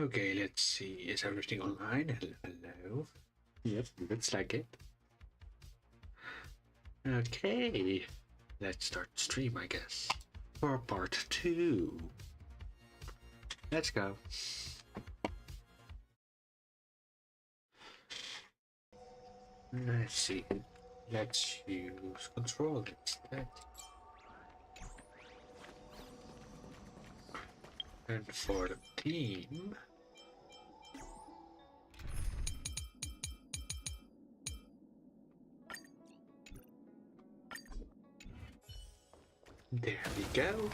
Okay, let's see. Is everything online? Hello? Yep, looks like it. Okay, let's start stream, I guess. For part 2. Let's go. Let's see. Let's use control instead. And for the team, there we go.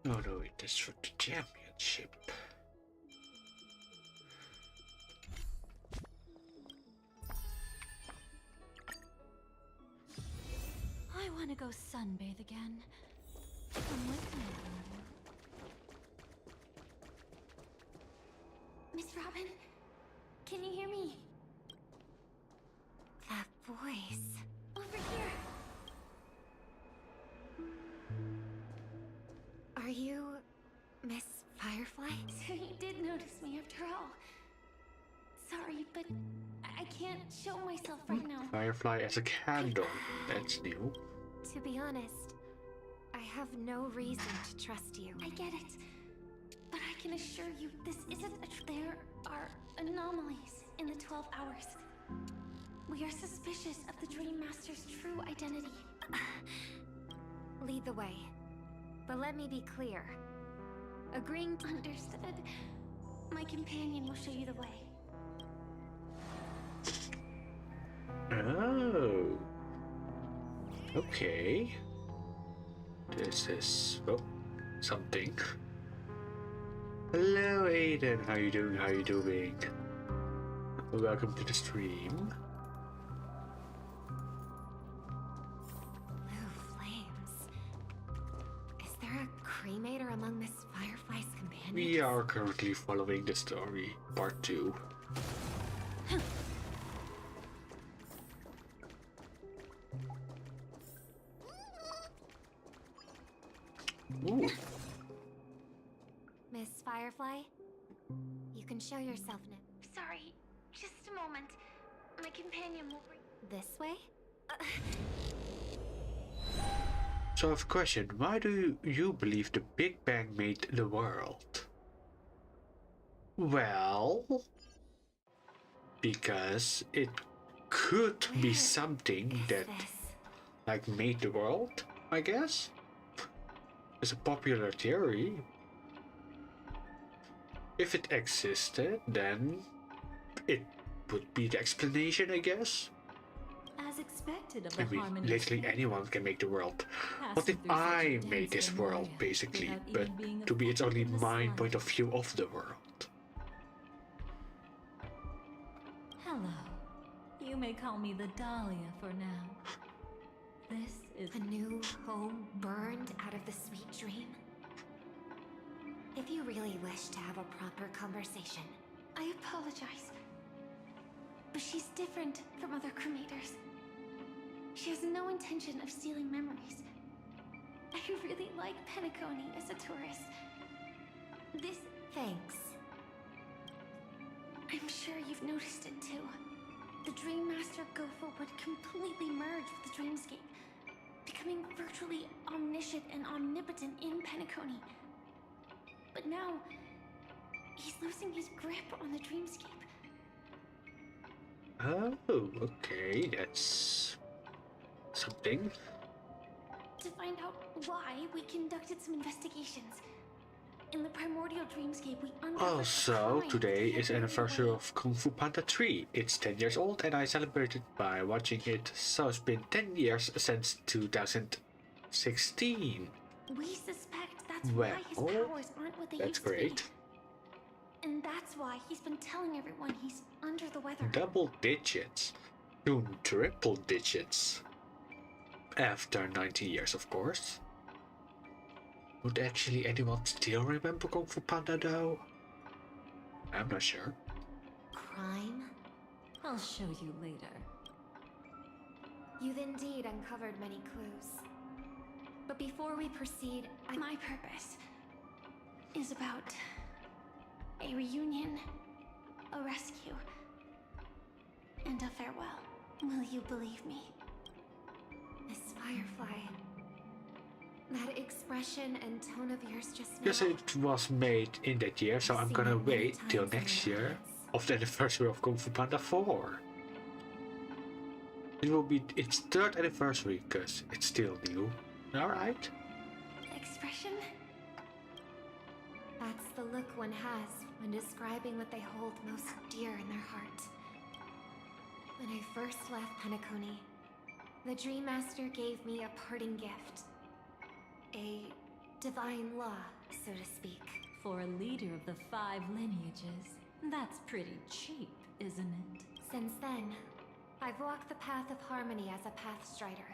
Oh no, it is for the championship. I want to go sunbathe again. Come with me. Miss Robin, can you hear me? That voice. Over here. Are you Miss Firefly? So you did notice me after all. Sorry, but I can't show myself right now. Firefly as a candle. That's new. To be honest, I have no reason to trust you. I get it. But I can assure you, this isn't there are anomalies in the 12 hours. We are suspicious of the Dream Master's true identity. Lead the way. But let me be clear. Agreeing to... Understood. My companion will show you the way. Oh. Okay. This is, oh, something. Hello Aiden, how you doing? How you doing? Welcome to the stream. Blue flames. Is there a cremator among Miss Firefly's companions? We are currently following the story, part 2. Ooh. Miss Firefly, you can show yourself now. Sorry, just a moment. My companion will bring... This way? So I have a question. Why do you believe the Big Bang made the world? Well, because it could be something that like made the world, I guess. It's a popular theory. If it existed, then it would be the explanation, I guess. As expected of I the mean, harmony. literally anyone can make the world. What if I made this world, basically? But to me, it's only my point of view of the world. Hello. You may call me the Dahlia for now. This is A new home burned out of the sweet dream? If you really wish to have a proper conversation, I apologize. But she's different from other cremators. She has no intention of stealing memories. I really like Penacony as a tourist. This... thanks. I'm sure you've noticed it too. The Dream Master Gofu would completely merge with the dreamscape, becoming virtually omniscient and omnipotent in Penacony. But now, he's losing his grip on the dreamscape. Oh, okay, that's something. To find out why, we conducted some investigations. In the primordial dreamscape, we uncovered Also, crimes today that is had anniversary buried away. of Kung Fu Panda 3. It's 10 years old and I celebrated by watching it, so it's been 10 years since 2016. We suspect that's Well, why his powers aren't what they that's used to great. be. And that's why he's been telling everyone he's under the weather. Double digits. Soon triple digits. After 90 years, of course. Would actually anyone still remember Kung Fu Panda though? I'm not sure. Crime? I'll show you later. You've indeed uncovered many clues. But before we proceed, My purpose is about a reunion, a rescue, and a farewell. Will you believe me? Miss Firefly, that expression and tone of yours just now... Yes, it was made in that year, so I'm gonna wait till next year of the anniversary of Kung Fu Panda 4. It will be its 3rd anniversary, cause it's still new. Alright. Expression? That's the look one has when describing what they hold most dear in their heart. When I first left Penacony, the Dream Master gave me a parting gift. A divine law, so to speak. For a leader of the 5 lineages, that's pretty cheap, isn't it? Since then, I've walked the path of harmony as a Pathstrider,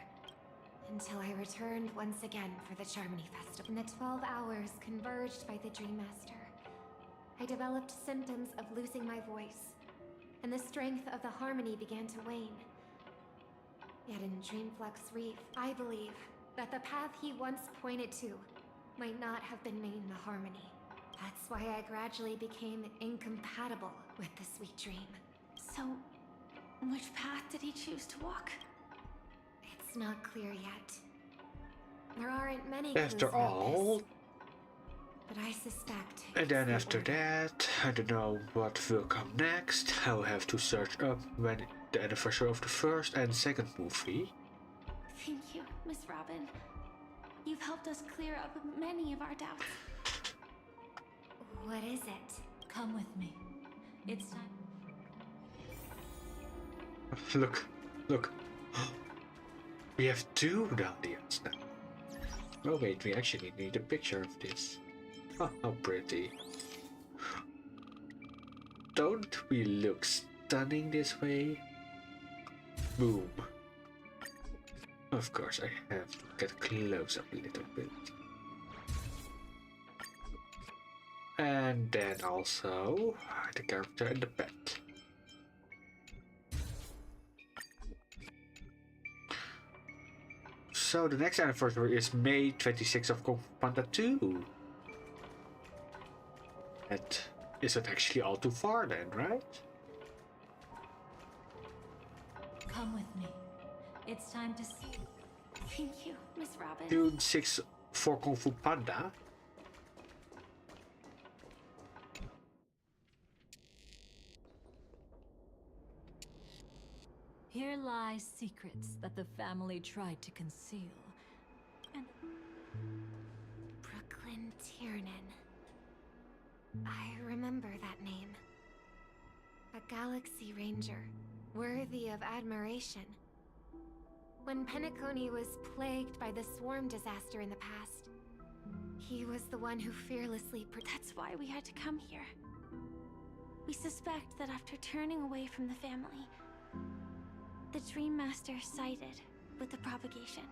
until I returned once again for the Charmony Festival. In the 12 hours converged by the Dream Master, I developed symptoms of losing my voice, and the strength of the harmony began to wane. Yet in Dreamflux Reef, I believe that the path he once pointed to might not have been named the harmony. That's why I gradually became incompatible with the sweet dream. So, which path did he choose to walk? It's not clear yet. There aren't many clues After about all, this, but I suspect. and then it's the after order. that, I don't know what will come next. I'll have to search up when the anniversary of the 1st and 2nd movie. Thank you, Miss Robin. You've helped us clear up many of our doubts. What is it? Come with me. It's time. Look, look. We have 2 Dahlias now. Oh wait, we actually need a picture of this. Oh, how pretty. Don't we look stunning this way? Boom. Of course, I have to get close up a little bit. And then also the character and the pet. So the next anniversary is May 26th of Kung Fu Panda 2. That isn't actually all too far then, right? Come with me. It's time to see. Thank you, Miss Robin. June 6th for Kung Fu Panda. Here lie secrets that the family tried to conceal. And Brooklyn Tiernan. I remember that name. A Galaxy Ranger, worthy of admiration. When Penacony was plagued by the swarm disaster in the past, he was the one who fearlessly That's why we had to come here. We suspect that after turning away from the family, the Dream Master sided with the propagation.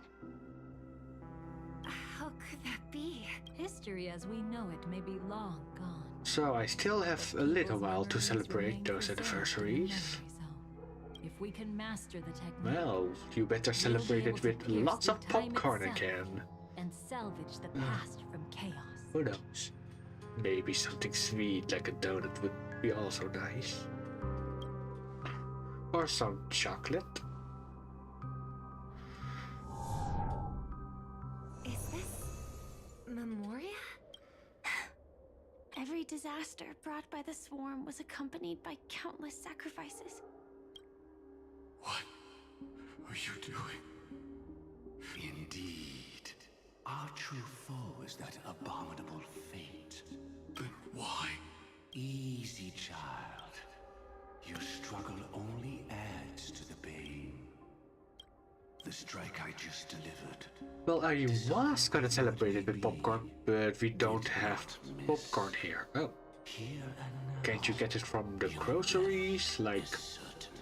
How could that be? history as we know it may be long gone. So I still have a little People's while to memories celebrate remain those preserved in the anniversaries. memory zone. If we can master the technique, Well, you better celebrate it with lots of popcorn again. and salvage the past from chaos. Who knows? Maybe something sweet like a donut would be also nice. Or some chocolate. Is this Memoria? Every disaster brought by the swarm was accompanied by countless sacrifices. What are you doing? Indeed. Our true foe is that abominable fate. Then why? Easy, child. Your struggle only adds to the pain. The strike I just delivered. Well, I was gonna celebrate it with popcorn, but we don't have popcorn here. Oh, Here and now. can't you get it from the groceries? Like Is certain.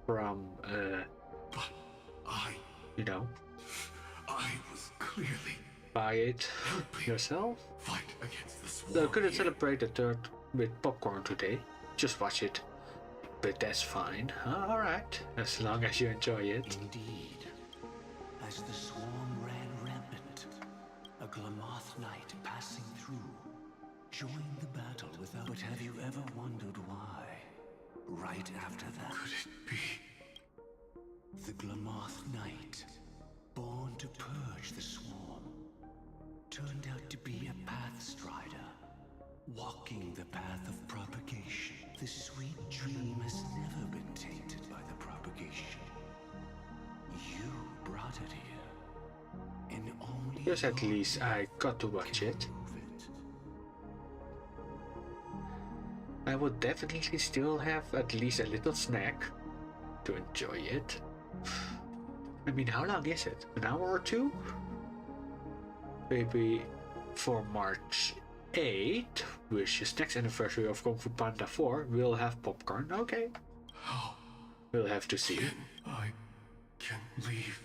from, But I was clearly buy it yourself? fight against the swarm. No, couldn't here. celebrate the 3rd with popcorn today. Just watch it. But that's fine. Alright, as long as you enjoy it. Indeed. join the battle without... But have you ever wondered why? Right after that... Could it be? The Glamoth Knight, born to purge the swarm, turned out to be a Pathstrider, walking the path of propagation. The sweet dream has never been tainted by the propagation. You brought it here, and only Yes, at least I got to watch it. I would definitely still have at least a little snack to enjoy it. I mean, how long is it? An hour or two? Maybe for March 8th, which is next anniversary of Kung Fu Panda 4, we'll have popcorn. Okay. How We'll have to see. I can leave?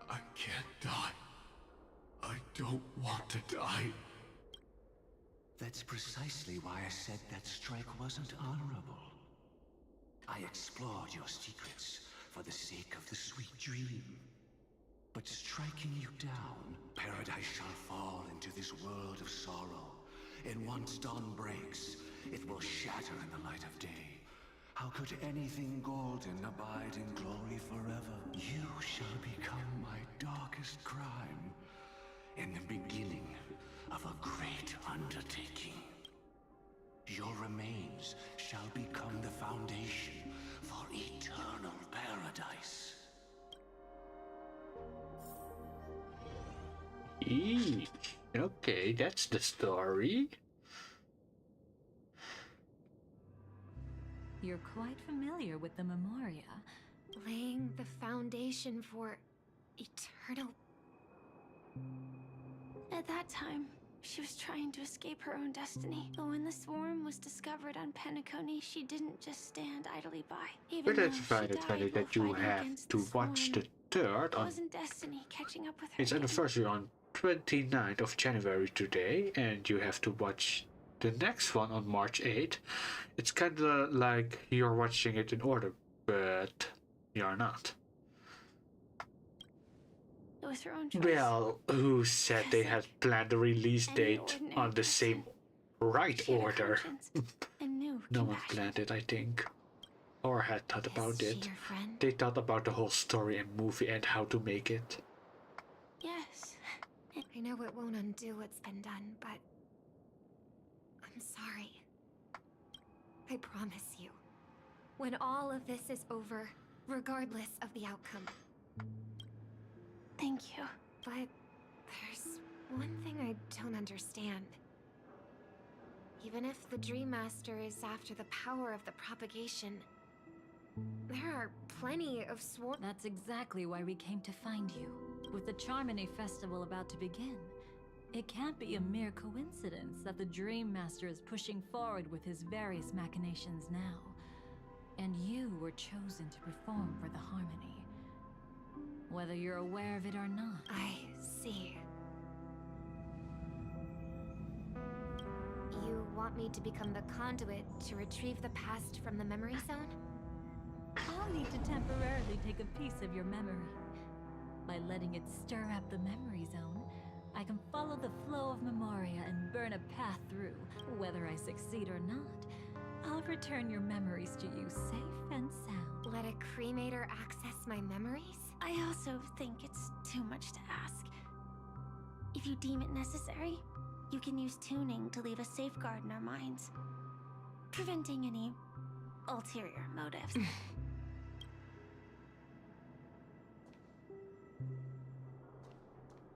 I can't die. I don't want to die. That's precisely why I said that strike wasn't honorable. I explored your secrets for the sake of the sweet dream. But striking you down, paradise shall fall into this world of sorrow. And once dawn breaks, it will shatter in the light of day. How could anything golden abide in glory forever? You shall become my darkest crime, and the beginning of a great undertaking. Your remains shall become the foundation for eternal paradise. Eek. Okay, that's the story. You're quite familiar with the Memoria. Laying the foundation for eternal... At that time, she was trying to escape her own destiny. But when the swarm was discovered on Penacony, she didn't just stand idly by. Even But I though she find it died funny while that you fighting have against to the watch the swarm, third it on wasn't destiny catching up with her its again. anniversary on 29th of January today, and you have to watch the next one on March 8th. It's kind of like you're watching it in order, but you're not. It was her own choice. Well, who said they had planned a release Any date ordinary on the same right She had a order? conscience and knew No one compassion. planned it, I think. Or had thought about Is it. she your friend? They thought about the whole story and movie and how to make it. Yes. I know it won't undo what's been done, but... I'm sorry. I promise you. When all of this is over, regardless of the outcome. Thank you. But there's one thing I don't understand. Even if the Dream Master is after the power of the propagation, there are plenty of swarm... That's exactly why we came to find you. With the Charmony Festival about to begin, it can't be a mere coincidence that the Dream Master is pushing forward with his various machinations now. And you were chosen to perform for the Harmony. Whether you're aware of it or not. I see. You want me to become the conduit to retrieve the past from the memory zone? I'll need to temporarily take a piece of your memory. By letting it stir up the memory zone, I can follow the flow of Memoria and burn a path through. Whether I succeed or not, I'll return your memories to you safe and sound. Let a cremator access my memories? I also think it's too much to ask. If you deem it necessary, you can use tuning to leave a safeguard in our minds, preventing any ulterior motives.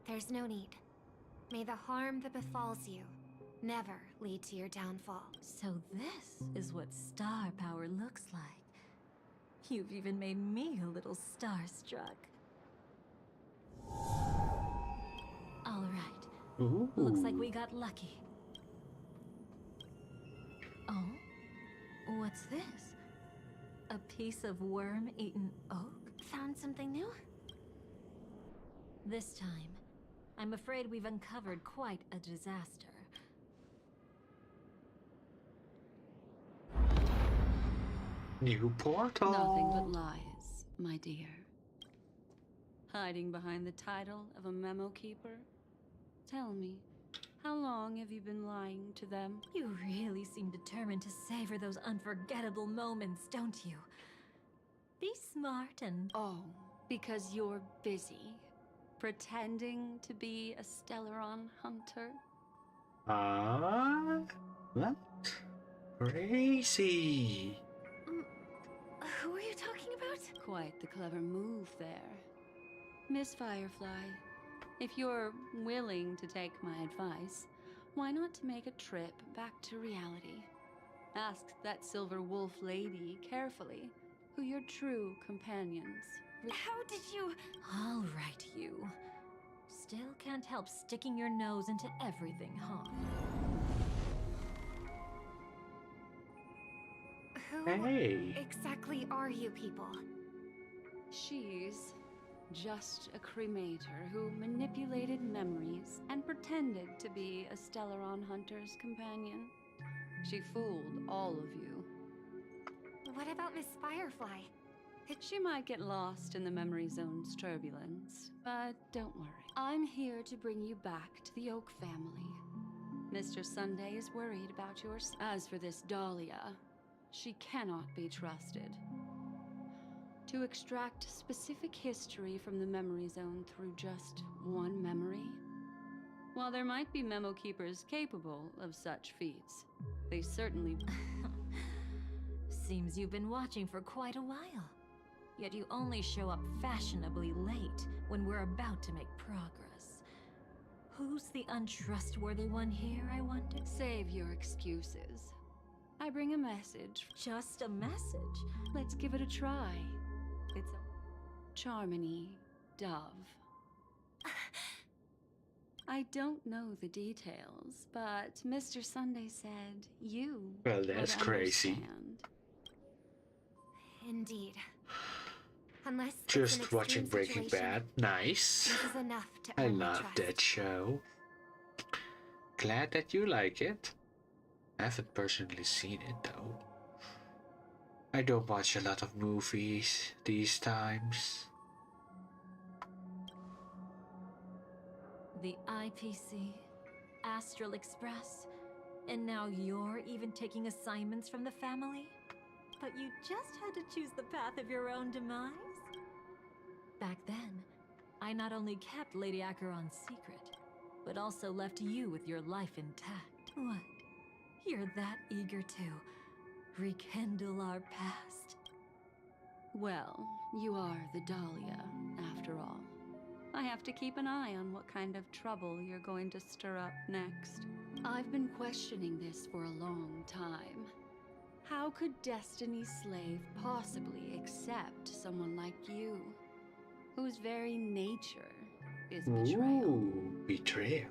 There's no need. May the harm that befalls you never lead to your downfall. So this is what star power looks like. You've even made me a little starstruck. All right. Ooh. Looks like we got lucky. Oh? What's this? A piece of worm-eaten oak? Found something new? This time, I'm afraid we've uncovered quite a disaster. New portal. Nothing but lies, my dear. Hiding behind the title of a memo keeper? Tell me, How long have you been lying to them? You really seem determined to savor those unforgettable moments, don't you? Be smart and... Oh, because you're busy. Pretending to be a Stellaron hunter? What? Crazy. Who are you talking about? Quite the clever move there. Miss Firefly, if you're willing to take my advice, why not to make a trip back to reality? Ask that Silver Wolf lady carefully who your true companions. How did you... All right, you. Still can't help sticking your nose into everything, huh? Who Hey. exactly are you people? She's just a cremator who manipulated memories and pretended to be a Stellaron hunter's companion. She fooled all of you. What about Miss Firefly? She might get lost in the memory zone's turbulence, but don't worry. I'm here to bring you back to the Oak family. Mr. Sunday is worried about yours. As for this Dahlia, she cannot be trusted. To extract specific history from the memory zone through just one memory? While there might be memo keepers capable of such feats, they certainly... Seems you've been watching for quite a while. Yet you only show up fashionably late when we're about to make progress. Who's the untrustworthy one here, I wonder? Save your excuses. I bring a message. Just a message? Let's give it a try. It's a Charmony Dove. I don't know the details, but Mr. Sunday said you Well, would that's crazy. understand. Indeed. Unless it's Just an watching extreme Breaking situation, Bad. Nice. this is enough to I earn my love trust. that show. Glad that you like it. I haven't personally seen it though. I don't watch a lot of movies these times. The IPC, Astral Express, and now you're even taking assignments from the family? But you just had to choose the path of your own demise? Back then, I not only kept Lady Acheron's secret, but also left you with your life intact. What? You're that eager to rekindle our past? Well, you are the Dahlia, after all. I have to keep an eye on what kind of trouble you're going to stir up next. I've been questioning this for a long time. How could Destiny's slave possibly accept someone like you, whose very nature is betrayal? Ooh, betrayal.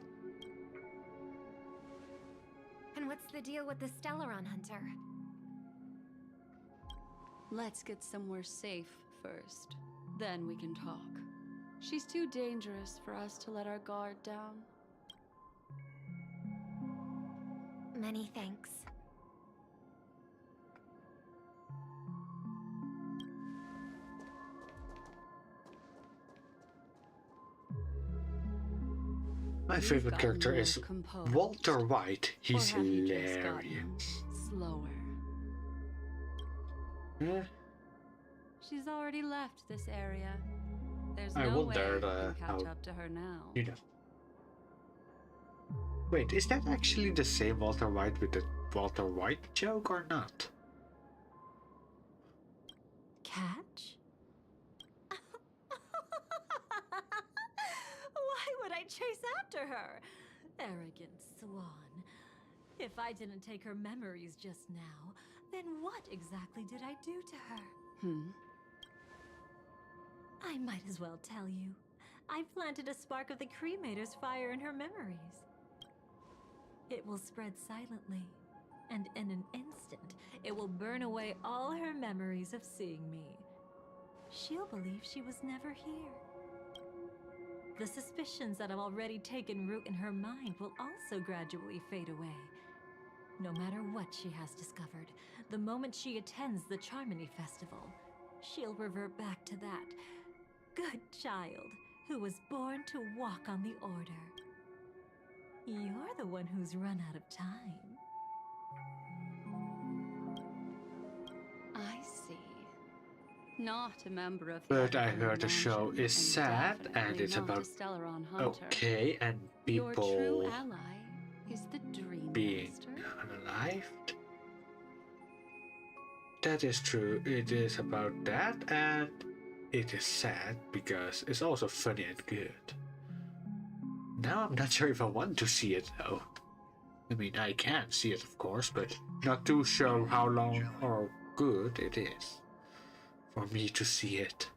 And what's the deal with the Stellaron hunter? Let's get somewhere safe first. Then we can talk. She's too dangerous for us to let our guard down. Many thanks. My You've favorite gotten character more is composed. Walter White. He's Or have you just hilarious. gotten slower? Yeah, She's already left this area. There's I no way wonder, you can catch how- up to her now. you know. Wait, is that actually the same Walter White with the Walter White joke or not? Catch? Why would I chase after her? Arrogant swan. If I didn't take her memories just now, then what exactly did I do to her? I might as well tell you. I planted a spark of the cremator's fire in her memories. It will spread silently, and in an instant, it will burn away all her memories of seeing me. She'll believe she was never here. The suspicions that have already taken root in her mind will also gradually fade away. No matter what she has discovered, the moment she attends the Charmony Festival, she'll revert back to that good child who was born to walk on the Order. You're the one who's run out of time. I see. Not a member of the But I Evergreen heard the show Mansion, is sad and definitely it's not about a Stellaron hunter. okay and Your true people ally is the Dream being Master. unalived. That is true. It is about that, and it is sad because it's also funny and good. Now I'm not sure if I want to see it though. I mean, I can see it of course, but not to show how long or good it is for me to see it.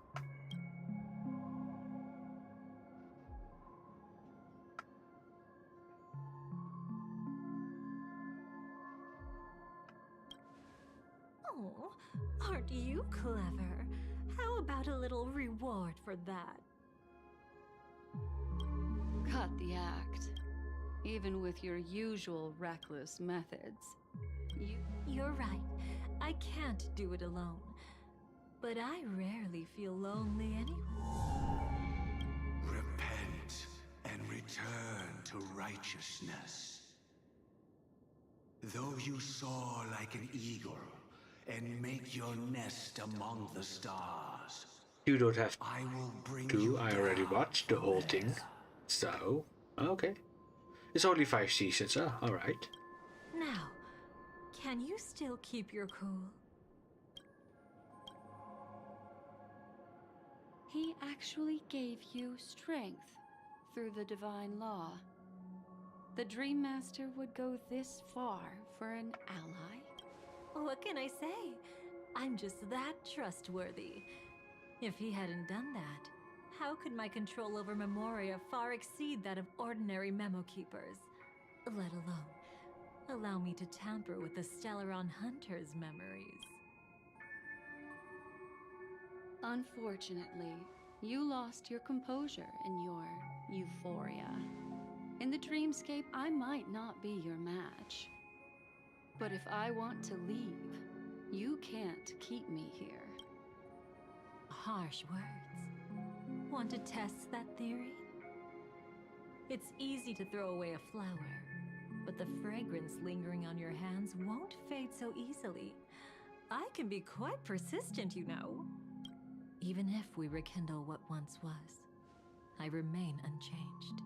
Oh, aren't you clever? How about a little reward for that? Cut the act. Even with your usual reckless methods. You're right. I can't do it alone. But I rarely feel lonely anyway. Repent and return to righteousness. Though you soar like an eagle and make your nest among the stars, You don't have I will bring to. you I already down watched the whole from thing. there. So, okay. It's only 5 seasons, alright. Now, can you still keep your cool? He actually gave you strength through the divine law. The Dream Master would go this far for an ally? What can I say? I'm just that trustworthy. If he hadn't done that, how could my control over Memoria far exceed that of ordinary memo keepers? Let alone allow me to tamper with the Stellaron Hunter's memories. Unfortunately, you lost your composure in your euphoria. In the dreamscape, I might not be your match. But if I want to leave, you can't keep me here. Harsh words. Want to test that theory? It's easy to throw away a flower, but the fragrance lingering on your hands won't fade so easily. I can be quite persistent, you know. Even if we rekindle what once was, I remain unchanged.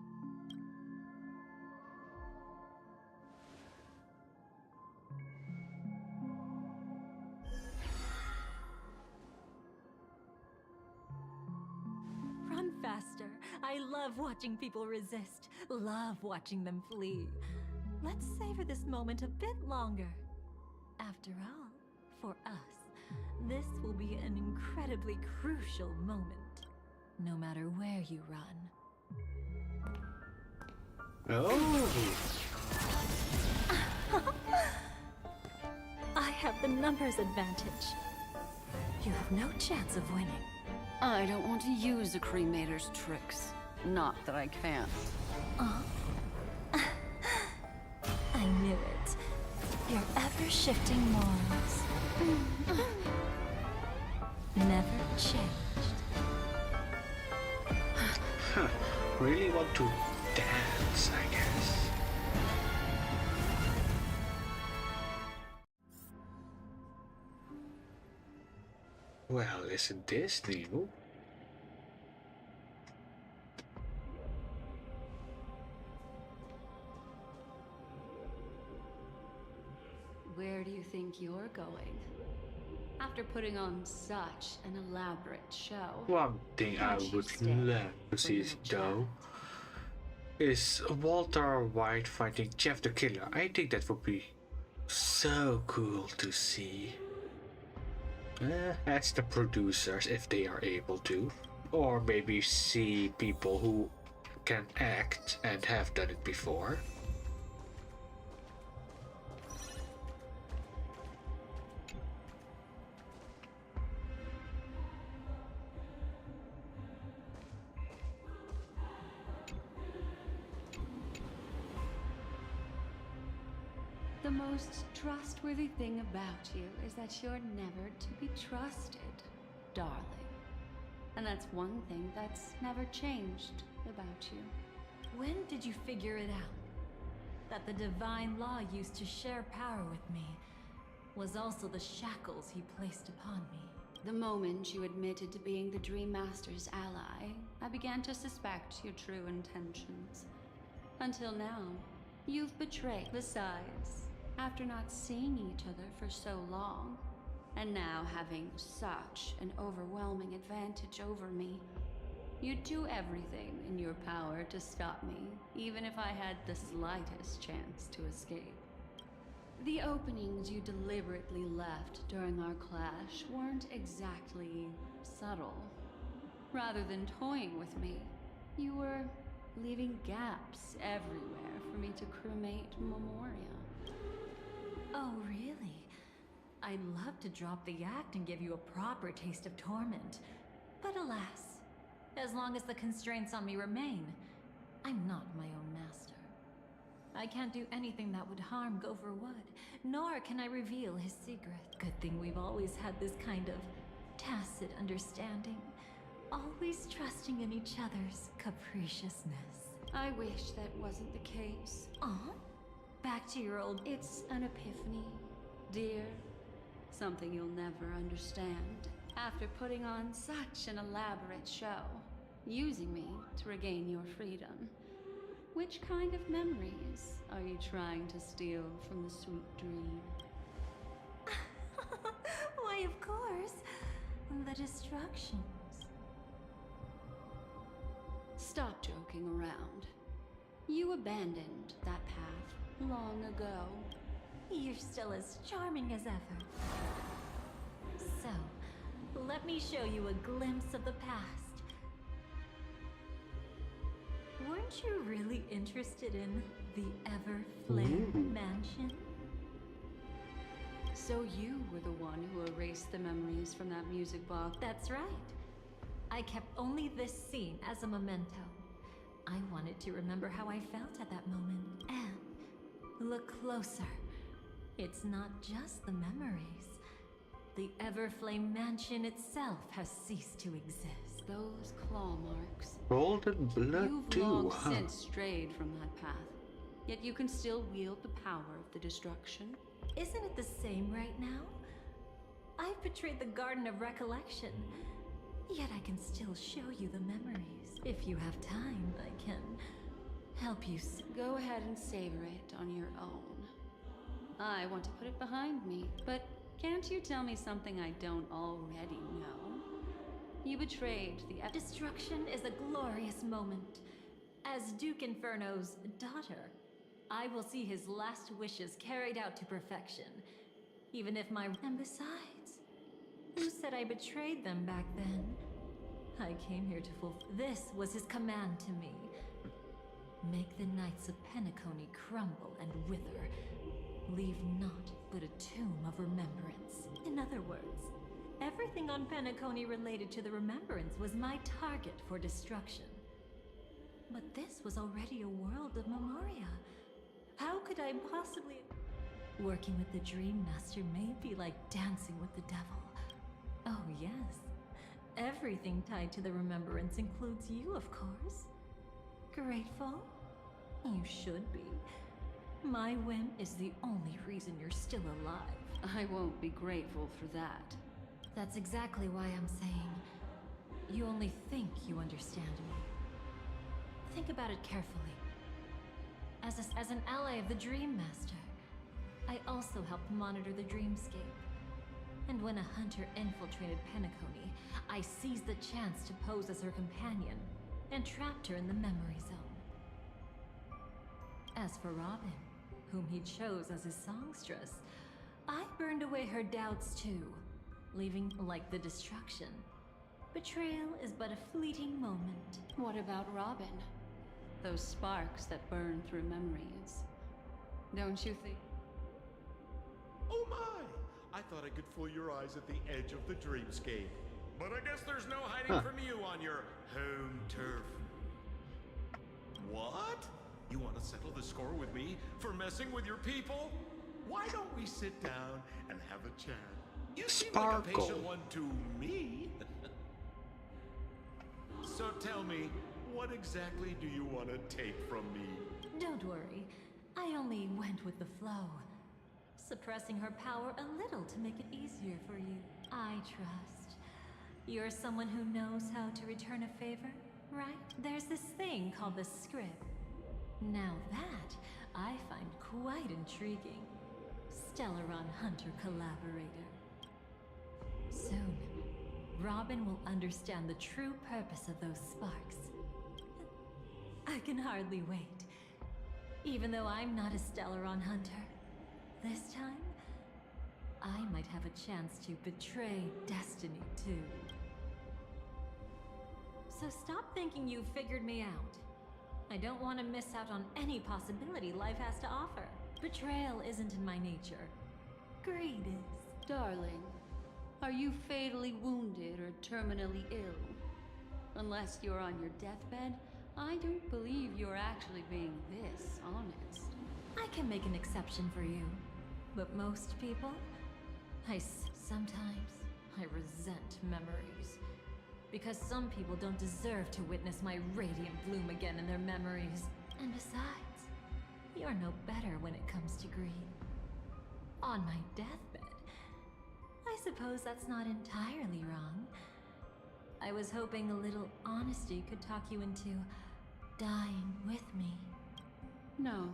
Run faster. I love watching people resist. Love watching them flee. Let's savor this moment a bit longer. After all, for us, this will be an incredibly crucial moment. No matter where you run. Oh! I have the numbers advantage. You have no chance of winning. I don't want to use a cremator's tricks. Not that I can't. I knew it. Your ever-shifting morals. Never changed. Huh. Really want to dance, I guess. Well, isn't this new? Where do you think you're going? After putting on such an elaborate show. One thing I Can't you would stay love to for see your though is Walter White fighting Jeff the Killer. I think that would be so cool to see. As the producers, if they are able to. Or maybe see people who can act and have done it before. The most trustworthy thing about you is that you're never to be trusted, darling. And that's one thing that's never changed about you. When did you figure it out? that the divine law used to share power with me was also the shackles he placed upon me. The moment you admitted to being the Dream Master's ally, I began to suspect your true intentions. Until now, you've betrayed. Besides, after not seeing each other for so long, and now having such an overwhelming advantage over me, you'd do everything in your power to stop me, even if I had the slightest chance to escape. The openings you deliberately left during our clash weren't exactly subtle. Rather than toying with me, you were leaving gaps everywhere for me to cremate Memoria. Oh, really? I'd love to drop the act and give you a proper taste of torment. But alas, as long as the constraints on me remain, I'm not my own master. I can't do anything that would harm Gopher Wood, nor can I reveal his secret. Good thing we've always had this kind of tacit understanding, always trusting in each other's capriciousness. I wish that wasn't the case. Aw, back to your old... It's an epiphany, dear. Something you'll never understand. After putting on such an elaborate show, using me to regain your freedom, which kind of memories are you trying to steal from the sweet dream? Why, of course, the destructions. Stop joking around. You abandoned that path long ago. You're still as charming as ever. So, let me show you a glimpse of the past. Weren't you really interested in the Everflame mansion? So you were the one who erased the memories from that music box. That's right. I kept only this scene as a memento. I wanted to remember how I felt at that moment. And look closer. It's not just the memories. The Everflame mansion itself has ceased to exist. Those claw marks. Golden blood You've too, long huh? since strayed from that path. Yet you can still wield the power of the destruction. Isn't it the same right now? I've betrayed the Garden of Recollection, yet I can still show you the memories. If you have time, I can help you. Go ahead and savor it on your own. I want to put it behind me, but can't you tell me something I don't already know? You betrayed the Destruction is a glorious moment. As Duke Inferno's daughter, I will see his last wishes carried out to perfection, even if my... And besides, who said I betrayed them back then? I came here to fulfill... This was his command to me. Make the Knights of Penacony crumble and wither. Leave naught but a tomb of remembrance. In other words, everything on Penacony related to the remembrance was my target for destruction. But this was already a world of Memoria. How could I possibly... Working with the Dream Master may be like dancing with the devil. Oh yes, everything tied to the remembrance includes you, of course. Grateful? You should be. My whim is the only reason you're still alive. I won't be grateful for that. That's exactly why I'm saying, you only think you understand me. Think about it carefully. As an ally of the Dream Master, I also helped monitor the dreamscape. And when a hunter infiltrated Penacony, I seized the chance to pose as her companion and trapped her in the memory zone. As for Robin, whom he chose as his songstress, I burned away her doubts too, leaving like the destruction. Betrayal is but a fleeting moment. What about Robin? Those sparks that burn through memories. Don't you think? Oh my! I thought I could fool your eyes at the edge of the dreamscape. But I guess there's no hiding from you on your home turf. What? You want to settle the score with me for messing with your people? Why don't we sit down and have a chat? You seem like a Sparkle. patient one to me. So tell me, what exactly do you want to take from me? Don't worry. I only went with the flow, suppressing her power a little to make it easier for you. I trust. You're someone who knows how to return a favor, right? There's this thing called the script. Now that I find quite intriguing. Stellaron Hunter collaborator. Soon, Robin will understand the true purpose of those sparks. I can hardly wait. Even though I'm not a Stellaron Hunter, this time, I might have a chance to betray destiny too. So stop thinking you've figured me out. I don't want to miss out on any possibility life has to offer. Betrayal isn't in my nature. Greed is. Darling, are you fatally wounded or terminally ill? Unless you're on your deathbed, I don't believe you're actually being this honest. I can make an exception for you. But most people, sometimes I resent memories. Because some people don't deserve to witness my radiant bloom again in their memories. And besides, you're no better when it comes to greed. On my deathbed, I suppose that's not entirely wrong. I was hoping a little honesty could talk you into dying with me. No,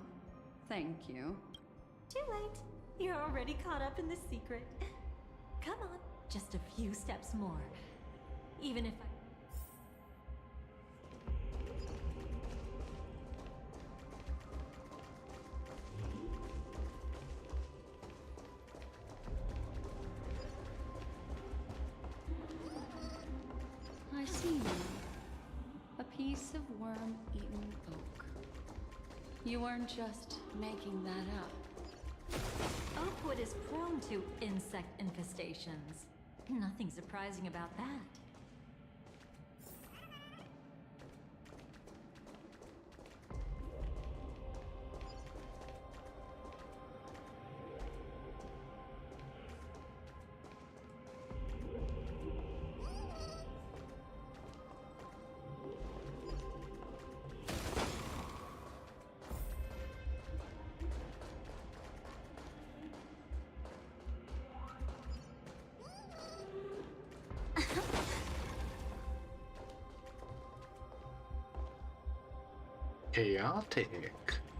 thank you. Too late. You're already caught up in the secret. Come on, just a few steps more. Even if I see you. A piece of worm-eaten oak. You weren't just making that up. Oakwood is prone to insect infestations. Nothing surprising about that. Chaotic.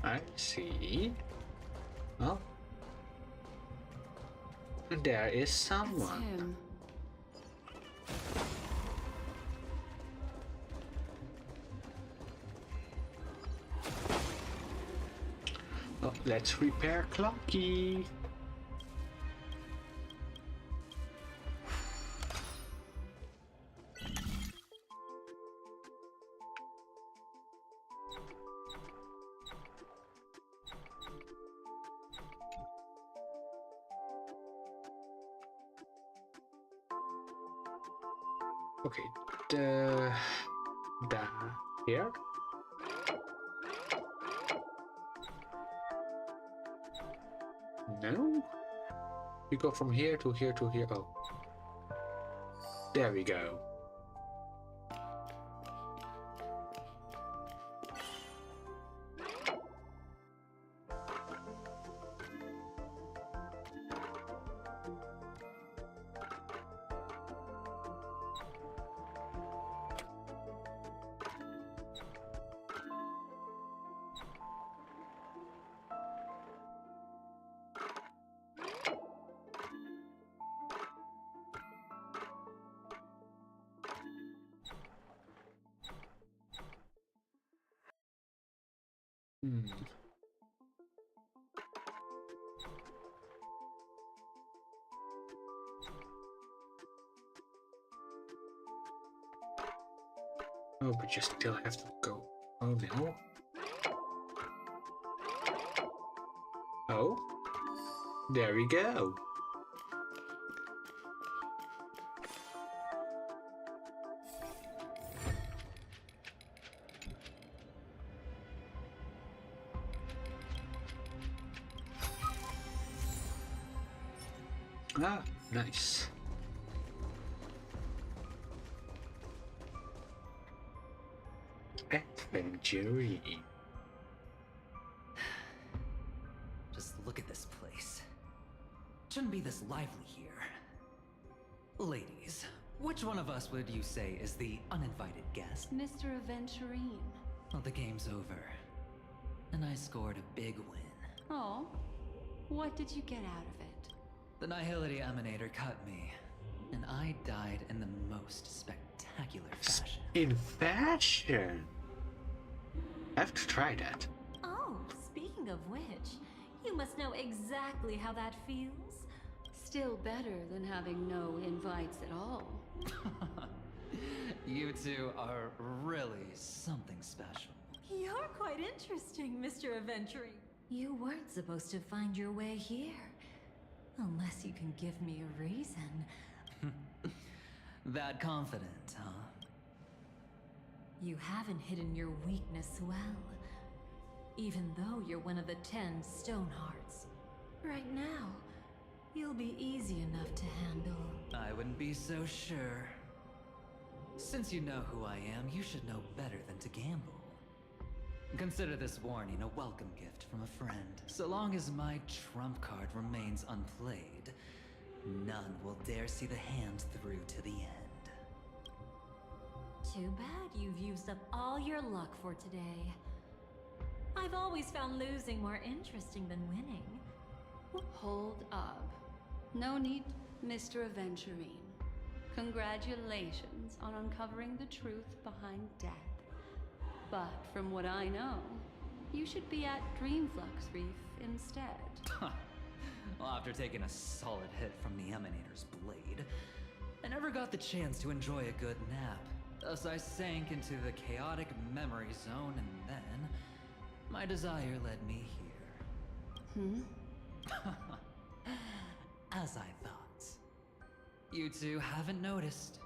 I see. Oh. There is It's someone. him. Oh, let's repair Clocky. Okay, here. No, we go from here to here to here. Oh, there we go. Oh, but you still have to go. Oh no. Oh, there we go. Ah, nice. Adventure. look at this place. Shouldn't be this lively here. Ladies, which one of us would you say is the uninvited guest? Mr. Aventurine. Well, the game's over. And I scored a big win. Oh, what did you get out of it? The Nihility Emanator cut me, and I died in the most spectacular fashion. In fashion? I have to try that. Oh, speaking of which, you must know exactly how that feels. Still better than having no invites at all. You two are really something special. You're quite interesting, Mr. Aventurine. You weren't supposed to find your way here. Unless you can give me a reason. That confident, huh? You haven't hidden your weakness well. Even though you're one of the 10 Stonehearts. Right now, you'll be easy enough to handle. I wouldn't be so sure. Since you know who I am, you should know better than to gamble. Consider this warning a welcome gift from a friend. So long as my trump card remains unplayed, none will dare see the hand through to the end. Too bad you've used up all your luck for today. I've always found losing more interesting than winning. Hold up. No need, Mr. Aventurine. Congratulations on uncovering the truth behind death. But from what I know, you should be at Dreamflux Reef instead. Well, after taking a solid hit from the Emanator's blade, I never got the chance to enjoy a good nap. Thus I sank into the chaotic memory zone, and then my desire led me here. As I thought. You two haven't noticed.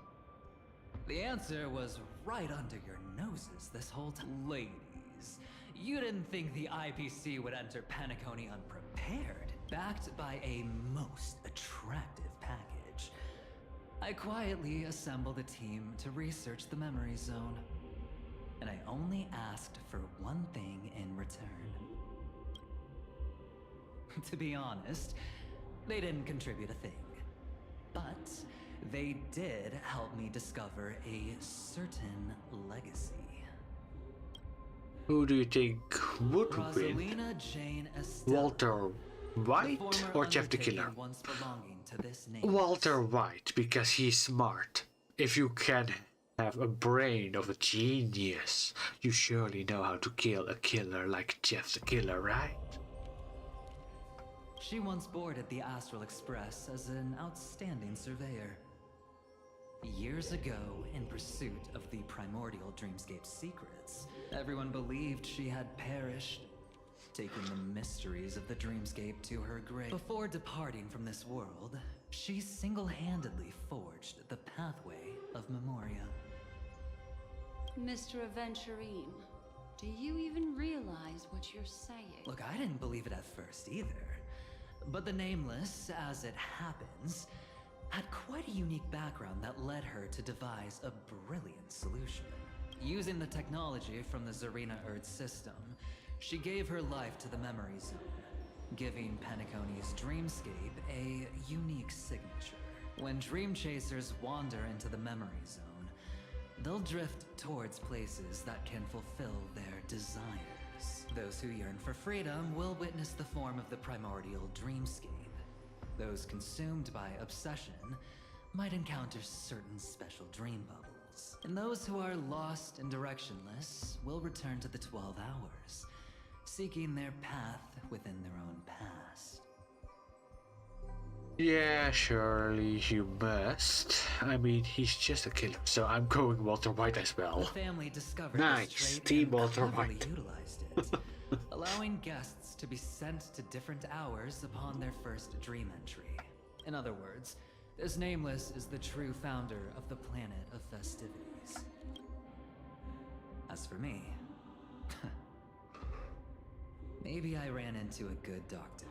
The answer was right under your noses this whole time. Ladies, you didn't think the IPC would enter Penacony unprepared, backed by a most attractive package. I quietly assembled a team to research the memory zone, and I only asked for one thing in return. To be honest, they didn't contribute a thing. But they did help me discover a certain legacy. Who do you think would win? Rosalina Jane Estelle, Walter White the former or Jeff the Killer? undertaker once belonging to this name. Walter White, because he's smart. If you can have a brain of a genius, you surely know how to kill a killer like Jeff the Killer, right? She once boarded the Astral Express as an outstanding surveyor. Years ago, in pursuit of the primordial dreamscape secrets, everyone believed she had perished, taking the mysteries of the dreamscape to her grave. Before departing from this world, she single-handedly forged the pathway of Memoria. Mr. Aventurine, do you even realize what you're saying? Look, I didn't believe it at first either. But the Nameless, as it happens, had quite a unique background that led her to devise a brilliant solution. Using the technology from the Zarina Earth system, she gave her life to the Memory Zone, giving Penacony's dreamscape a unique signature. When dream chasers wander into the Memory Zone, they'll drift towards places that can fulfill their desires. Those who yearn for freedom will witness the form of the primordial dreamscape. Those consumed by obsession might encounter certain special dream bubbles. And those who are lost and directionless will return to the 12 hours, seeking their path within their own past. Yeah, surely you must. I mean, he's just a killer, so I'm going Walter White as The well. family discovered Nice, this trait Team and Walter cleverly White. utilized it, allowing guests to be sent to different hours upon their first dream entry. In other words, this Nameless is the true founder of the planet of festivities. As for me, maybe I ran into a good doctor.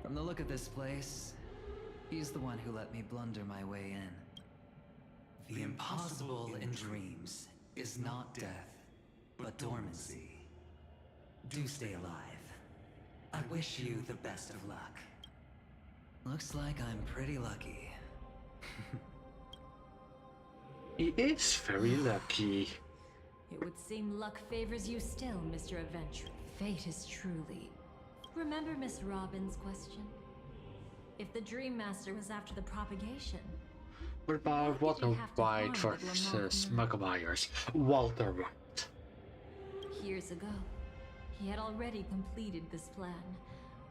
From the look of this place, he's the one who let me blunder my way in. The impossible in dreams is not death, but dormancy. Do stay alive. I wish you the best of luck. Looks like I'm pretty lucky. He is very lucky. It would seem luck favors you still, Mr. Adventurer. Fate is truly... Remember Miss Robin's question? If the Dream Master was after the propagation... What about why did Walter you have to White harm the versus Glamorgan? Muggle Myers? Walter White. Years ago, he had already completed this plan,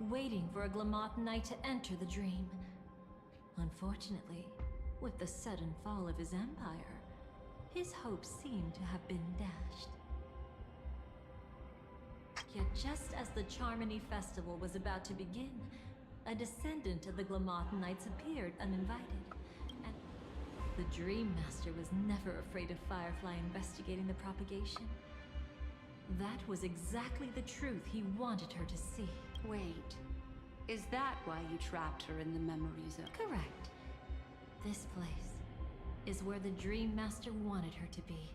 waiting for a Glamorgan Knight to enter the dream. Unfortunately, with the sudden fall of his empire, his hopes seemed to have been dashed. Yet just as the Charmony Festival was about to begin, a descendant of the Glamorgan Knights appeared uninvited, and the Dream Master was never afraid of Firefly investigating the propagation. That was exactly the truth he wanted her to see. Wait, is that why you trapped her in the memory zone? Correct. This place is where the Dream Master wanted her to be.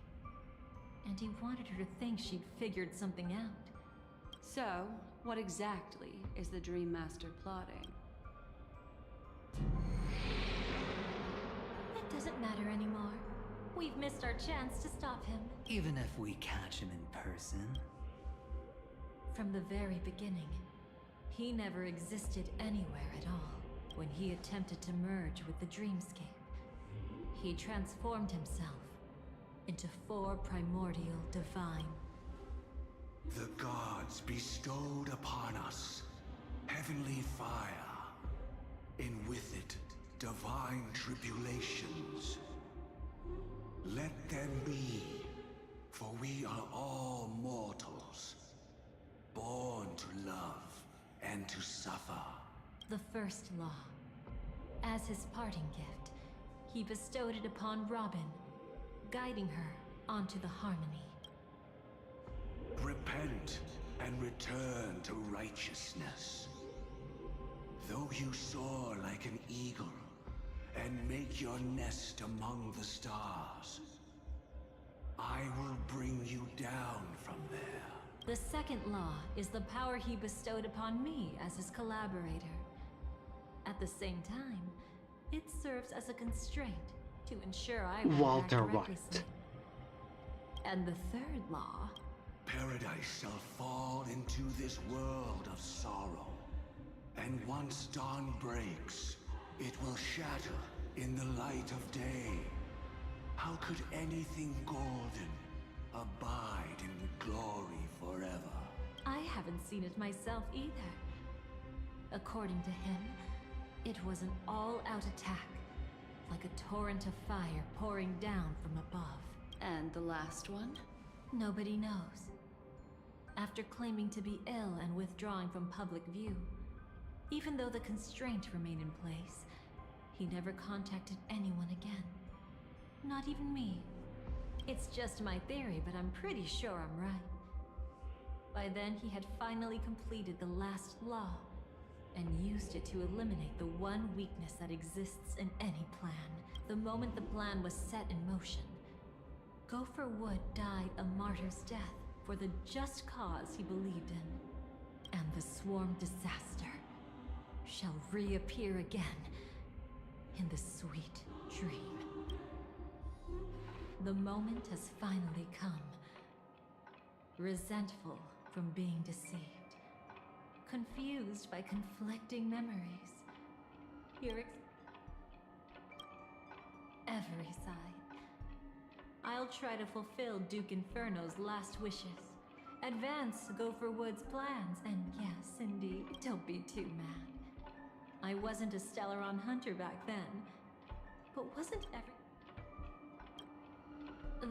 And he wanted her to think she'd figured something out. So, what exactly is the Dream Master plotting? It doesn't matter anymore. We've missed our chance to stop him. Even if we catch him in person. From the very beginning, he never existed anywhere at all. When he attempted to merge with the dreamscape, he transformed himself into 4 primordial divine. The gods bestowed upon us heavenly fire, and with it, divine tribulations. Let them be, for we are all mortals, born to love and to suffer. The first law. As his parting gift, he bestowed it upon Robin, guiding her onto the harmony. Repent and return to righteousness. Though you soar like an eagle and make your nest among the stars, I will bring you down from there. The second law is the power he bestowed upon me as his collaborator. At the same time, it serves as a constraint to ensure I will Walter act White. recklessly. And the third law... Paradise shall fall into this world of sorrow. And once dawn breaks, it will shatter in the light of day. How could anything golden abide in glory forever? I haven't seen it myself either. According to him, it was an all-out attack, like a torrent of fire pouring down from above. And the last one? Nobody knows. After claiming to be ill and withdrawing from public view, even though the constraint remained in place, he never contacted anyone again. Not even me. It's just my theory, but I'm pretty sure I'm right. By then, he had finally completed the last law, and used it to eliminate the one weakness that exists in any plan. The moment the plan was set in motion, Gopher Wood died a martyr's death for the just cause he believed in. And the swarm disaster shall reappear again in the sweet dream. The moment has finally come. Resentful from being deceived. Confused by conflicting memories. Every side. I'll try to fulfill Duke Inferno's last wishes. Advance Gopher Wood's plans, and yes, indeed, don't be too mad. I wasn't a Stellaron hunter back then, but wasn't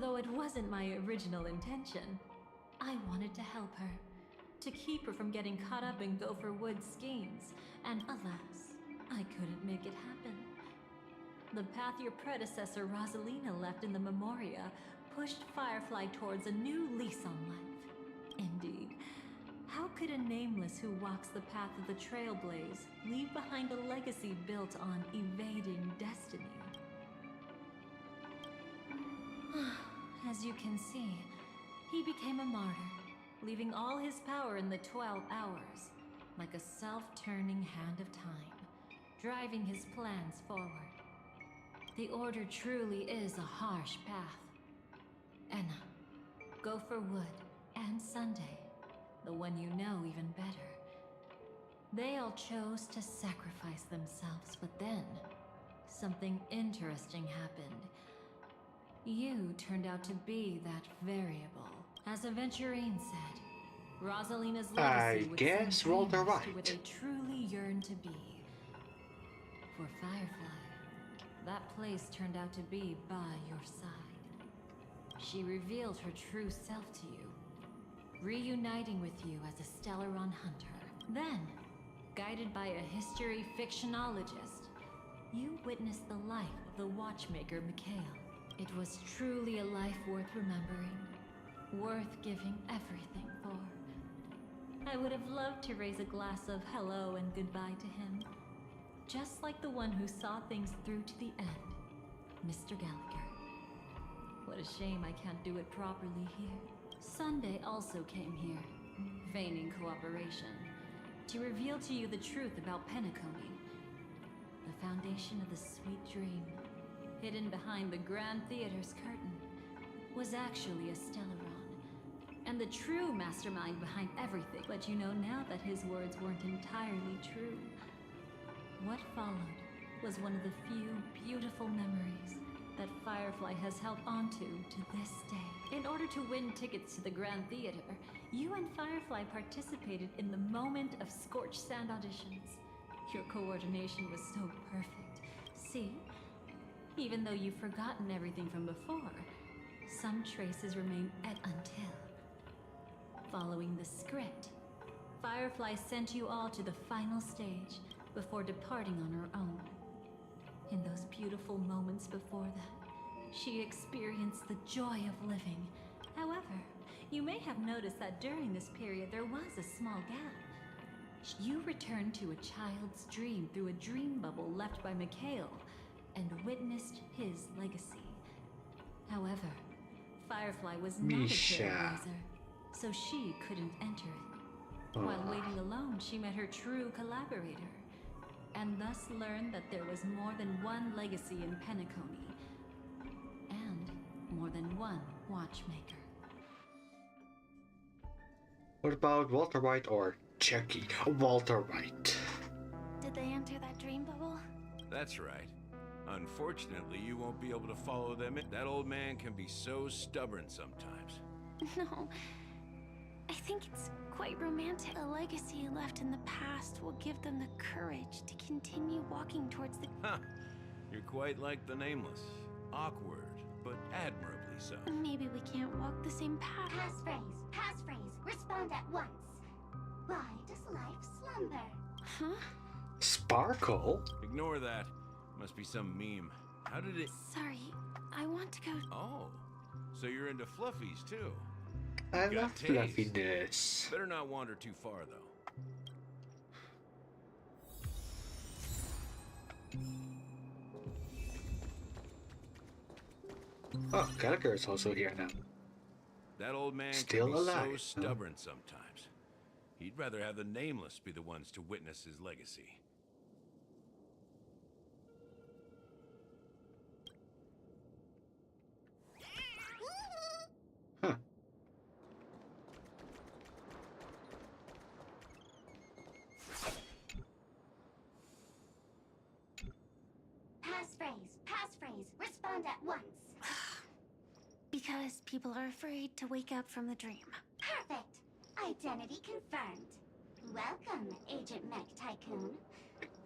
Though it wasn't my original intention, I wanted to help her. To keep her from getting caught up in Gopher Wood's schemes, and alas, I couldn't make it happen. The path your predecessor Rosalina left in the Memoria pushed Firefly towards a new lease on life. Indeed, how could a nameless who walks the path of the Trailblaze leave behind a legacy built on evading destiny? As you can see, he became a martyr, leaving all his power in the 12 hours. like a self-turning hand of time, driving his plans forward. The Order truly is a harsh path. Enna, Gopherwood, and Sunday, the one you know even better. They all chose to sacrifice themselves, but then something interesting happened. You turned out to be that variable. As Aventurine said, Rosalina's legacy would guess send Walter dreamers right. to where they truly yearn to be. For Firefly, that place turned out to be by your side. She revealed her true self to you, reuniting with you as a Stellaron hunter. Then, guided by a history fictionologist, you witnessed the life of the watchmaker Mikhail. It was truly a life worth remembering, worth giving everything for. I would have loved to raise a glass of hello and goodbye to him, just like the one who saw things through to the end, Mr. Gallagher. What a shame I can't do it properly here. Sunday also came here, feigning cooperation, to reveal to you the truth about Penacony, the foundation of the sweet dream, hidden behind the Grand Theater's curtain, was actually a Stellaron, and the true mastermind behind everything. But you know now that his words weren't entirely true. What followed was one of the few beautiful memories that Firefly has held onto to this day. In order to win tickets to the Grand Theater, you and Firefly participated in the moment of scorched sand auditions. Your coordination was so perfect. See? Even though you've forgotten everything from before, some traces remain until. Following the script, Firefly sent you all to the final stage before departing on her own. In those beautiful moments before that, she experienced the joy of living. However, you may have noticed that during this period there was a small gap. You returned to a child's dream through a dream bubble left by Mikhail and witnessed his legacy. However, Firefly was not a Misha. trailblazer, so she couldn't enter it. While waiting alone, she met her true collaborator, and thus learned that there was more than one legacy in Penacony, and more than one watchmaker. What about Walter White or Chucky? Walter White. Did they enter that dream bubble? That's right. Unfortunately, you won't be able to follow them in. That old man can be so stubborn sometimes. No. I think it's quite romantic. A legacy left in the past will give them the courage to continue walking towards the... Huh. You're quite like the Nameless. Awkward, but admirably so. Maybe we can't walk the same path. Passphrase, respond at once. Why does life slumber? Huh? Sparkle? Ignore that. Must be some meme. How did it... Sorry, I want to go... Oh, so you're into fluffies, too. I Got love taste. fluffiness. Better not wander too far, though. Oh, Gallagher is also here now. That old man Still can be alive, so stubborn sometimes. He'd rather have the Nameless be the ones to witness his legacy. Huh. Passphrase, respond at once. Because people are afraid to wake up from the dream. Perfect. Identity confirmed. Welcome, Agent Mech Tycoon.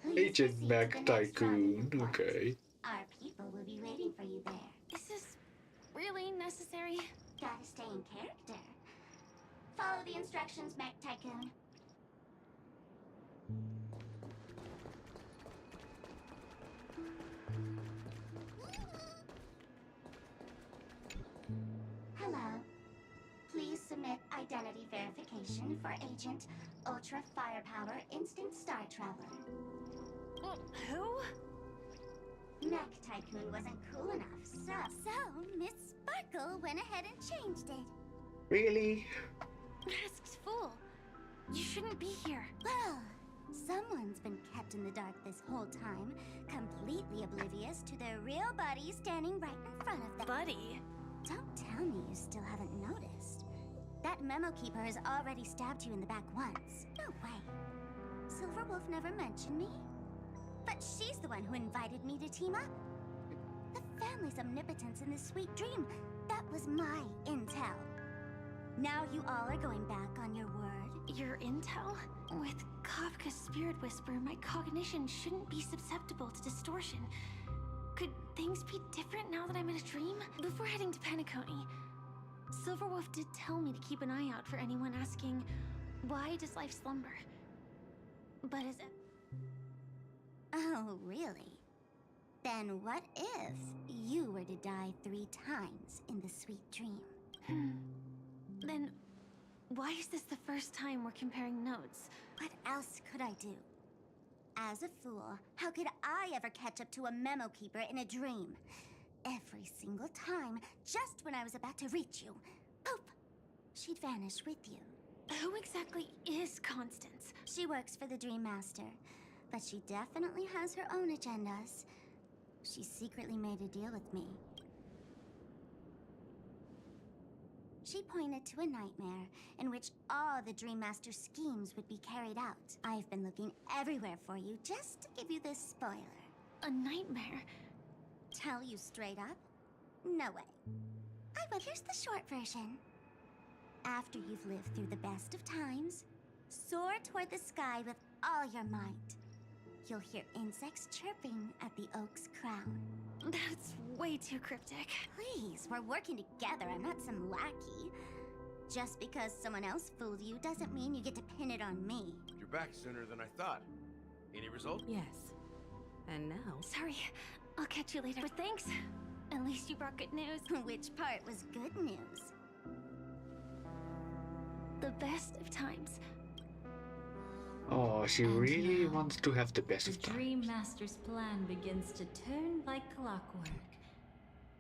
Please Agent proceed to Mech the next Tycoon, rendezvous point. okay. Our people will be waiting for you there. Is this really necessary? Gotta stay in character. Follow the instructions, Mech Tycoon. Hello. Please submit identity verification for Agent Ultra Firepower Instant Star Traveler. Who? Mech Tycoon wasn't cool enough, So, Miss Sparkle went ahead and changed it. Really? Masked fool. You shouldn't be here. Well, someone's been kept in the dark this whole time, completely oblivious to their real buddy standing right in front of them. Buddy. Don't tell me you still haven't noticed. That memo keeper has already stabbed you in the back once. No way. Silverwolf never mentioned me. But she's the one who invited me to team up. The family's omnipotence in this sweet dream, that was my intel. Now you all are going back on your word. Your intel? With Kafka's spirit whisper, my cognition shouldn't be susceptible to distortion. Could things be different now that I'm in a dream? Before heading to Penacony, Silverwolf did tell me to keep an eye out for anyone asking, why does life slumber? But is it... Oh, really? Then what if you were to die 3 times in the sweet dream? Then why is this the first time we're comparing notes? What else could I do? As a fool, how could I ever catch up to a memo keeper in a dream? Every single time, just when I was about to reach you, poof, she'd vanish with you. Who exactly is Constance? She works for the Dream Master, but she definitely has her own agendas. She secretly made a deal with me. She pointed to a nightmare in which all the Dream Master schemes would be carried out. I've been looking everywhere for you just to give you this spoiler. A nightmare? Tell you straight up? No way. Well, here's the short version. After you've lived through the best of times, soar toward the sky with all your might. You'll hear insects chirping at the oak's crown. That's way too cryptic. Please, we're working together. I'm not some lackey. Just because someone else fooled you doesn't mean you get to pin it on me. You're back sooner than I thought. Any result? Yes. And now... Sorry, I'll catch you later. But thanks. At least you brought good news. Which part was good news? The best of times. Oh, she And really now, wants to have the best The of times. Dream Master's plan begins to turn like clockwork.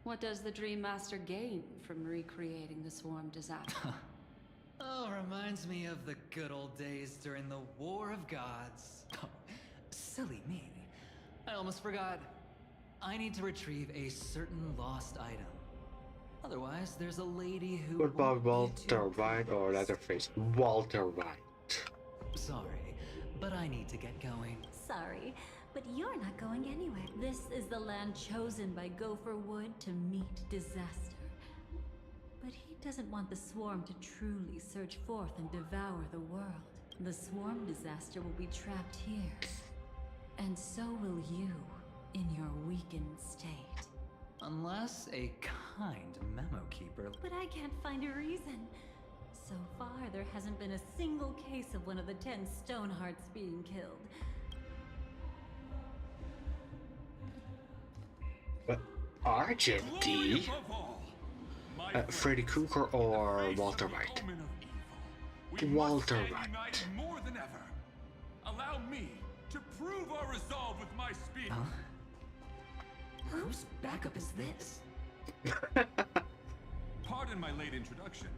What does the Dream Master gain from recreating the swarm disaster? Oh, reminds me of the good old days during the War of Gods. Oh, silly me. I almost forgot. I need to retrieve a certain lost item. Otherwise, there's a lady who... What about won't be too Walter White or pleased. Leatherface? Walter White. Sorry, but I need to get going. Sorry, but you're not going anywhere. This is the land chosen by Gopher Wood to meet disaster. But he doesn't want the swarm to truly surge forth and devour the world. The swarm disaster will be trapped here. And so will you, in your weakened state. Unless a kind memo keeper... But I can't find a reason. So far, there hasn't been a single case of one of the 10 Stonehearts being killed. But Argent Freddy Krueger or Walter White? Walter White. More than ever. Allow me to prove our resolve with my speed. Huh? Whose backup is this? Pardon my late introduction.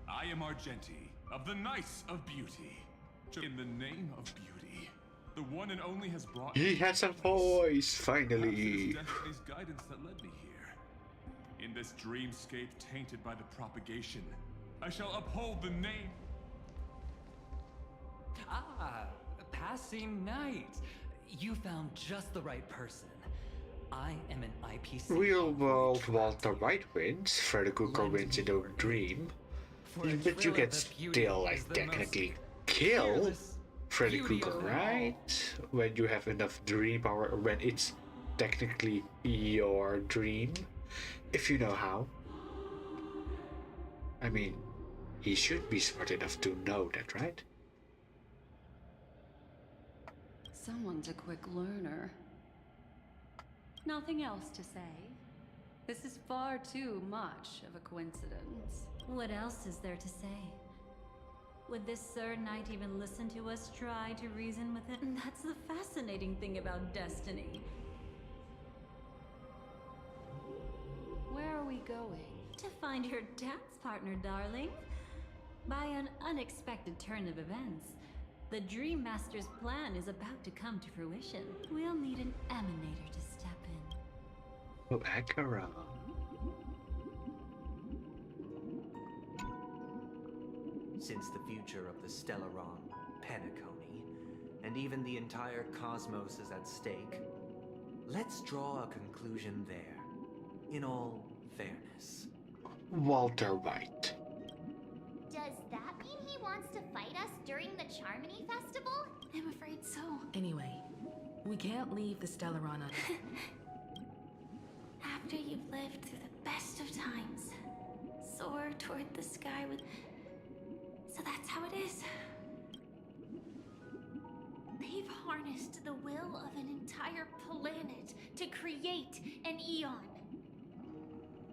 I am Argenti, of the Nice of Beauty. In the name of beauty, the one and only has brought He me has a to this place. voice, Perhaps it finally. is Destiny's guidance that led me here. In this dreamscape tainted by the propagation, I shall uphold the name. Ah, passing night. You found just the right person. I am an IPC. Real world Walter White wins, Freddy Krueger wins in a dream. For a But you thrill can of the beauty still, is like, the technically most kill fearless Freddy beauty Krueger, of all. right? When you have enough dream power, or when it's technically your dream. If you know how. I mean, he should be smart enough to know that, right? Someone's a quick learner. Nothing else to say. This is far too much of a coincidence. What else is there to say? Would this Sir Knight even listen to us try to reason with it? That's the fascinating thing about destiny. Where are we going? To find your dance partner, darling. By an unexpected turn of events, the Dream Master's plan is about to come to fruition. We'll need an emanator to step in. Oh, Akira. Since the future of the Stellaron, Penacony, and even the entire cosmos is at stake, let's draw a conclusion there, in all fairness. Walter White. Does that mean he wants to fight us during the Charmony Festival? I'm afraid so. Anyway, we can't leave the Stellaron on. After you've lived through the best of times, soar toward the sky with... So that's how it is. They've harnessed the will of an entire planet to create an Eon.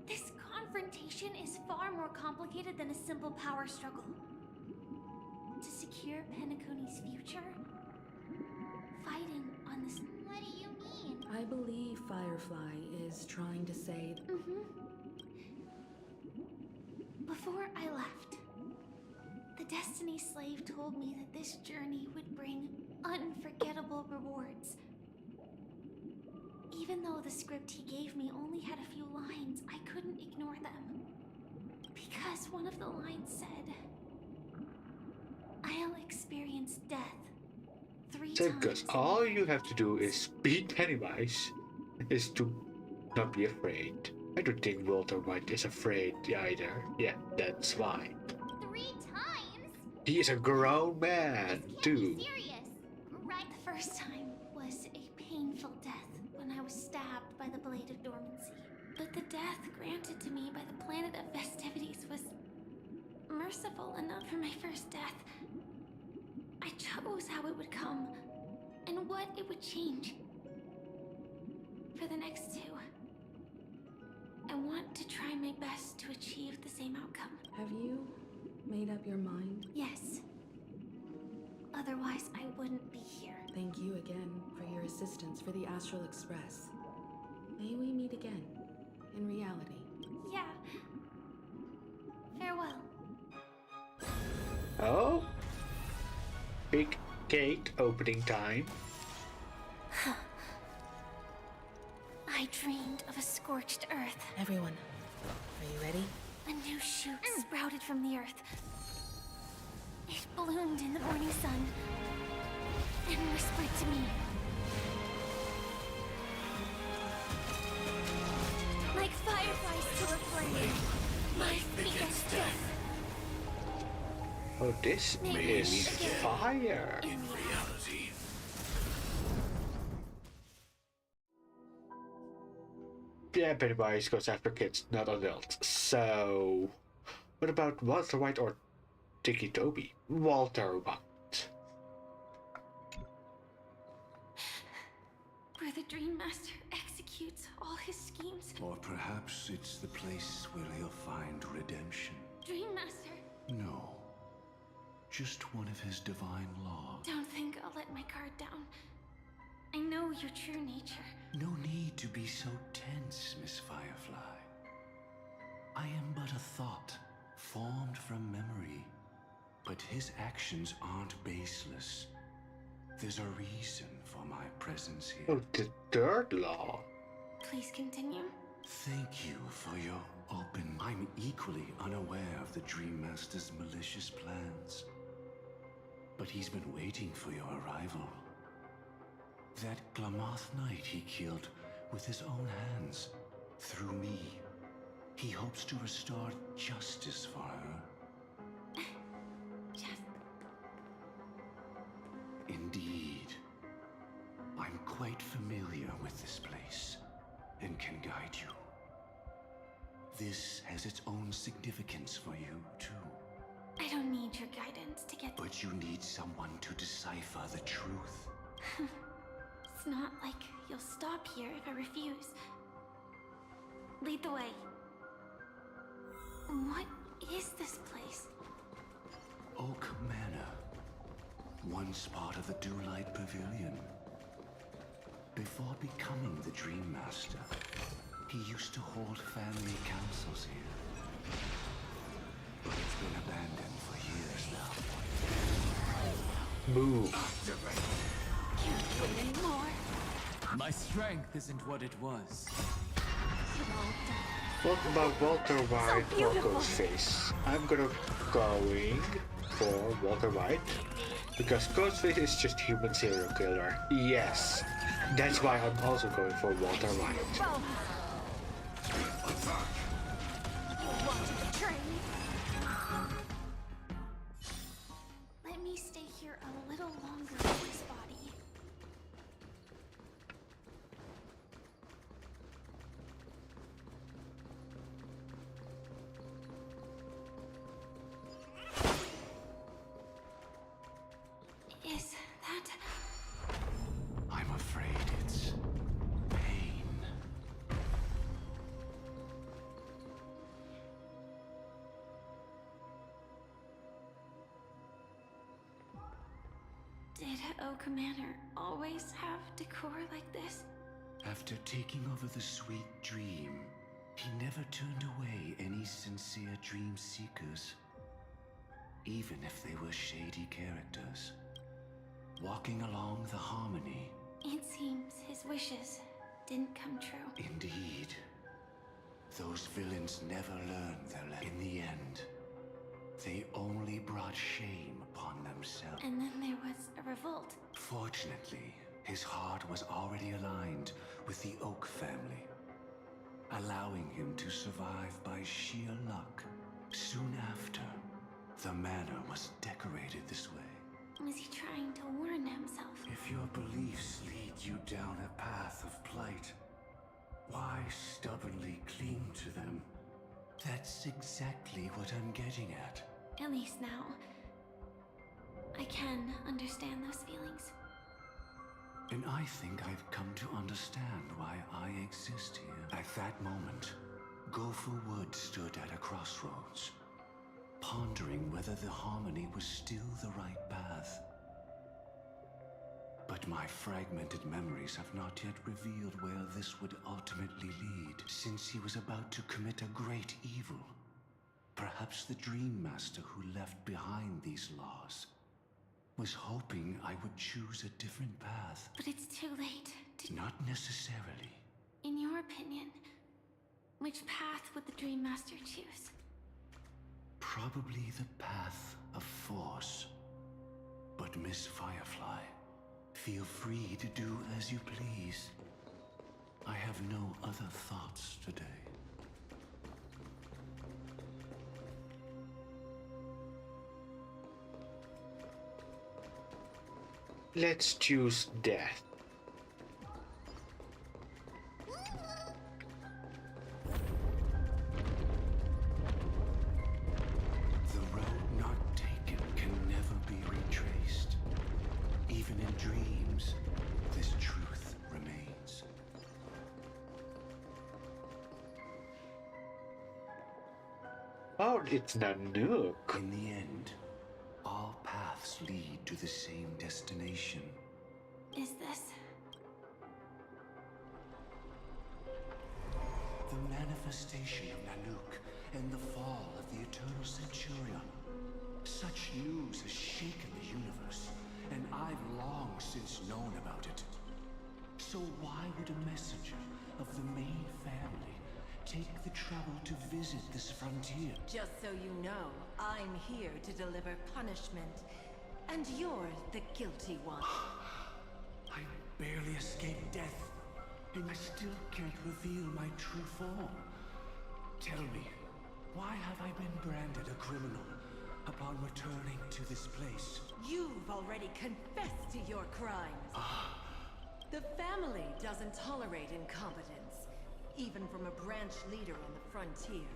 This confrontation is far more complicated than a simple power struggle. To secure Penacony's future, fighting on this... What do you mean? I believe Firefly is trying to say... Before I left, the Destiny Slave told me that this journey would bring unforgettable rewards. Even though the script he gave me only had a few lines, I couldn't ignore them. Because one of the lines said, I'll experience death 3 So, times. because all you have to do is beat Pennywise, is to not be afraid. I don't think Walter White is afraid either. Yeah, that's why. 3 times? He is a grown man, This can't too. be serious. Right? The first time was a painful death when I was stabbed by the Blade of Dormancy. But the death granted to me by the planet of festivities was merciful enough for my first death. I chose how it would come and what it would change. For the next 2, I want to try my best to achieve the same outcome. Have you made up your mind? Yes. Otherwise, I wouldn't be here. Thank you again for your assistance for the Astral Express. May we meet again, in reality. Yeah. Farewell. Oh? Big gate opening time. I dreamed of a scorched earth. Everyone, are you ready? A new shoot sprouted from the earth. It bloomed in the morning sun and whispered to me. Like fireflies to a flame, my biggest death. Oh, this is fire. In reality. Yeah, Pennywise goes after kids, not adults. So, what about Walter White or Djdigby? Walter White. Where the Dream Master executes all his schemes. Or perhaps it's the place where he'll find redemption. Dream Master, No. Just one of his divine laws. don't think I'll let my guard down. I know your true nature. No need to be so tense, Miss Firefly. I am but a thought, formed from memory. But his actions aren't baseless. There's a reason for my presence here. Oh, the third law. Please continue. Thank you for your open... I'm equally unaware of the Dream Master's malicious plans. But he's been waiting for your arrival. That Glamoth Knight he killed with his own hands, through me. He hopes to restore justice for her. Indeed. I'm quite familiar with this place, and can guide you. This has its own significance for you, too. I don't need your guidance to get... But you need someone to decipher the truth. It's not like you'll stop here if I refuse. Lead the way. What is this place? Oak Manor. Once part of the Dewlight Pavilion. Before becoming the Dream Master, he used to hold family councils here. But it's been abandoned for move. Can't wait anymore. My strength isn't what it was. Well done. What about Walter White or Ghostface? I'm gonna going for Walter White because Ghostface is just human serial killer. Yes, that's why I'm also going for Walter White. You want to betray me? Let me stay here a little longer with this body. Is that... I'm afraid it's pain. Did Oak Manor always have decor like this? After taking over the sweet dream, he never turned away any sincere dream seekers, even if they were shady characters. Walking along the harmony. It seems his wishes didn't come true. Indeed. Those villains never learned their lesson. In the end, they only brought shame upon themselves. And then there was a revolt. Fortunately, his heart was already aligned with the Oak family, allowing him to survive by sheer luck. Soon after, the manor was decorated this way. Was he trying to warn himself? If your beliefs lead you down a path of plight, why stubbornly cling to them? That's exactly what I'm getting at. At least now, I can understand those feelings. And I think I've come to understand why I exist here. At that moment, Gopher Wood stood at a crossroads, pondering whether the harmony was still the right path. But my fragmented memories have not yet revealed where this would ultimately lead, since he was about to commit a great evil. Perhaps the Dream Master who left behind these laws was hoping I would choose a different path. But it's too late to... Not necessarily. In your opinion, which path would the Dream Master choose? Probably the path of force. But Miss Firefly, feel free to do as you please. I have no other thoughts today. Let's choose death. The road not taken can never be retraced. Even in dreams, this truth remains. Oh, it's Nanook. In the end, all paths lead to the same destination. Is this... The manifestation of Nanook and the fall of the Eternal Centurion. Such news has shaken the universe, and I've long since known about it. So why would a messenger of the main family take the trouble to visit this frontier? Just so you know, I'm here to deliver punishment, and you're the guilty one. I barely escaped death, and I still can't reveal my true form. Tell me, why have I been branded a criminal upon returning to this place? You've already confessed to your crimes. The family doesn't tolerate incompetence, even from a branch leader on the frontier.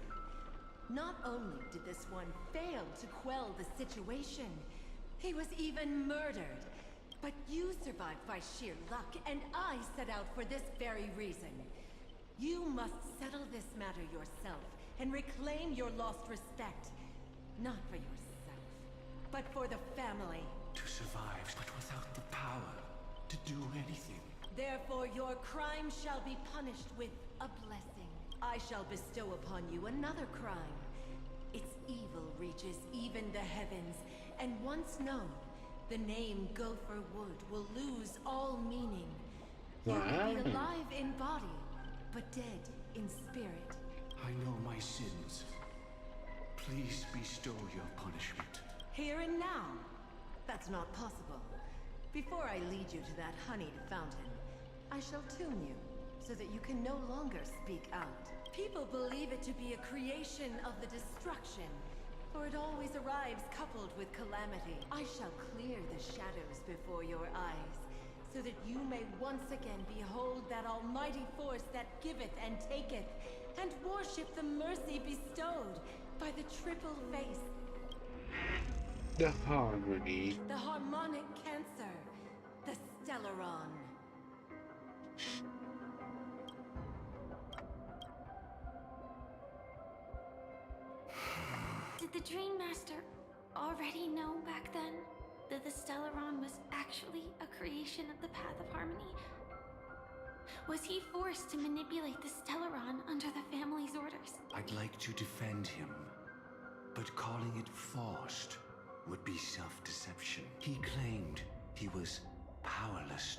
Not only did this one fail to quell the situation, he was even murdered. But you survived by sheer luck, and I set out for this very reason. You must settle this matter yourself and reclaim your lost respect. Not for yourself, but for the family. To survive, but without the power to do anything. Therefore, your crime shall be punished with a blessing. I shall bestow upon you another crime. Its evil reaches even the heavens, and once known, the name Gopher Wood will lose all meaning. You will be alive in body, but dead in spirit. I know my sins. Please bestow your punishment. Here and now? That's not possible. Before I lead you to that honeyed fountain, I shall tune you, so that you can no longer speak out. People believe it to be a creation of the destruction, for it always arrives coupled with calamity. I shall clear the shadows before your eyes, so that you may once again behold that almighty force that giveth and taketh, and worship the mercy bestowed by the triple face. The harmony. The harmonic cancer. The Stellaron. Did the Dream Master already know back then that the Stellaron was actually a creation of the Path of Harmony? Was he forced to manipulate the Stellaron under the family's orders? I'd like to defend him, but calling it forced would be self-deception. He claimed he was powerless,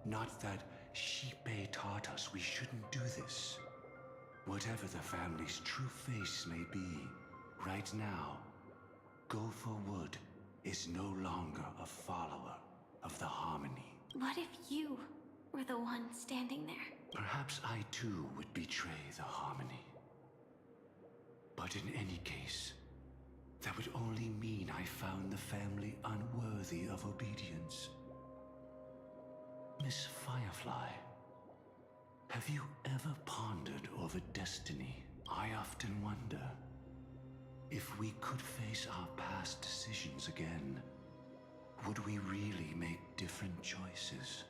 not that Shipe taught us we shouldn't do this. Whatever the family's true face may be, right now, Gopher Wood is no longer a follower of the Harmony. What if you were the one standing there? Perhaps I too would betray the Harmony. But in any case, that would only mean I found the family unworthy of obedience. Miss Firefly, have you ever pondered over destiny? I often wonder if we could face our past decisions again, would we really make different choices?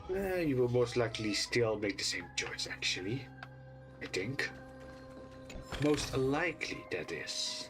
You will most likely still make the same choice, actually. I think. Most likely, that is.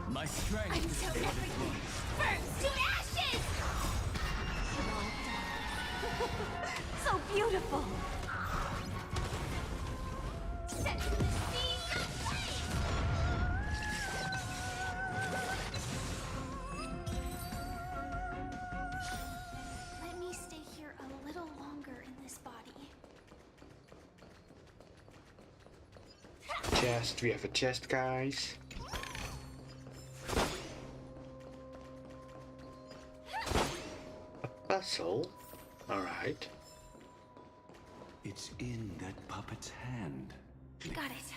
My strength Until everything burns to ashes! So beautiful! Set the seas aflame! Let me stay here a little longer in this body. Chest, we have a chest, guys. A puzzle? Alright. It's in that puppet's hand. Got it.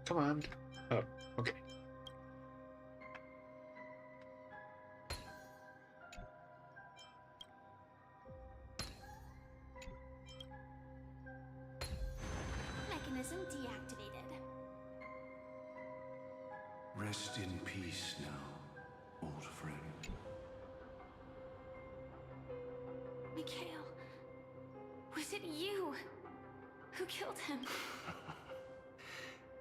Come on. Oh, okay. Mechanism deactivated. Rest in peace now, old friend. Mikhail, was it you who killed him?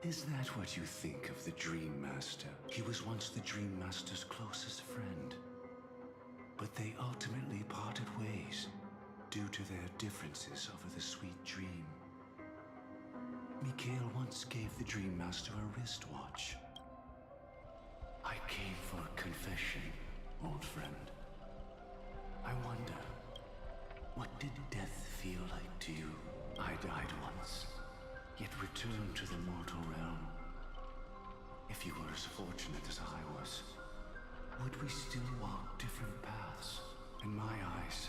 Is that what you think of the Dream Master? He was once the Dream Master's closest friend. But they ultimately parted ways due to their differences over the sweet dream. Mikhail once gave the Dream Master a wristwatch. I came for confession, old friend. I wonder, what did death feel like to you? I died once, yet returned to the mortal realm. If you were as fortunate as I was, would we still walk different paths? In my eyes,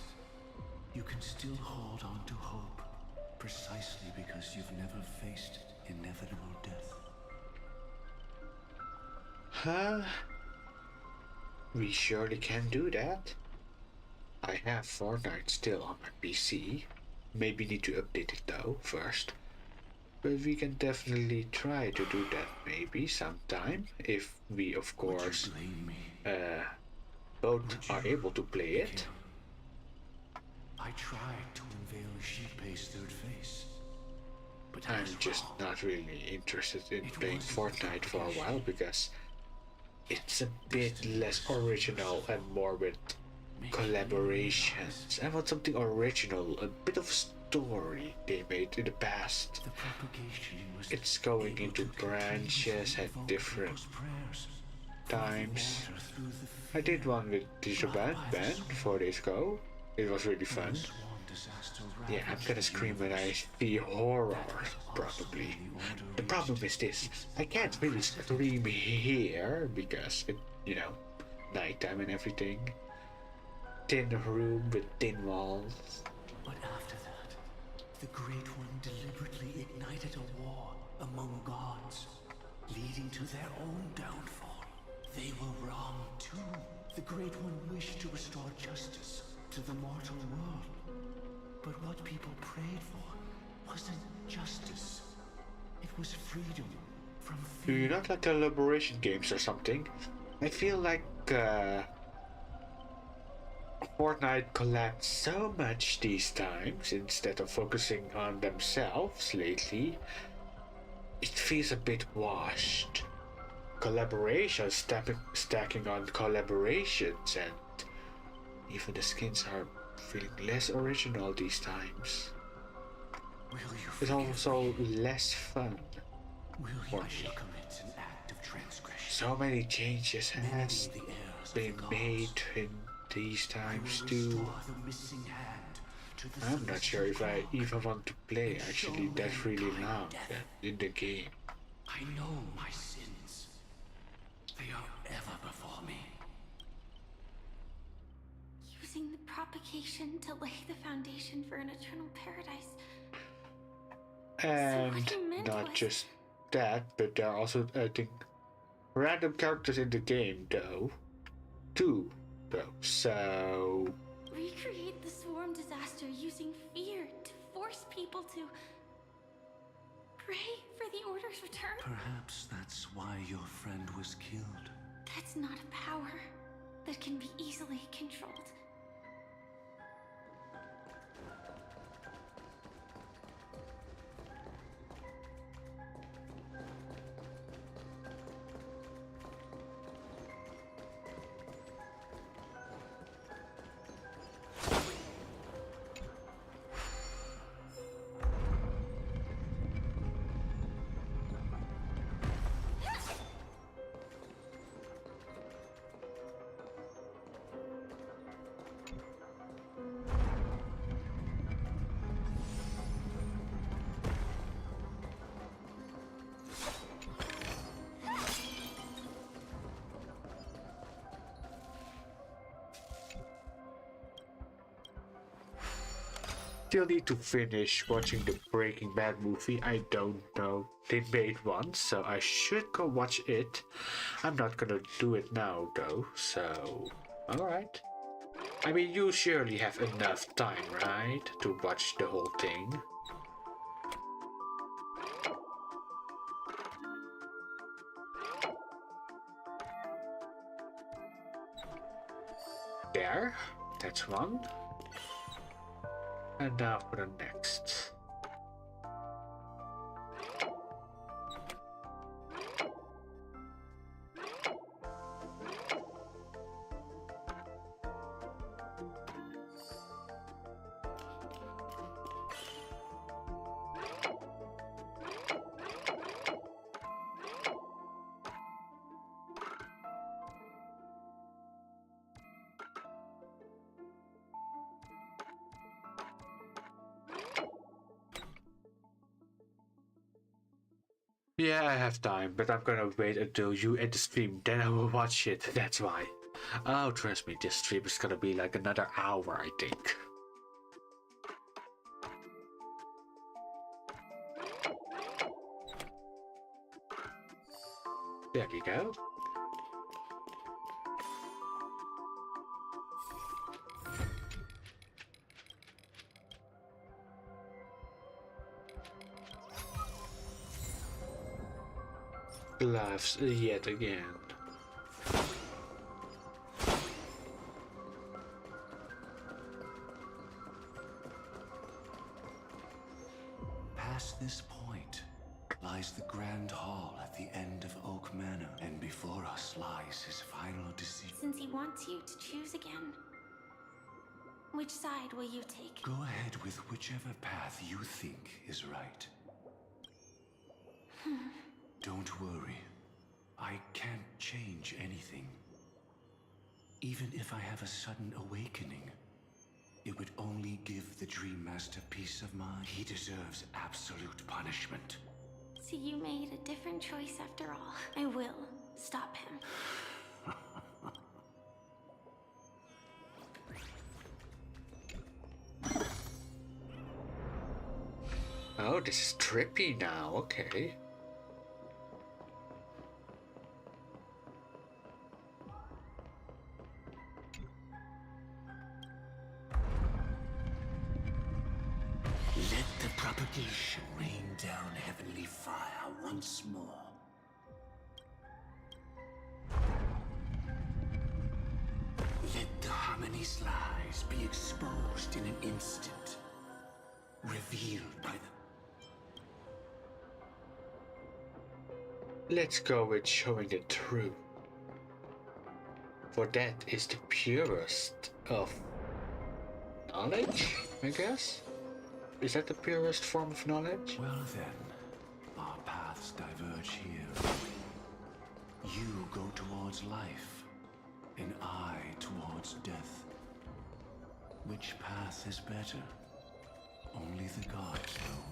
you can still hold on to hope, precisely because you've never faced inevitable death. Huh? We surely can do that. I have Fortnite still on my PC. maybe need to update it though first. But we can definitely try to do that maybe sometime if we of course both are able to play it. I tried to unveil Xipe's third face, but I'm just not really interested in playing Fortnite for a while because it's a bit less original and more with collaborations. I want something original, a bit of story they made in the past. It's going into branches at different times. I did one with Digital Band 4 days ago. It was really fun. Yeah, I'm gonna scream when I see horror, probably. The problem is this, I can't really scream here because it, you know, nighttime and everything. Thin room with thin walls. But after that, the Great One deliberately ignited a war among gods, leading to their own downfall. They were wrong too. The Great One wished to restore justice to the mortal world. But what people prayed for wasn't justice. It was freedom from fear. Do you not like collaboration games or something? I feel like Fortnite collabed so much these times instead of focusing on themselves lately. It feels a bit washed. Collaborations stacking on collaborations, and even the skins are feeling less original these times. It's also less fun. For me. So many changes has been made in these times too. I'm not sure if I even want to play actually that really long in the game. I know my sins. They are ever before me. Using the propagation to lay the foundation for an eternal paradise. And not just that, but there are also, I think, random characters in the game though. Too, though. So Recreate the swarm disaster using fear to force people to pray for the Order's return? Perhaps that's why your friend was killed. That's not a power that can be easily controlled. still need to finish watching the Breaking Bad movie. I don't know. They made one, so I should go watch it. I'm not gonna do it now though, so alright. I mean, you surely have enough time, right? To watch the whole thing. There, that's one. And now for the next. Yeah, I have time, but I'm gonna wait until you end the stream, then I will watch it, that's why. Oh, trust me, this stream is gonna be like another hour, I think. There we go. Laughs yet again. Past this point lies the Grand Hall at the end of Oak Manor, and before us lies his final decision. Since he wants you to choose again, which side will you take? Go ahead with whichever path you think is right. Don't worry. I can't change anything. Even if I have a sudden awakening, it would only give the Dream Master peace of mind. He deserves absolute punishment. So you made a different choice after all. I will stop him. Oh, this is trippy now, okay. Let the propagation rain down heavenly fire once more. Let the harmony's lies be exposed in an instant, revealed by the... Let's go with showing the truth. For that is the purest of knowledge, I guess? Is that the purest form of knowledge? Well then, our paths diverge here. You go towards life, and I towards death. Which path is better? Only the gods know.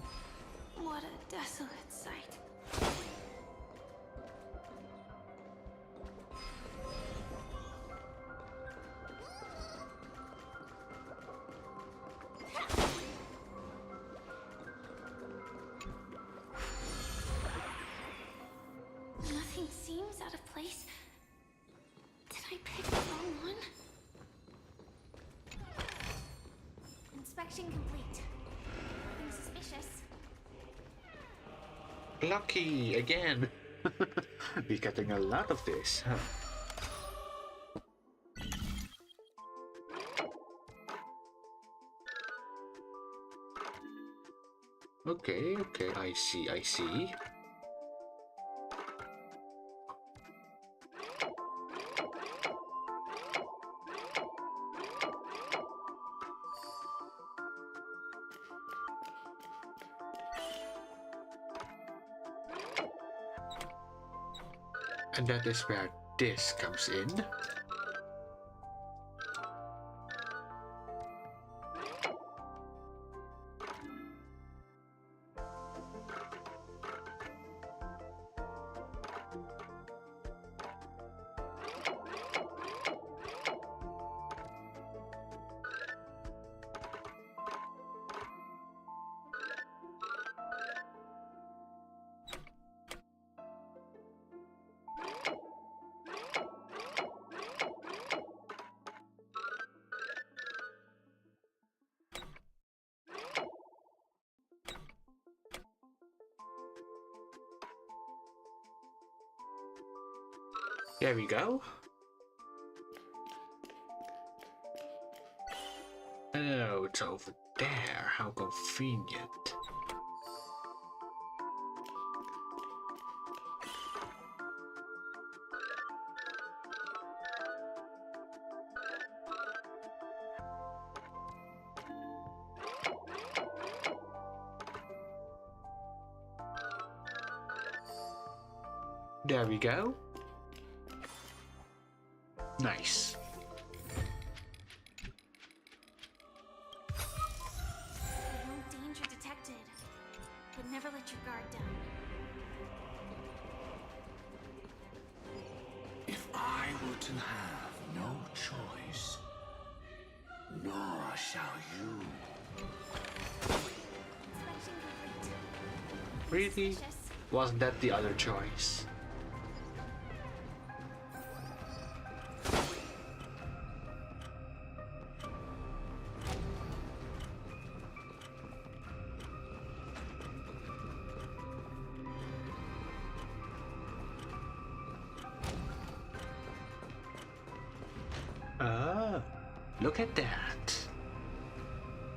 What a desolate sight. Nothing seems out of place. Did I pick the wrong one? Inspection complete. Nothing suspicious. Lucky again. We're getting a lot of this, huh? Okay, I see. And that is where this comes in. There we go. Oh, it's over there. How convenient. There we go. Nice. No danger detected, but never let your guard down. If I were to have no choice, nor shall you. Inspection complete. Really? Wasn't that the other choice? Look at that.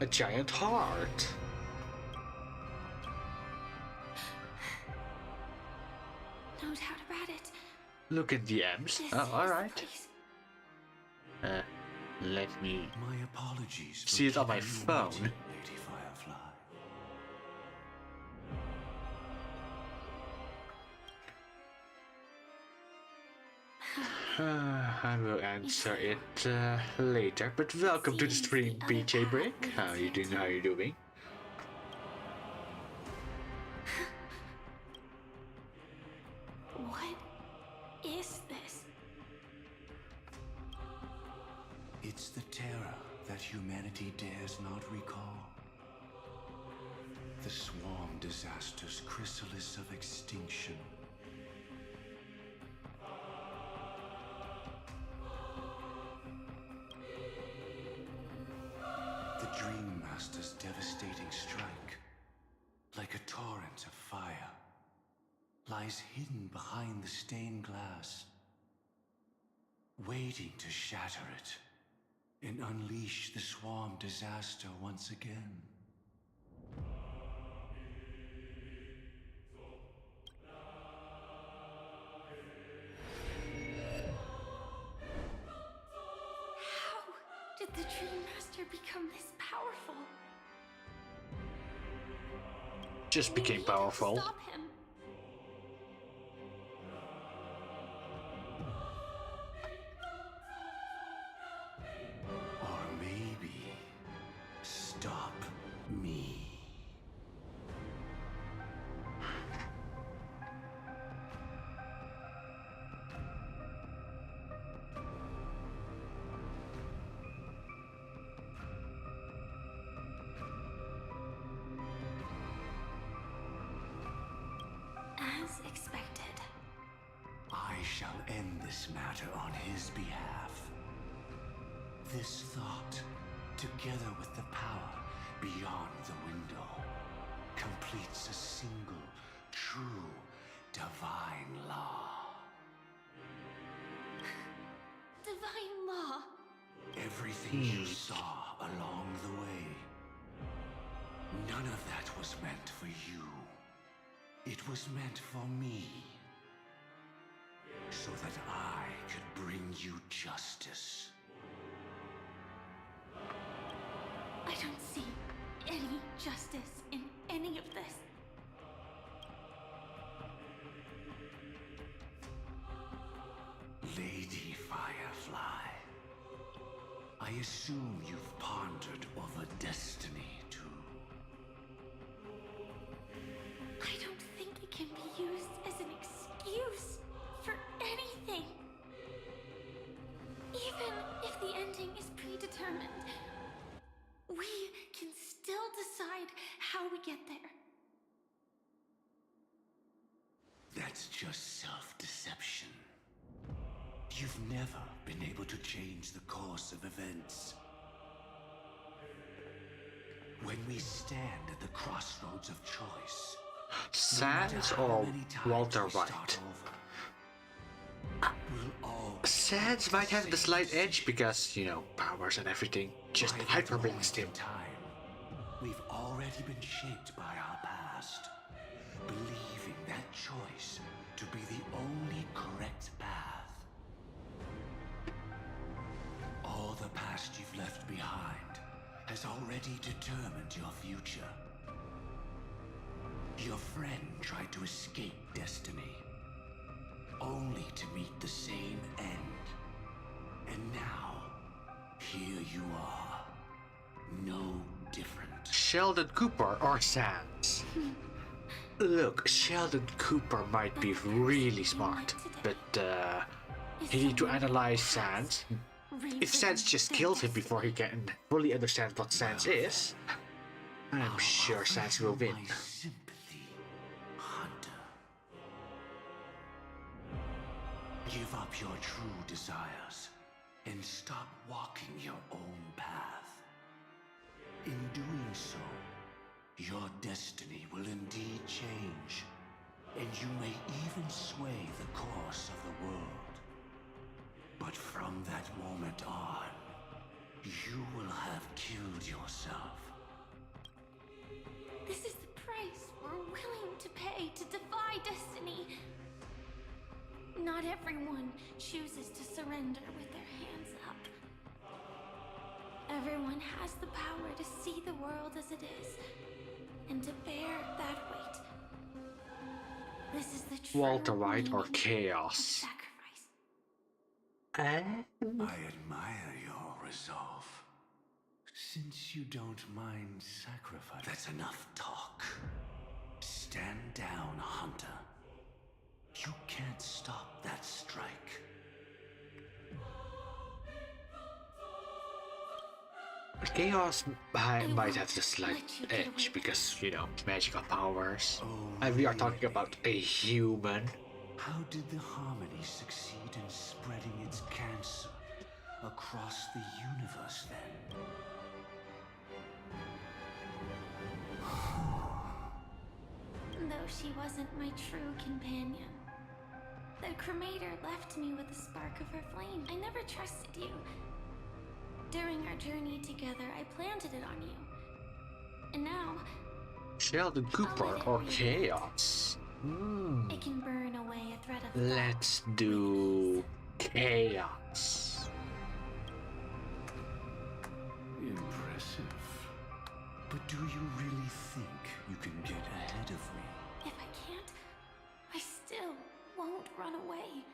A giant heart. No doubt about it. Look at the M's. This Oh, is the alright. place. Let me My apologies. see it on my keeping you phone. waiting, Lady Firefly. I will answer it later, but welcome to the stream, BJ Brick. How you doing? How you doing? What is this? It's the terror that humanity dares not recall. The swarm disaster's chrysalis of extinction. The Dream Master's devastating strike, like a torrent of fire, lies hidden behind the stained glass, waiting to shatter it and unleash the swarm disaster once again. How did the Dream Master become this powerful? Just We became need to powerful. Stop him. Or maybe stop me. As expected. I shall end this matter on his behalf. This thought, together with the power beyond the window, completes a single, true, divine law. Divine law. Everything you saw along the way, none of that was meant for you. It was meant for me. So that I could bring you justice. I don't see any justice in any of this. Lady Firefly, I assume you've pondered over destiny too. I don't think it can be used as an excuse for anything. Even if the ending is predetermined, we can still decide how we get there. That's just self-deception. You've never been able to change the course of events. When we stand at the crossroads of choice, Sans or Walter White? Sans might have the slight edge because, you know, powers and everything. Just hyperblinks him. We've already been shaped by our past, believing that choice to be the only correct path. All the past you've left behind has already determined your future. Your friend tried to escape destiny, only to meet the same end. And now, here you are, no different. Sheldon Cooper or Sans? Look, Sheldon Cooper might be really smart, but you need to analyze Sans. If Sans just kills him before he can fully understand what Sans is, I'm sure Sans will win. Give up your true desires and stop walking your own path. In doing so, your destiny will indeed change, and you may even sway the course of the world. But from that moment on, you will have killed yourself. This is the price we're willing to pay to defy destiny. Not everyone chooses to surrender with their hands up. Everyone has the power to see the world as it is, and to bear that weight. This is the true Walter White or meaning Chaos? of sacrifice. And I admire your resolve. Since you don't mind sacrifice, that's enough talk. Stand down, Hunter. You can't stop that strike. Chaos might have the slight edge because, you know, magical powers. And we are talking about a human. How did the Harmony succeed in spreading its cancer across the universe then? Though she wasn't my true companion, the cremator left me with a spark of her flame. I never trusted you. During our journey together, I planted it on you. And now, Sheldon Cooper or Chaos? it can burn away a thread of Let's do Chaos. Impressive. But do you really think you can get ahead of me? If I can't, I still won't run away.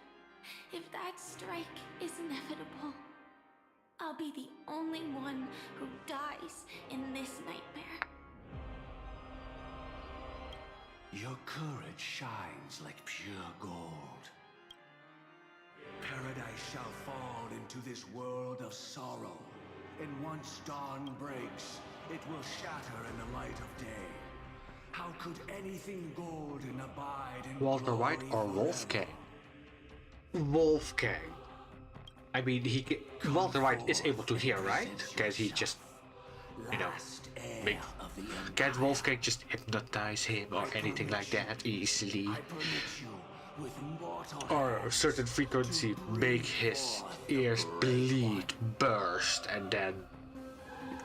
If that strike is inevitable, I'll be the only one who dies in this nightmare. Your courage shines like pure gold. Paradise shall fall into this world of sorrow, and once dawn breaks, it will shatter in the light of day. How could anything golden abide in Walter White or glory Wolfgang? Wolfgang. I mean, Walter White is able to hear, right? Can't he just, you know, can't Wolfgang just hypnotize him or anything like that easily? Or a certain frequency make his ears bleed, burst, and then,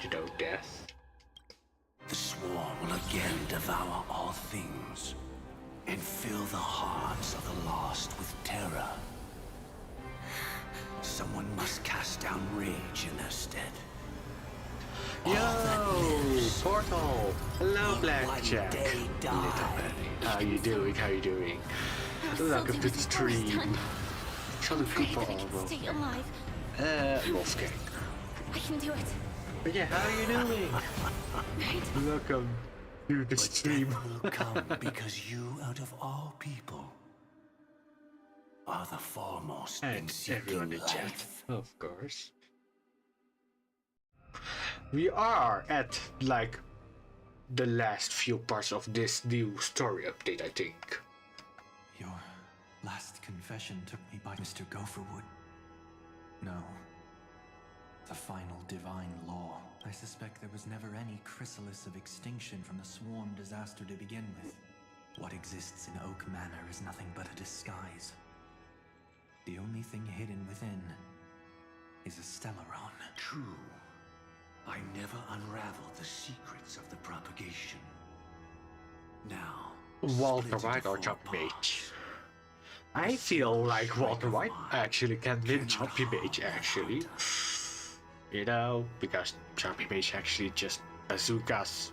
you know, death? The swarm will again devour all things and fill the hearts of the lost with terror. Someone must cast down rage in their stead. Yo, Portal! Hello, Blackjack! Little Benny. How you doing? How you doing? Welcome to the stream. Sheldon Cooper or Stay alive. Wolfgang. I can do it. But yeah, how are you doing? Welcome to the stream. That will come because you, out of all people, are the foremost in And seeking everyone in chat, life. of course. We are at, like, the last few parts of this new story update, I think. Your last confession took me by Mr. Gopherwood. No. The final divine law. I suspect there was never any chrysalis of extinction from the swarm disaster to begin with. What exists in Oak Manor is nothing but a disguise. The only thing hidden within is a Stellaron. True. I never unraveled the secrets of the propagation. Now, Walter White or Jumpy Mage? I feel like Walter White actually can win Jumpy Mage, actually. You know, because Jumpy Mage actually just bazookas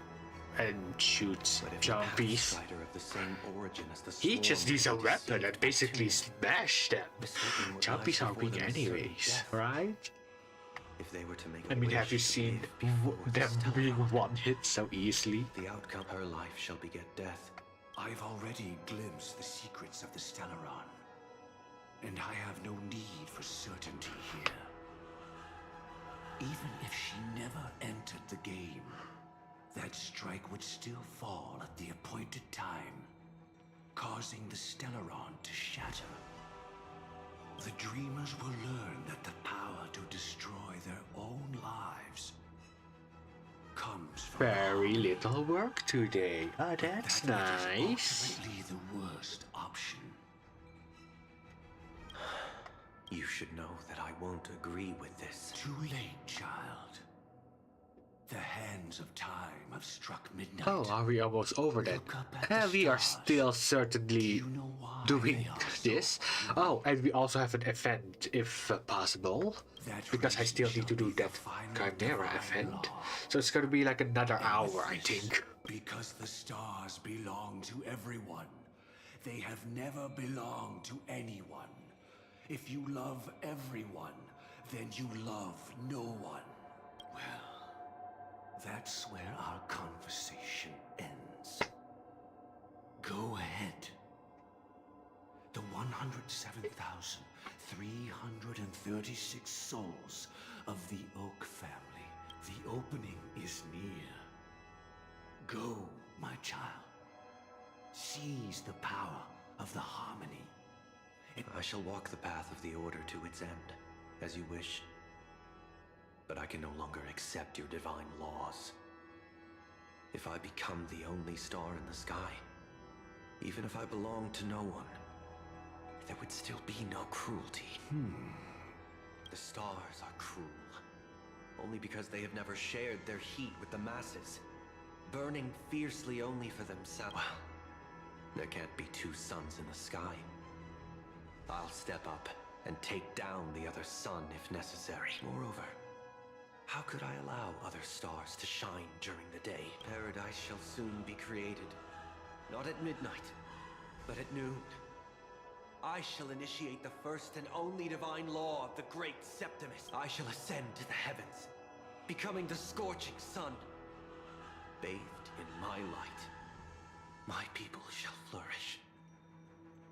and shoots jumpies. He just needs a weapon and basically smash them. Jumpies are weak anyways, right? If they were to make I mean, have you seen them being one hit so easily? The outcome, her life shall beget death. I've already glimpsed the secrets of the Stellaron, and I have no need for certainty here. Even if she never entered the game, that strike would still fall at the appointed time, causing the Stellaron to shatter. The Dreamers will learn that the power to destroy their own lives comes from Very little work today. Oh, that's nice. ultimately the worst option. You should know that I won't agree with this. Too late, child. The hands of time have struck midnight. Oh, are we almost over that? Look up at the We are stars. still certainly You know why doing they are this. Oh, and we also have an event, if possible. That Because I reason still need to shall do be the that final Chimera divine event. law. So it's gonna be like another And hour, with I this, think. Because the stars belong to everyone. They have never belonged to anyone. If you love everyone, then you love no one. Well, that's where our conversation ends. Go ahead. The 107,336 souls of the Oak family. The opening is near. Go, my child. Seize the power of the harmony. I shall walk the path of the Order to its end, as you wish. But I can no longer accept your divine laws. If I become the only star in the sky, even if I belong to no one, there would still be no cruelty. The stars are cruel, only because they have never shared their heat with the masses, burning fiercely only for themselves. Well, there can't be two suns in the sky. I'll step up and take down the other sun if necessary. Moreover, how could I allow other stars to shine during the day? Paradise shall soon be created. Not at midnight, but at noon. I shall initiate the first and only divine law of the great Septimus. I shall ascend to the heavens, becoming the scorching sun. Bathed in my light, my people shall flourish,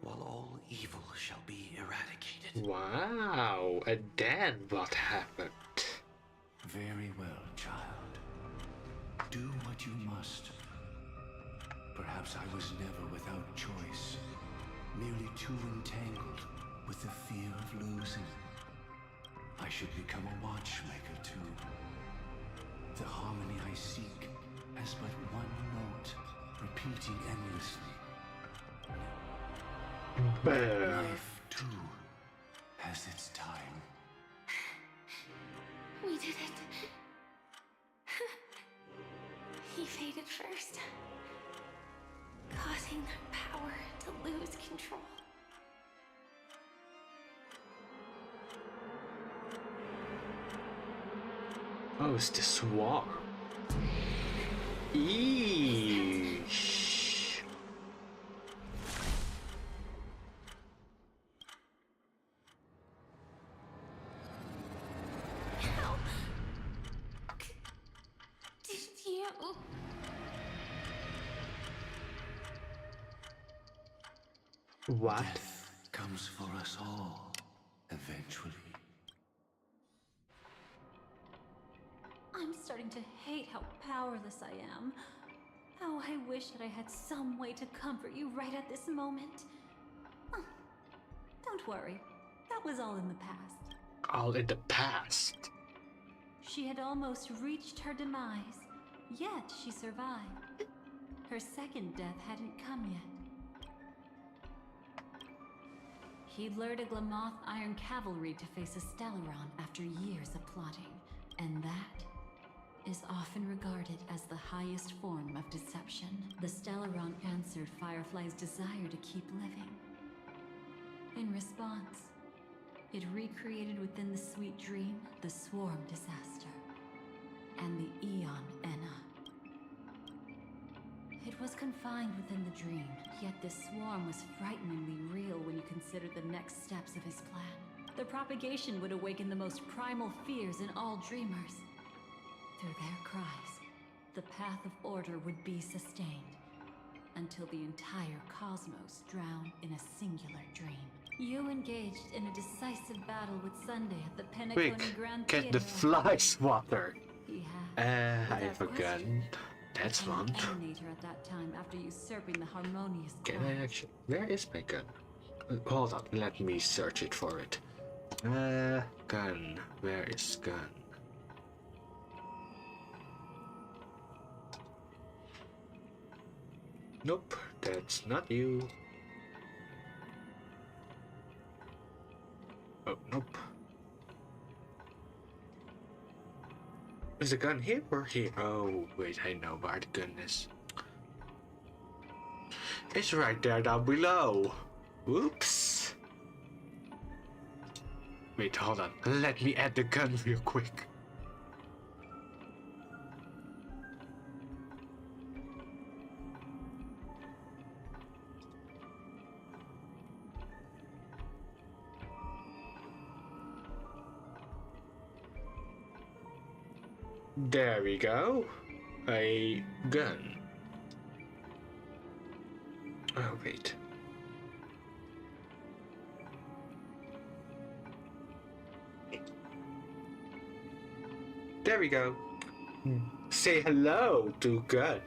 while all evil shall be eradicated. Wow, and then what happened? Very well, child. Do what you must. Perhaps I was never without choice, merely too entangled with the fear of losing. I should become a watchmaker too. The harmony I seek has but one note, repeating endlessly. Life too has its time. We did it. He faded first, causing their power to lose control. Oh, it's the swarm. Eesh. How did you? What? Death comes for us all, eventually. I'm starting to hate how powerless I am. How I wish that I had some way to comfort you right at this moment. Oh, don't worry. That was all in the past. All in the past. She had almost reached her demise, yet she survived. Her second death hadn't come yet. He lured a Glamoth Iron Cavalry to face a Stellaron after years of plotting, and that is often regarded as the highest form of deception. The Stellaron answered Firefly's desire to keep living. In response, it recreated within the sweet dream the Swarm disaster and the Eon Enna. It was confined within the dream, yet this swarm was frighteningly real when you consider the next steps of his plan. The propagation would awaken the most primal fears in all dreamers. Through their cries, the path of order would be sustained, until the entire cosmos drowned in a singular dream. You engaged in a decisive battle with Sunday at the Quick, Penacony Grand get Theater. the fly swatter. He had, I have a without gun. question, That's became one. an emanator at that time after usurping the harmonious Can quiet. I actually? Where is my gun? Hold on, let me search it for it. Gun. Where is gun? Nope, that's not you. Oh, nope. Is the gun here or here? Oh, wait, I know where the gun is. It's right there down below. Whoops. Wait, hold on. Let me add the gun real quick. There we go. A gun. Oh, wait. There we go. Say hello to gun.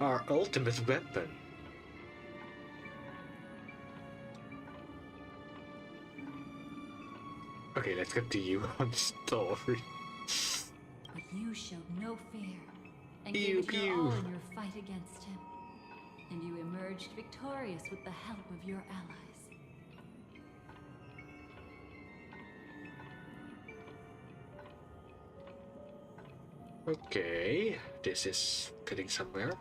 Our ultimate weapon. Okay, let's continue on the story. But you showed no fear and Pew, gave it your pew. all in your fight against him. And you emerged victorious with the help of your allies. Okay, this is getting somewhere.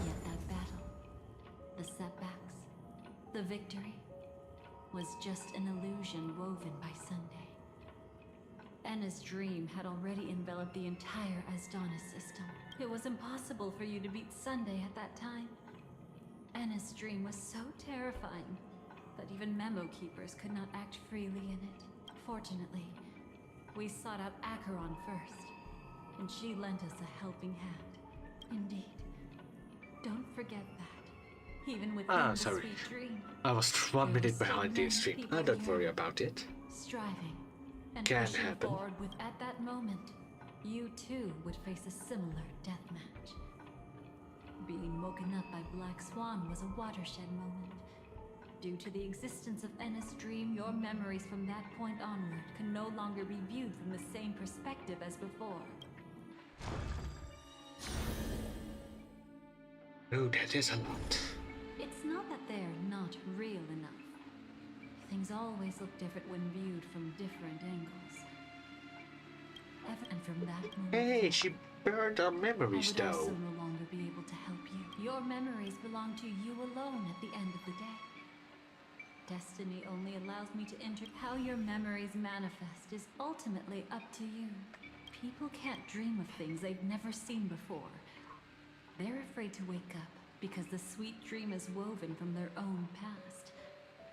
Yet that battle, the setbacks, the victory, was just an illusion woven by Sunday. Anna's dream had already enveloped the entire Asdana system. It was impossible for you to beat Sunday at that time. Anna's dream was so terrifying that even memo keepers could not act freely in it. Fortunately, we sought out Acheron first, and she lent us a helping hand. Indeed. Don't forget that. Even within the sorry. sweet dream, I was 1 there minute were so behind the many stream. people Don't worry here, about it. striving and Can pushing happen. forward with, at that moment, you too would face a similar deathmatch. Being woken up by Black Swan was a watershed moment. Due to the existence of Enna's dream, your memories from that point onward can no longer be viewed from the same perspective as before. Oh, that is a lot. It's not that they're not real enough. Things always look different when viewed from different angles. And from that moment, Hey, she burned our I memories would also though. no longer be able to help you. Your memories belong to you alone at the end of the day. Destiny only allows me to enter. How your memories manifest is ultimately up to you. People can't dream of things they've never seen before. They're afraid to wake up because the sweet dream is woven from their own past.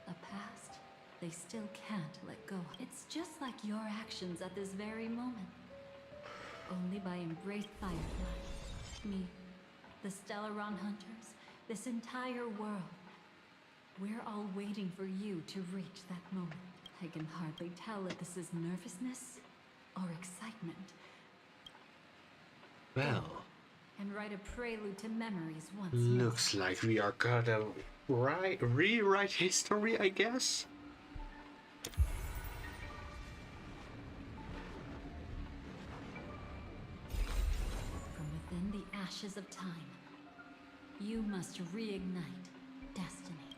A past they still can't let go. It's just like your actions at this very moment. Only by embraced Firefly, me, the Stellaron Hunters, this entire world. We're all waiting for you to reach that moment. I can hardly tell if this is nervousness or excitement. Well, And write a prelude to memories once more. looks like we are gonna rewrite history, I guess. From within the ashes of time, you must reignite destiny.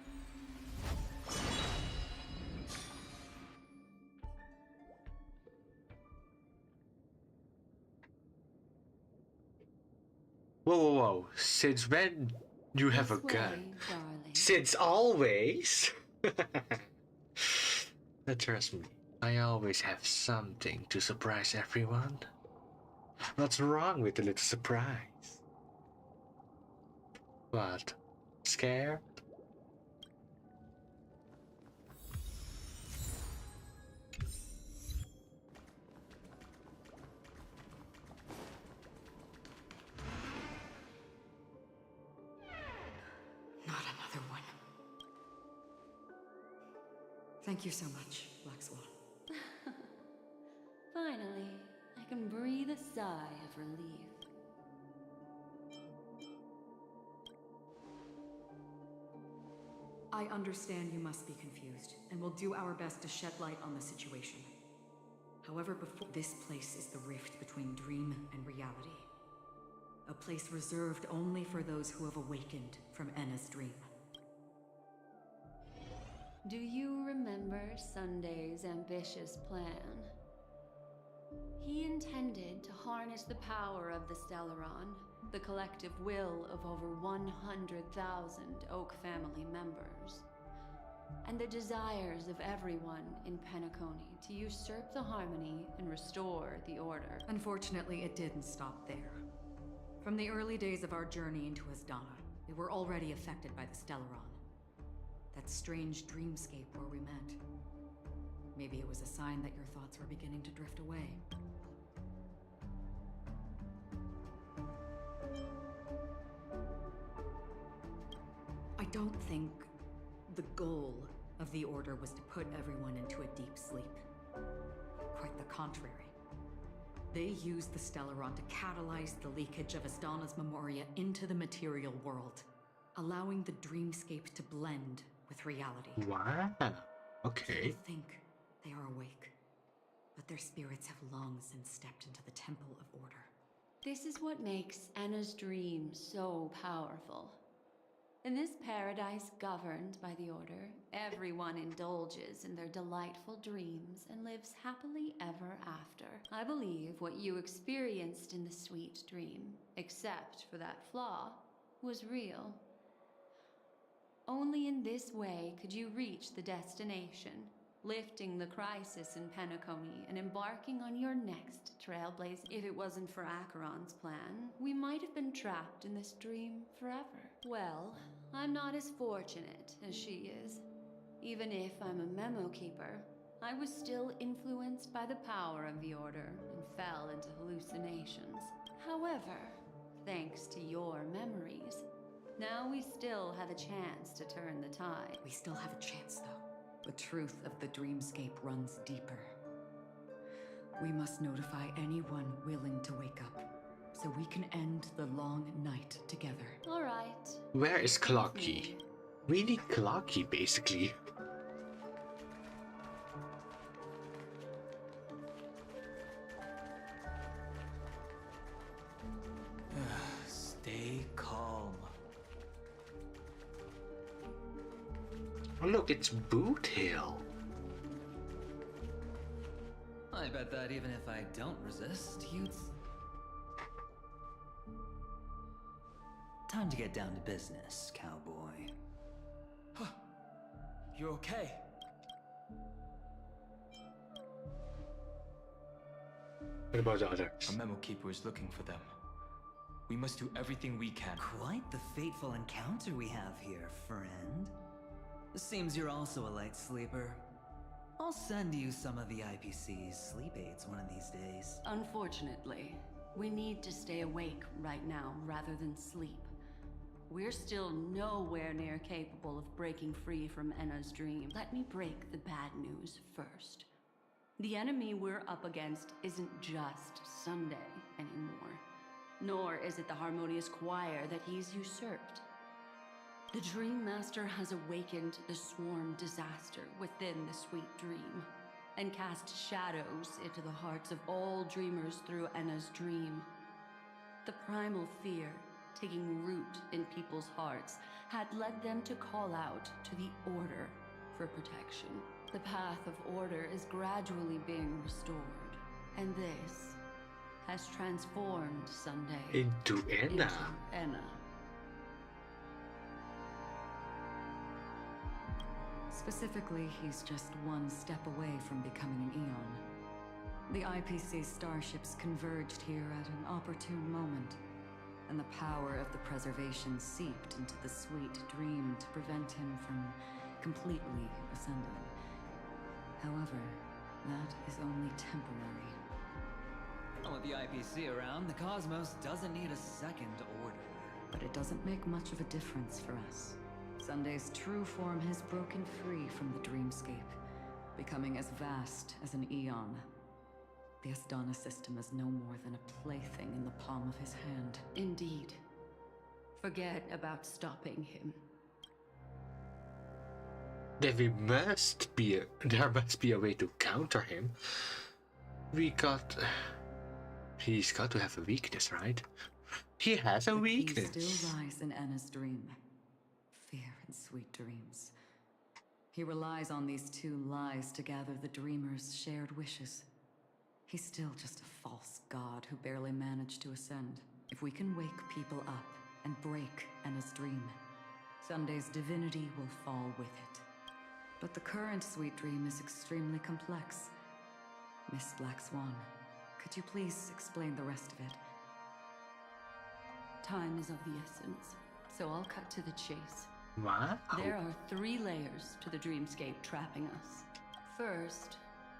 Whoa, whoa, whoa. Since when you have a This way, gun? darling. Since always? Trust me, I always have something to surprise everyone. What's wrong with a little surprise? What? Scared? Not another one. Thank you so much, Black Swan. Finally, I can breathe a sigh of relief. I understand you must be confused, and will do our best to shed light on the situation. However, before this place is the rift between dream and reality. A place reserved only for those who have awakened from Enna's dream. Do you remember Sunday's ambitious plan? He intended to harness the power of the Stellaron, the collective will of over 100,000 Oak family members, and the desires of everyone in Penacony to usurp the harmony and restore the order. Unfortunately, it didn't stop there. From the early days of our journey into Asdana, we were already affected by the Stellaron. That strange dreamscape where we met. Maybe it was a sign that your thoughts were beginning to drift away. I don't think the goal of the Order was to put everyone into a deep sleep. Quite the contrary. They used the Stellaron to catalyze the leakage of Asdana's memoria into the material world, allowing the dreamscape to blend with reality. Wow. Okay. People think they are awake, but their spirits have long since stepped into the Temple of Order. This is what makes Anna's dream so powerful. In this paradise governed by the Order, everyone indulges in their delightful dreams and lives happily ever after. I believe what you experienced in the sweet dream, except for that flaw, was real. Only in this way could you reach the destination, lifting the crisis in Penacony and embarking on your next trailblaze. If it wasn't for Acheron's plan, we might have been trapped in this dream forever. Well, I'm not as fortunate as she is. Even if I'm a memo keeper, I was still influenced by the power of the Order and fell into hallucinations. However, thanks to your memories, now we still have a chance to turn the tide. We still have a chance, though. The truth of the dreamscape runs deeper. We must notify anyone willing to wake up, so we can end the long night together. All right. Where is Clocky? We need Clocky, basically. Stay calm. Oh look, it's Boot Hill. I bet that even if I don't resist, you'd... Time to get down to business, cowboy. You okay? What about the others? A memo keeper is looking for them. We must do everything we can. Quite the fateful encounter we have here, friend. Seems you're also a light sleeper. I'll send you some of the IPC's sleep aids one of these days. Unfortunately, we need to stay awake right now rather than sleep. We're still nowhere near capable of breaking free from Enna's dream. Let me break the bad news first. The enemy we're up against isn't just Sunday anymore, nor is it the harmonious choir that he's usurped. The Dream Master has awakened the swarm disaster within the sweet dream, and cast shadows into the hearts of all dreamers through Enna's dream. The primal fear taking root in people's hearts had led them to call out to the Order for protection. The path of order is gradually being restored, and this has transformed Sunday Into Enna. Specifically, he's just one step away from becoming an Eon. The IPC's starships converged here at an opportune moment, and the power of the preservation seeped into the sweet dream to prevent him from completely ascending. However, that is only temporary. Well, with the IPC around, the cosmos doesn't need a second order. But it doesn't make much of a difference for us. Sunday's true form has broken free from the dreamscape, becoming as vast as an Eon. The Asdana system is no more than a plaything in the palm of his hand. Indeed. Forget about stopping him. Then there must be a way to counter him. He's got to have a weakness, right? He has a weakness. He still lies in Enna's dream. Fear and sweet dreams. He relies on these two lies to gather the Dreamer's shared wishes. He's still just a false god who barely managed to ascend. If we can wake people up and break Anna's dream, Sunday's divinity will fall with it. But the current sweet dream is extremely complex. Miss Black Swan, could you please explain the rest of it? Time is of the essence, so I'll cut to the chase. What? There are 3 layers to the dreamscape trapping us. First,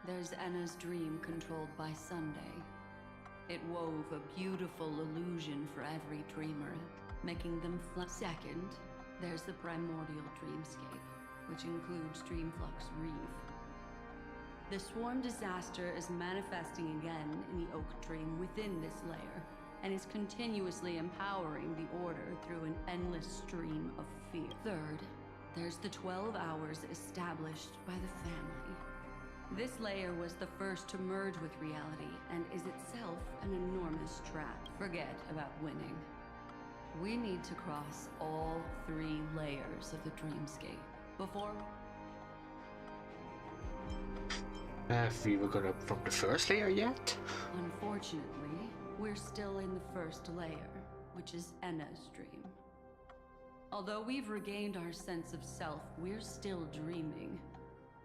there's Anna's dream controlled by Sunday. It wove a beautiful illusion for every dreamer, making them Second, there's the primordial dreamscape, which includes Dreamflux Reef. The swarm disaster is manifesting again in the Oak Dream within this layer, and is continuously empowering the Order through an endless stream of fear. Third, there's the 12 hours established by the family. This layer was the first to merge with reality, and is itself an enormous trap. Forget about winning. We need to cross all 3 layers of the dreamscape before... Have we gone up from the first layer yet? Unfortunately, we're still in the first layer, which is Enna's dream. Although we've regained our sense of self, we're still dreaming.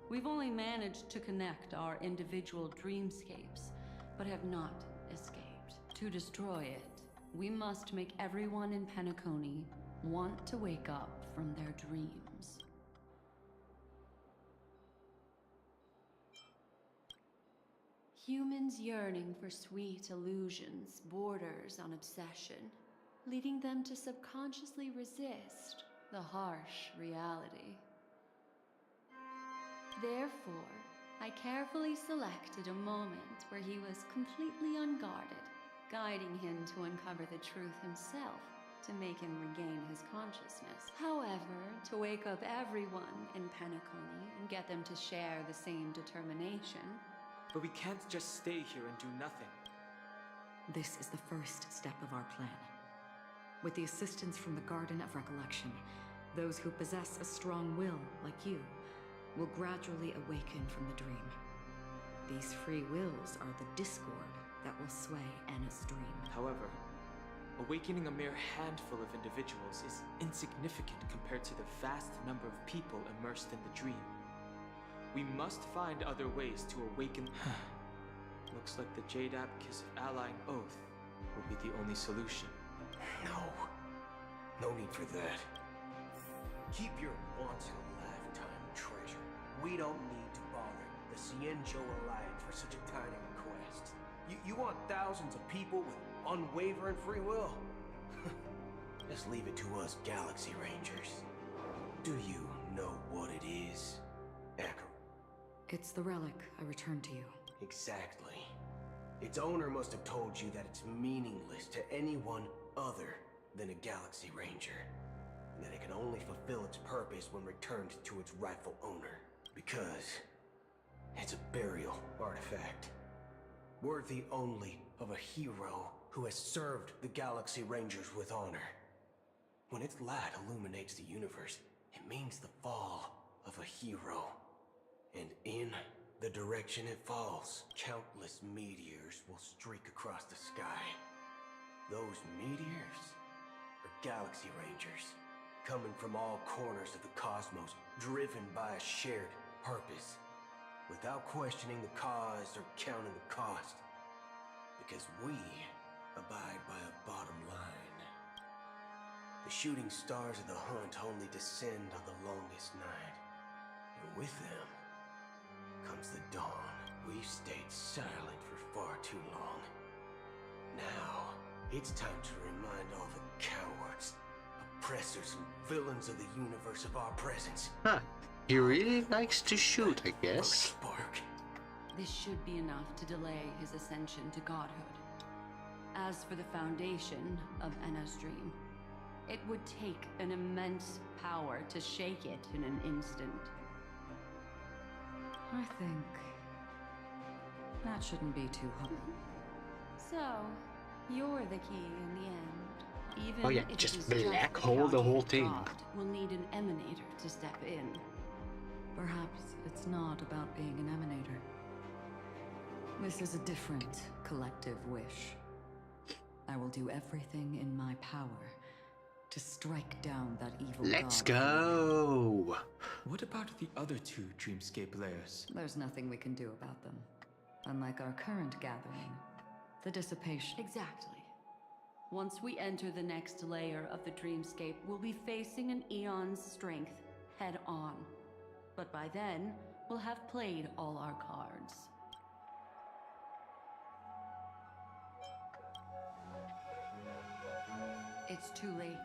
We've only managed to connect our individual dreamscapes, but have not escaped. To destroy it, we must make everyone in Penacony want to wake up from their dreams. Humans yearning for sweet illusions borders on obsession, leading them to subconsciously resist the harsh reality. Therefore, I carefully selected a moment where he was completely unguarded, guiding him to uncover the truth himself to make him regain his consciousness. However, to wake up everyone in Penacony and get them to share the same determination. But we can't just stay here and do nothing. This is the first step of our plan. With the assistance from the Garden of Recollection, those who possess a strong will, like you, will gradually awaken from the dream. These free wills are the discord that will sway Anna's dream. However, awakening a mere handful of individuals is insignificant compared to the vast number of people immersed in the dream. We must find other ways to awaken... Looks like the Djdigby Kiss of Allying Oath will be the only solution. No need for that. Keep your once-in-a-lifetime treasure. We don't need to bother the Cienjo Alliance for such a tiny request. You want thousands of people with unwavering free will? Just leave it to us Galaxy Rangers. Do you know what it is, Echo? It's the relic I returned to you. Exactly. Its owner must have told you that it's meaningless to anyone other than a Galaxy Ranger. And that it can only fulfill its purpose when returned to its rightful owner. Because it's a burial artifact. Worthy only of a hero who has served the Galaxy Rangers with honor. When its light illuminates the universe, it means the fall of a hero. And in the direction it falls, countless meteors will streak across the sky. Those meteors are Galaxy Rangers, coming from all corners of the cosmos, driven by a shared purpose, without questioning the cause or counting the cost. Because we abide by a bottom line. The shooting stars of the hunt only descend on the longest night, and with them comes the dawn. We've stayed silent for far too long. Now, it's time to remind all the cowards, oppressors, and villains of the universe of our presence. Huh. He really likes to shoot, I guess. Spark. This should be enough to delay his ascension to godhood. As for the foundation of Enna's dream, it would take an immense power to shake it in an instant. I think that shouldn't be too hard. So, you're the key in the end. Even Oh yeah, if just it is black just hole the whole chaotic thing. God, we'll need an emanator to step in. Perhaps it's not about being an emanator. This is a different collective wish. I will do everything in my power to strike down that evil Let's god. go! What about the other two dreamscape layers? There's nothing we can do about them. Unlike our current gathering, the dissipation... Exactly. Once we enter the next layer of the dreamscape, we'll be facing an eon's strength head on. But by then, we'll have played all our cards. It's too late.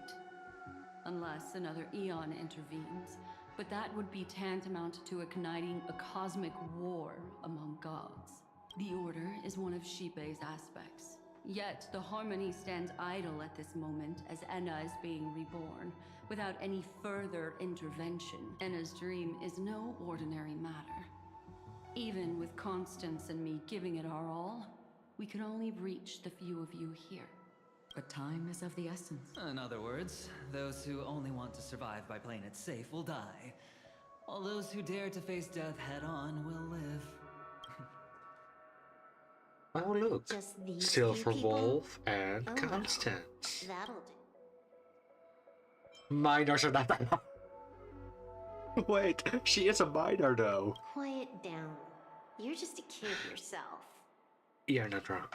Unless another eon intervenes. But that would be tantamount to igniting a cosmic war among gods. The Order is one of Shipei's aspects. Yet, the Harmony stands idle at this moment as Enna is being reborn, without any further intervention. Enna's dream is no ordinary matter. Even with Constance and me giving it our all, we can only reach the few of you here. But time is of the essence. In other words, those who only want to survive by playing it safe will die, while those who dare to face death head-on will live. Oh look, Just these Silver few people? Wolf and Oh, well. Constance. That'll do. Minors are not that. Wait, she is a minor though. Quiet down. You're just a kid yourself. You're not wrong.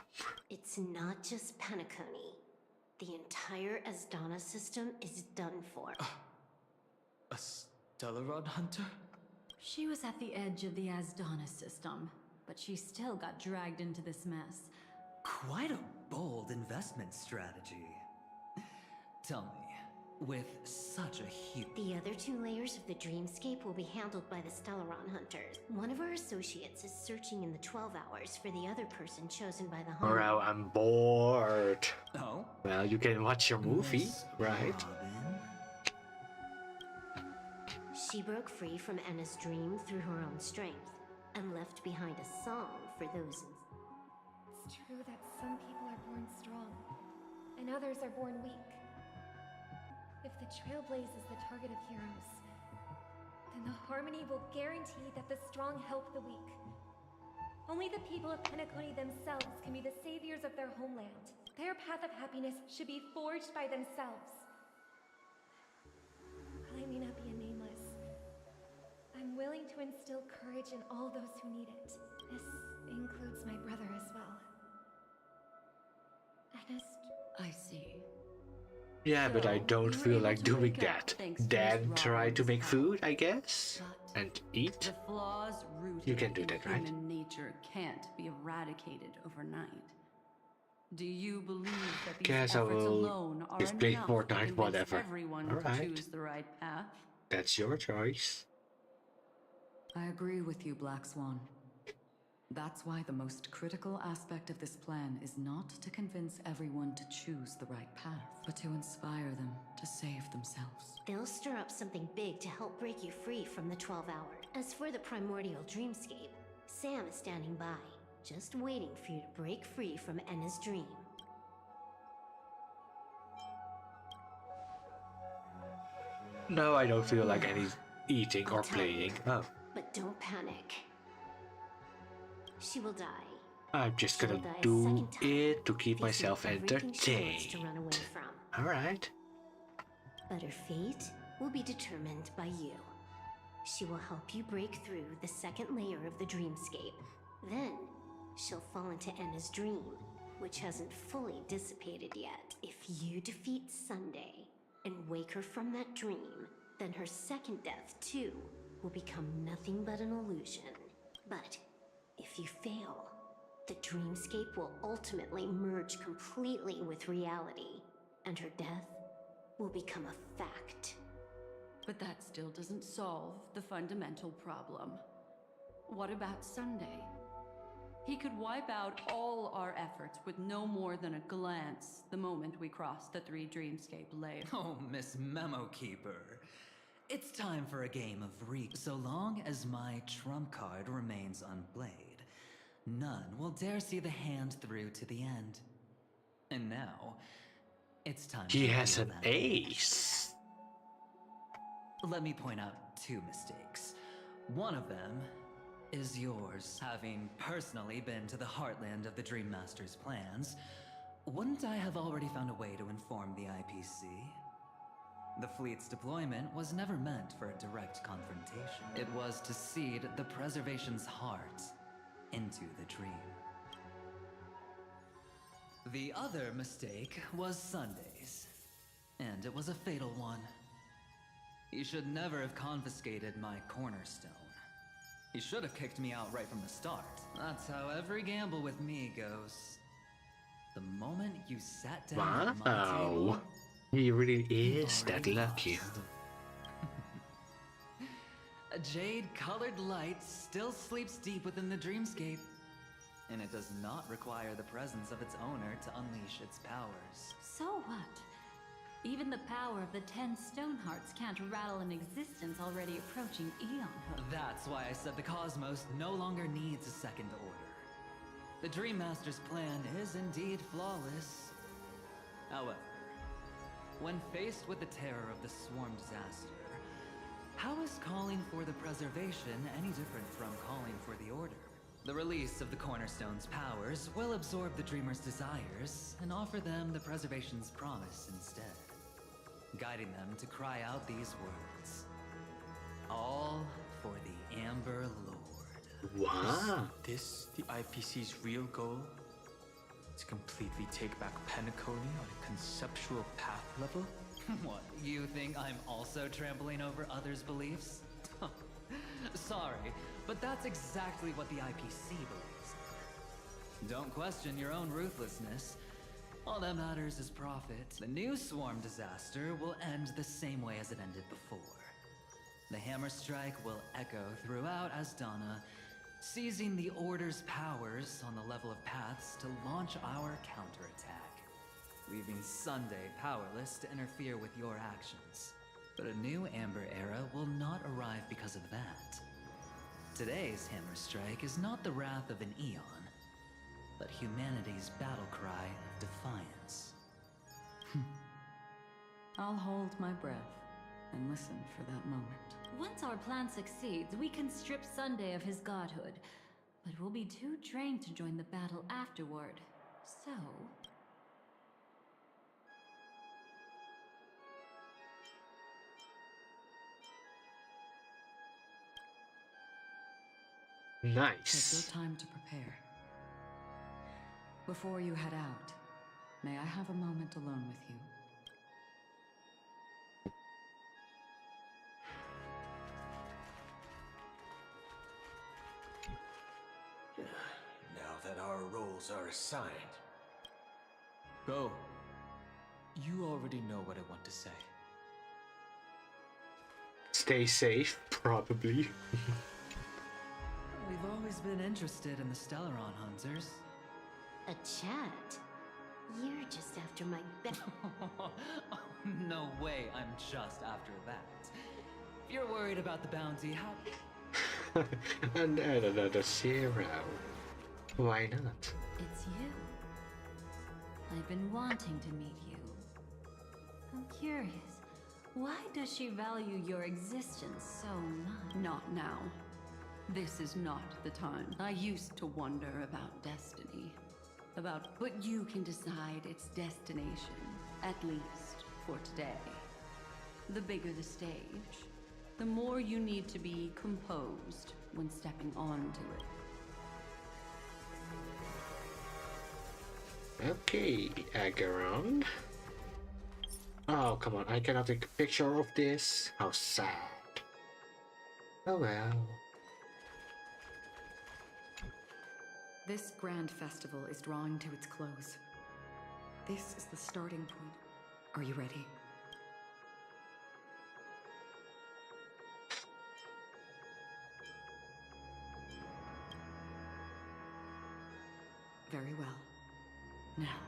It's not just Penacony. The entire Asdana system is done for. A Stellaron hunter? She was at the edge of the Asdana system, but she still got dragged into this mess. Quite a bold investment strategy. Tell me, with such a huge... The other two layers of the dreamscape will be handled by the Stellaron hunters. One of our associates is searching in the 12 hours for the other person chosen by the Harmony. Bro, I'm bored. Oh? Well, you can watch your movie, right? She broke free from Enna's dream through her own strength, and left behind a song for those in... It's true that some people are born strong, and others are born weak. If the Trailblaze is the target of heroes, then the Harmony will guarantee that the strong help the weak. Only the people of Penacony themselves can be the saviors of their homeland. Their path of happiness should be forged by themselves. While I may not be a nameless, I'm willing to instill courage in all those who need it. This includes my brother as well. Ernest. I see. Yeah, but I don't you were feel able like to doing wake up that. thanks to Then Miss try to Robin's make help. food, I guess? And eat? The flaws rooted You can do in that, right? human nature can't be eradicated overnight. Do you believe that these Guess I efforts will alone are just play enough to Fortnite, convince whatever. everyone Alright. to choose the right path? That's your choice. I agree with you, Black Swan. That's why the most critical aspect of this plan is not to convince everyone to choose the right path, but to inspire them to save themselves. They'll stir up something big to help break you free from the 12 hour. As for the primordial dreamscape, Sam is standing by, just waiting for you to break free from Enna's dream. No, I don't feel like any eating or playing. Oh, But don't panic. She will die. I'm just She gonna will die a do second time, it to keep facing myself everything she wants to entertained. run away from. Alright. But her fate will be determined by you. She will help you break through the second layer of the dreamscape. Then, she'll fall into Enna's dream, which hasn't fully dissipated yet. If you defeat Sunday and wake her from that dream, then her second death, too, will become nothing but an illusion. But if you fail, the dreamscape will ultimately merge completely with reality, and her death will become a fact. But that still doesn't solve the fundamental problem. What about Sunday? He could wipe out all our efforts with no more than a glance the moment we cross the 3 dreamscape layers. Oh, Miss Memo Keeper. It's time for a game of so long as my trump card remains unplayed, none will dare see the hand through to the end. And now, it's time He to has reveal an that. ace. Let me point out 2 mistakes. One of them is yours. Having personally been to the heartland of the Dream Master's plans, wouldn't I have already found a way to inform the IPC? The fleet's deployment was never meant for a direct confrontation. It was to seed the Preservation's heart into the dream. The other mistake was Sunday's, and it was a fatal one. He should never have confiscated my cornerstone. He should have kicked me out right from the start. That's how every gamble with me goes. The moment you sat down at my table, Wow. He really is that lucky. a jade-colored light still sleeps deep within the dreamscape, and it does not require the presence of its owner to unleash its powers. So what? Even the power of the 10 stone hearts can't rattle an existence already approaching eonhood. That's why I said the cosmos no longer needs a second order. The Dream Master's plan is indeed flawless. However, when faced with the terror of the swarm disaster, how is calling for the preservation any different from calling for the order? The release of the Cornerstone's powers will absorb the Dreamer's desires and offer them the preservation's promise instead, guiding them to cry out these words. All for the Amber Lord. Wow. Is this the IPC's real goal? To completely take back Penacony on a conceptual path level? What, you think I'm also trampling over others' beliefs? Sorry, but that's exactly what the IPC believes. Don't question your own ruthlessness. All that matters is profit. The new swarm disaster will end the same way as it ended before. The hammer strike will echo throughout Asdana, seizing the Order's powers on the level of paths to launch our counterattack, leaving Sunday powerless to interfere with your actions. But a new Amber Era will not arrive because of that. Today's hammer strike is not the wrath of an eon, but humanity's battle cry of defiance. I'll hold my breath and listen for that moment. Once our plan succeeds, we can strip Sunday of his godhood, but we'll be too drained to join the battle afterward. So... Nice. Take your time to prepare. Before you head out, may I have a moment alone with you? Now that our roles are assigned. Go. You already know what I want to say. Stay safe, probably. We've always been interested in the Stellaron hunters. A chat? You're just after my No way I'm just after that. If you're worried about the bounty, how... And add another 0. Why not? It's you. I've been wanting to meet you. I'm curious. Why does she value your existence so much? Not now. This is not the time. I used to wonder about destiny. But you can decide its destination, at least for today. The bigger the stage, the more you need to be composed when stepping onto it. Okay, Agaron. Oh, come on, I cannot take a picture of this. How sad. Oh well. This grand festival is drawing to its close. This is the starting point. Are you ready? Very well. Now,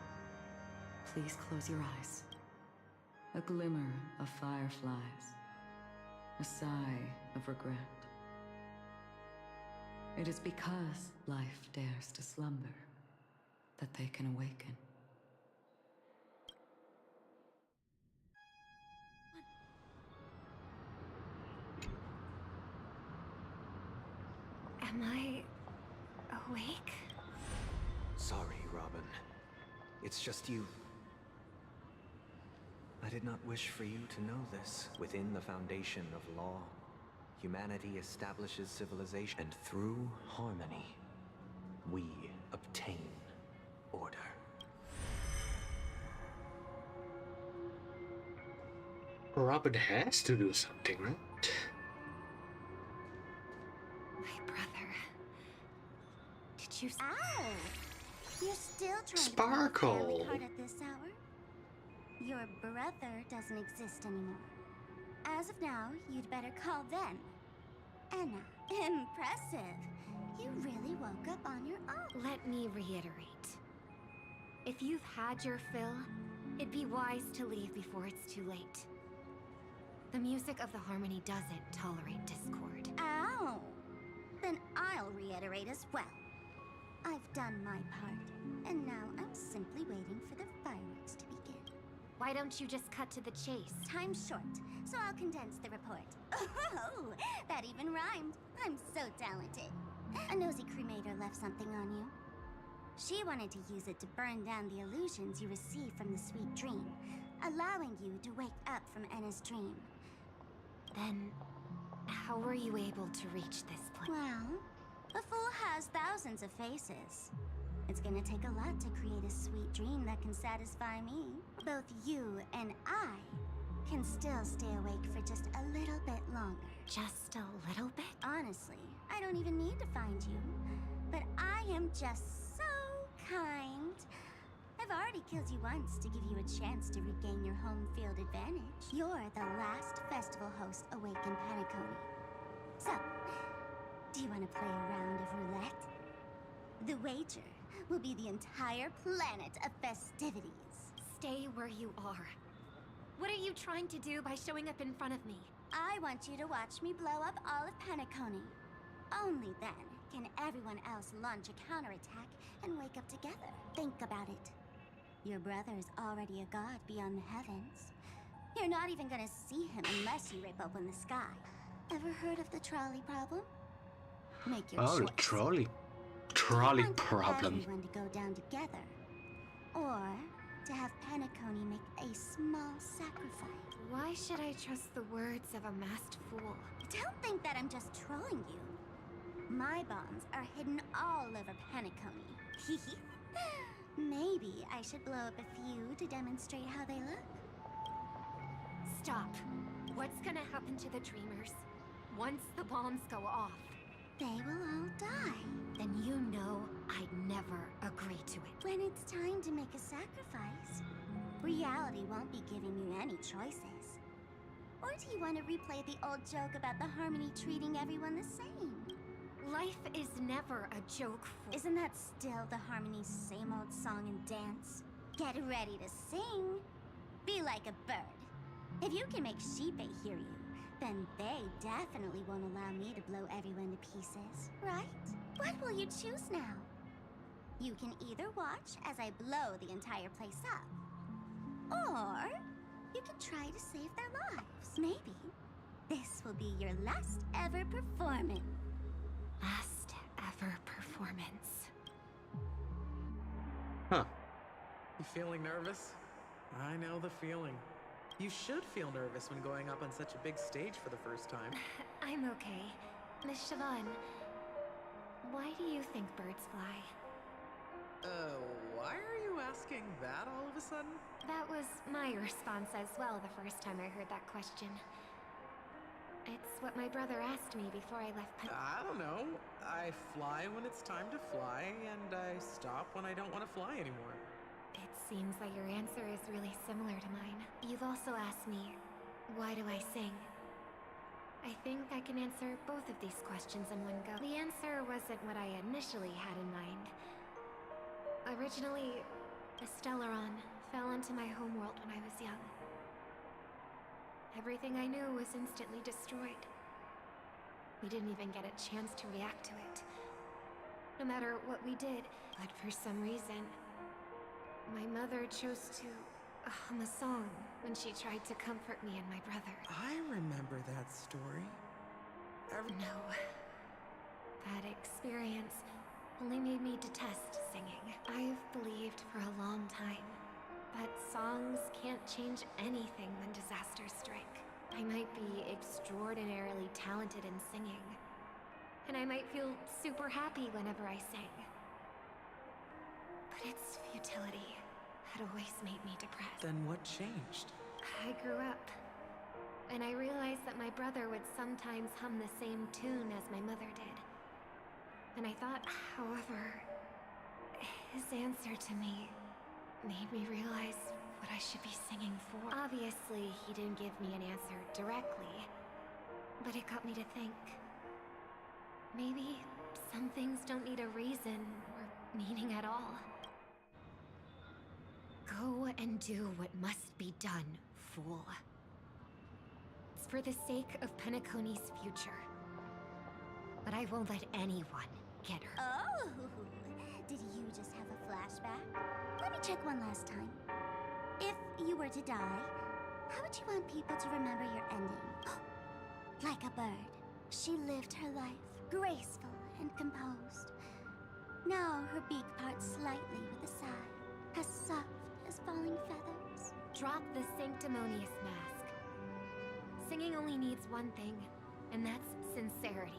please close your eyes. A glimmer of fireflies. A sigh of regret. It is because life dares to slumber that they can awaken. Am I awake? Sorry, Robin. It's just you. I did not wish for you to know this. Within the foundation of law, humanity establishes civilization, and through harmony, we obtain order. Robin has to do something, right? My brother. Did you... Ow! You're still trying Sparkle. to play the family card at this hour? Your brother doesn't exist anymore. As of now, you'd better call them. Anna, impressive. You really woke up on your own. Let me reiterate. If you've had your fill, it'd be wise to leave before it's too late. The music of the Harmony doesn't tolerate discord. Ow! Then I'll reiterate as well. I've done my part, and now I'm simply waiting for the fireworks to begin. Why don't you just cut to the chase? Time's short, so I'll condense the report. Oh, that even rhymed. I'm so talented. A nosy cremator left something on you. She wanted to use it to burn down the illusions you received from the sweet dream, allowing you to wake up from Anna's dream. Then, how were you able to reach this place? Well, a fool has thousands of faces. It's gonna take a lot to create a sweet dream that can satisfy me. Both you and I can still stay awake for just a little bit longer. Just a little bit? Honestly, I don't even need to find you. But I am just so kind. I've already killed you once to give you a chance to regain your home field advantage. You're the last festival host awake in Penacony. So, do you want to play a round of roulette? The wager will be the entire planet of festivities. Stay where you are. What are you trying to do by showing up in front of me? I want you to watch me blow up all of Penacony. Only then can everyone else launch a counterattack and wake up together. Think about it. Your brother is already a god beyond the heavens. You're not even gonna see him unless you rip open the sky. Ever heard of the trolley problem? Make your choice. Trolley Want problem. everyone to go down together, or to have Penacony make a small sacrifice. Why should I trust the words of a masked fool? Don't think that I'm just trolling you. My bombs are hidden all over Penacony. Maybe I should blow up a few to demonstrate how they look. Stop. What's gonna happen to the dreamers once the bombs go off? They will all die. Then you know I'd never agree to it. When it's time to make a sacrifice, reality won't be giving you any choices. Or do you want to replay the old joke about the Harmony treating everyone the same? Life is never a joke. Isn't that still the Harmony's same old song and dance? Get ready to sing. Be like a bird. If you can make Sheepei hear you, then they definitely won't allow me to blow everyone to pieces, right? What will you choose now? You can either watch as I blow the entire place up, or you can try to save their lives. Maybe this will be your last ever performance. Last ever performance. Huh. You feeling nervous? I know the feeling. You should feel nervous when going up on such a big stage for the first time. I'm okay. Miss Siobhan, why do you think birds fly? Why are you asking that all of a sudden? That was my response as well the first time I heard that question. It's what my brother asked me before I left I don't know. I fly when it's time to fly, and I stop when I don't want to fly anymore. It seems like your answer is really similar to mine. You've also asked me, why do I sing? I think I can answer both of these questions in one go. The answer wasn't what I initially had in mind. Originally, a Stellaron fell into my homeworld when I was young. Everything I knew was instantly destroyed. We didn't even get a chance to react to it. No matter what we did, but for some reason, my mother chose to hum a song when she tried to comfort me and my brother. I remember that story. No. That experience only made me detest singing. I've believed for a long time that songs can't change anything when disasters strike. I might be extraordinarily talented in singing, and I might feel super happy whenever I sing. But its futility had always made me depressed. Then what changed? I grew up, and I realized that my brother would sometimes hum the same tune as my mother did. And I thought, however, his answer to me made me realize what I should be singing for. Obviously, he didn't give me an answer directly, but it got me to think. Maybe some things don't need a reason or meaning at all. Go and do what must be done, fool. It's for the sake of Penacony's future. But I won't let anyone get hurt. Oh, did you just have a flashback? Let me check one last time. If you were to die, how would you want people to remember your ending? Like a bird, she lived her life, graceful and composed. Now her beak parts slightly with a sigh, as soft as falling feathers. Drop the sanctimonious mask. Singing only needs one thing, and that's sincerity.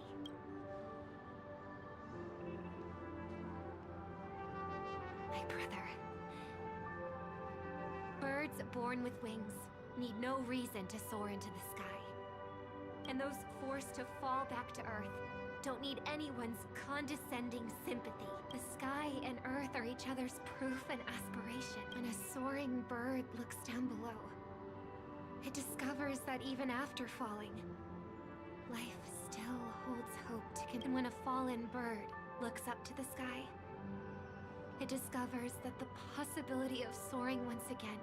My brother. Birds born with wings need no reason to soar into the sky. And those forced to fall back to Earth don't need anyone's condescending sympathy. The sky and Earth are each other's proof and aspiration. When a soaring bird looks down below, it discovers that even after falling, life still holds hope to continue. And when a fallen bird looks up to the sky, it discovers that the possibility of soaring once again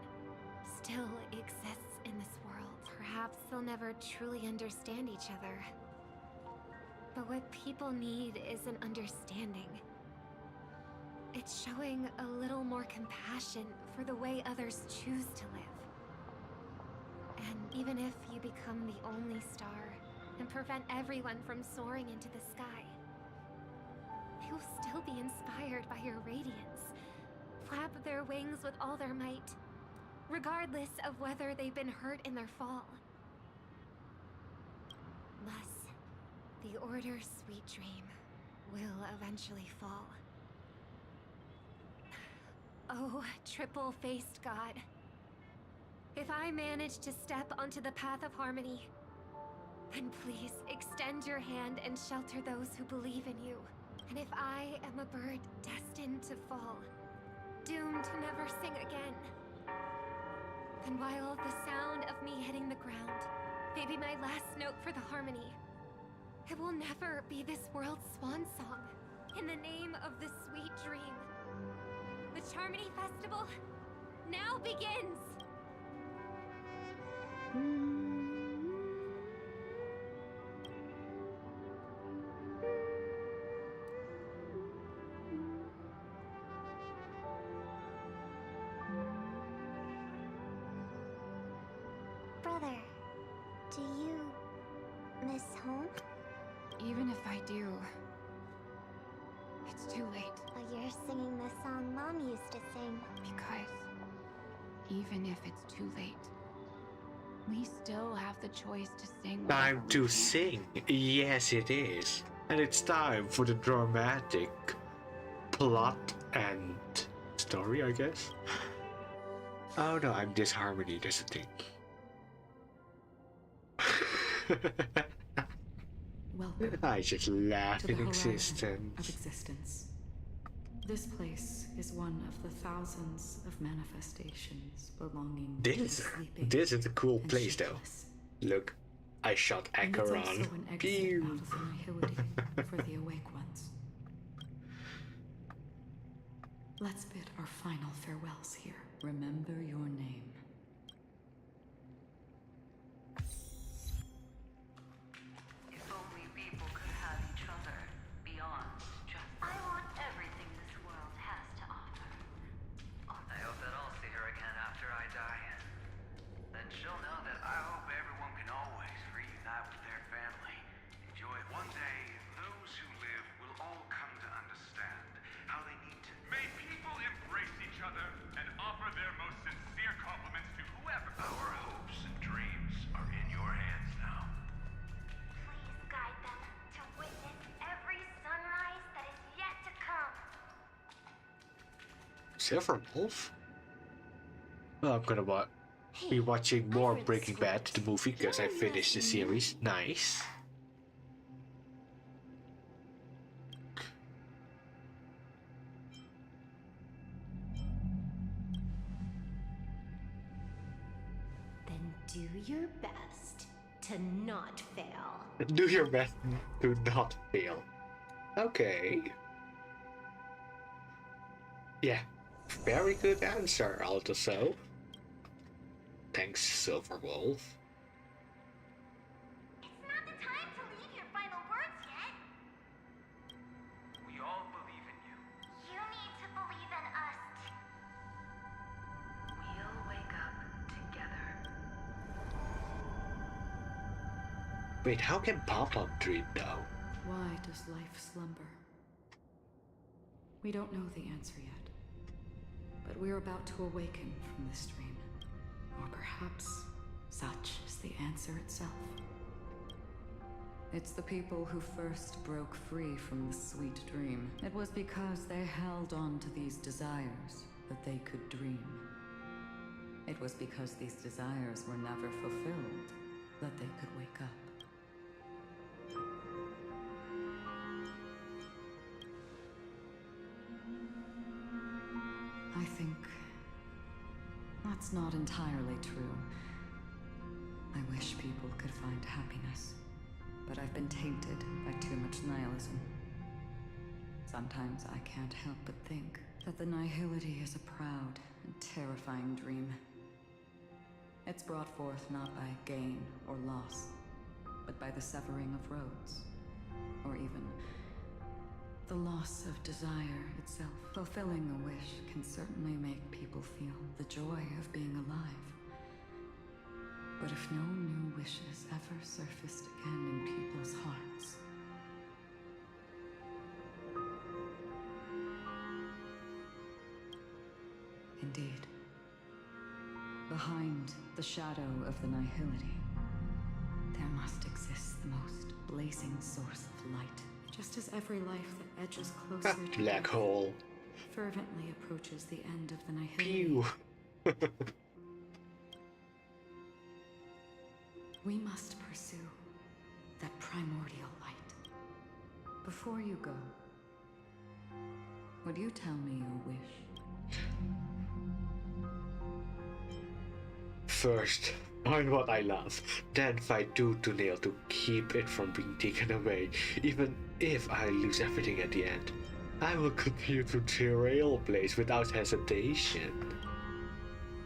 still exists in this world. Perhaps they'll never truly understand each other. But what people need is an understanding. It's showing a little more compassion for the way others choose to live. And even if you become the only star and prevent everyone from soaring into the sky, they will still be inspired by your radiance, flap their wings with all their might, regardless of whether they've been hurt in their fall. Thus, the Order's sweet dream will eventually fall. Oh, triple-faced God. If I manage to step onto the path of harmony, then please extend your hand and shelter those who believe in you. And if I am a bird destined to fall, doomed to never sing again, then while the sound of me hitting the ground may be my last note for the harmony, it will never be this world's swan song. In the name of the sweet dream, the Charmony Festival now begins! Brother, do you miss home? Even if I do, it's too late. But you're singing the song Mom used to sing. Because even if it's too late, we still have the choice to sing. Time to sing. Yes, it is. And it's time for the dramatic plot and story, I guess. Oh no, I'm disharmony, that's the thing. Welcome I just laugh to the in horizon existence. of existence. This place is one of the thousands of manifestations belonging to the sleeping This is a cool and place though. shapeless. Look, I shot And it's also Acheron. an exit Pew. out of the nihility for the awake ones. Let's bid our final farewells here. Remember your name. If only people could have each other beyond just. I want everything this world has to offer. I hope that I'll see her again after I die. Then she'll know that I hope everyone can always reunite with their family. Enjoy one day, those who live Silverwolf? Well, I'm gonna be watching more Breaking Bad, the movie, because I finished the series. Nice. Then do your best to not fail. Do your best to not fail. Okay. Yeah, very good answer, also. Thanks, Silverwolf. It's not the time to leave your final words yet. We all believe in you. You need to believe in us. We'll wake up together. Wait, how can Papa dream though? Why does life slumber? We don't know the answer yet. But we're about to awaken from this dream. Or perhaps such is the answer itself. It's the people who first broke free from the sweet dream. It was because they held on to these desires that they could dream. It was because these desires were never fulfilled that they could wake up. I think that's not entirely true. I wish people could find happiness, but I've been tainted by too much nihilism. Sometimes I can't help but think that the nihility is a proud and terrifying dream. It's brought forth not by gain or loss, but by the severing of roads, or even the loss of desire itself. Fulfilling a wish can certainly make people feel the joy of being alive. But if no new wishes ever surfaced again in people's hearts, indeed, behind the shadow of the nihility, there must exist the most blazing source of light. Just as every life that edges closer to black death hole fervently approaches the end of the nihility. Pew. We must pursue that primordial light. Before you go, would you tell me your wish? First, find what I love, then fight tooth to nail to keep it from being taken away. Even if I lose everything at the end, I will continue to trailblaze without hesitation.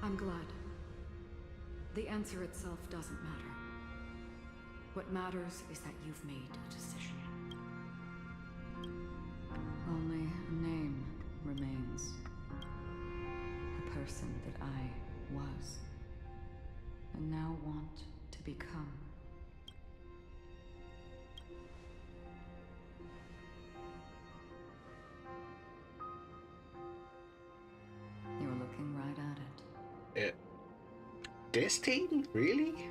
I'm glad. The answer itself doesn't matter. What matters is that you've made a decision. Only a name remains. A person that I was, and now want to become. You're looking right at it. This thing? Really?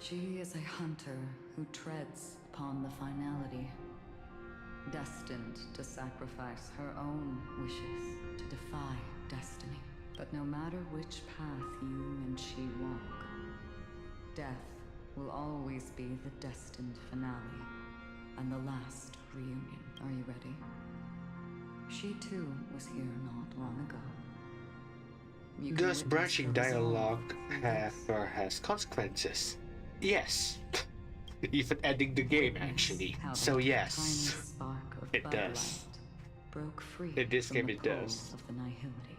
She is a hunter who treads upon the finality, destined to sacrifice her own wishes to defy destiny. But no matter which path you and she walk, death will always be the destined finale and the last reunion. Are you ready? She too was here not long ago. Does branching dialogue has consequences? Yes. Even ending the game, actually. So yes, it does. Broke free in this from game the it pull does. of the nihility.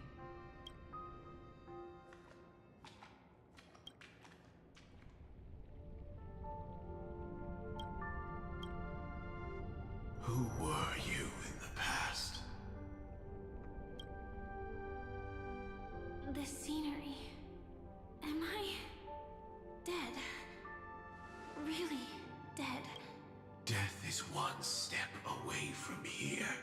Who were you in the past? The scenery. Am I dead? Really dead? Death is one step away from here.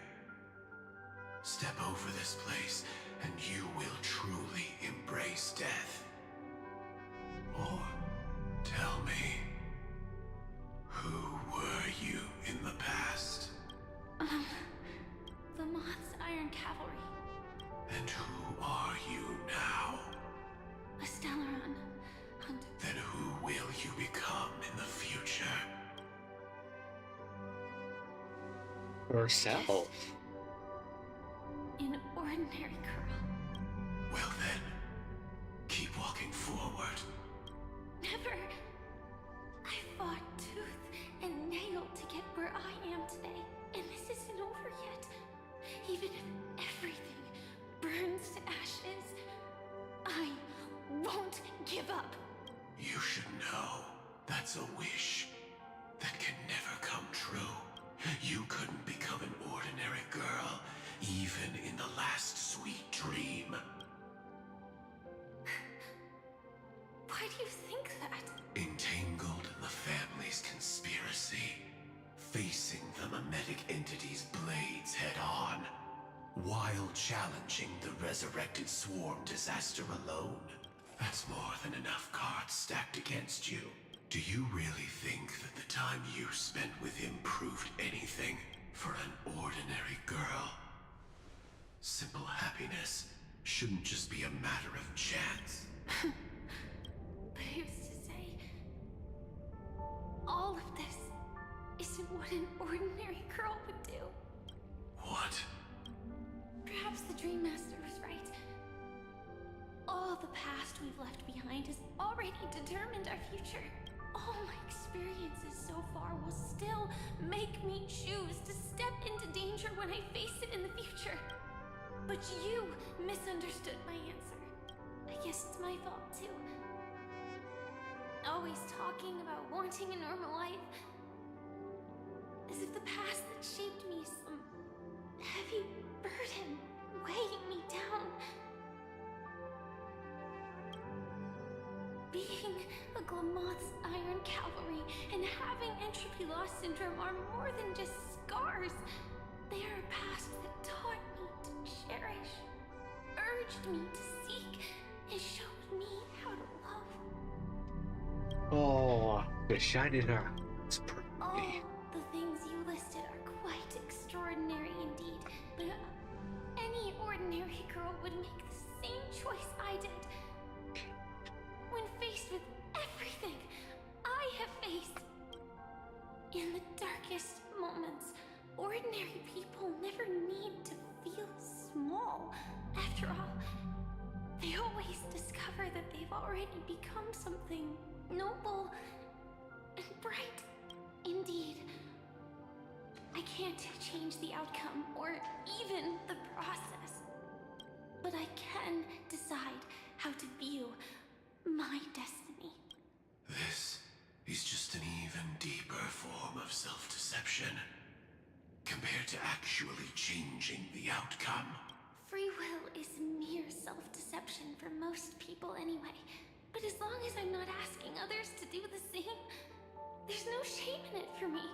Step over this place, and you will truly embrace death. Or, tell me, who were you in the past? The Moth's Iron Cavalry. And who Herself. An ordinary girl. Well then, keep walking forward. Never. I fought tooth and nail to get where I am today, and this isn't over yet. Even if everything burns to ashes, I won't give up. You should know that's a wish that can never come true. You couldn't become an ordinary girl, even in the last sweet dream. Why do you think that? Entangled in the family's conspiracy, facing the mimetic entity's blades head-on, while challenging the resurrected swarm disaster alone. That's more than enough cards stacked against you. Do you really think that the time you spent with him proved anything for an ordinary girl? Simple happiness shouldn't just be a matter of chance. But who's to say all of this isn't what an ordinary girl would do? What? Perhaps the Dream Master was right. All the past we've left behind has already determined our future. All my experiences so far will still make me choose to step into danger when I face it in the future. But you misunderstood my answer. I guess it's my fault too. Always talking about wanting a normal life. As if the past that shaped me is some heavy burden weighing me down. Being a Glamoth's Iron Cavalry and having entropy loss syndrome are more than just scars. They are a past that taught me to cherish, urged me to seek, and showed me how to love. Oh, the shine in her eyes. All the things you listed are quite extraordinary indeed, but any ordinary girl would make the same choice I did. When faced with everything I have faced, in the darkest moments, ordinary people never need to feel small. After all, they always discover that they've already become something noble and bright. Indeed, I can't change the outcome or even the process, but I can decide how to view my destiny. This is just an even deeper form of self-deception, compared to actually changing the outcome. Free will is mere self-deception for most people anyway. But as long as I'm not asking others to do the same, there's no shame in it for me.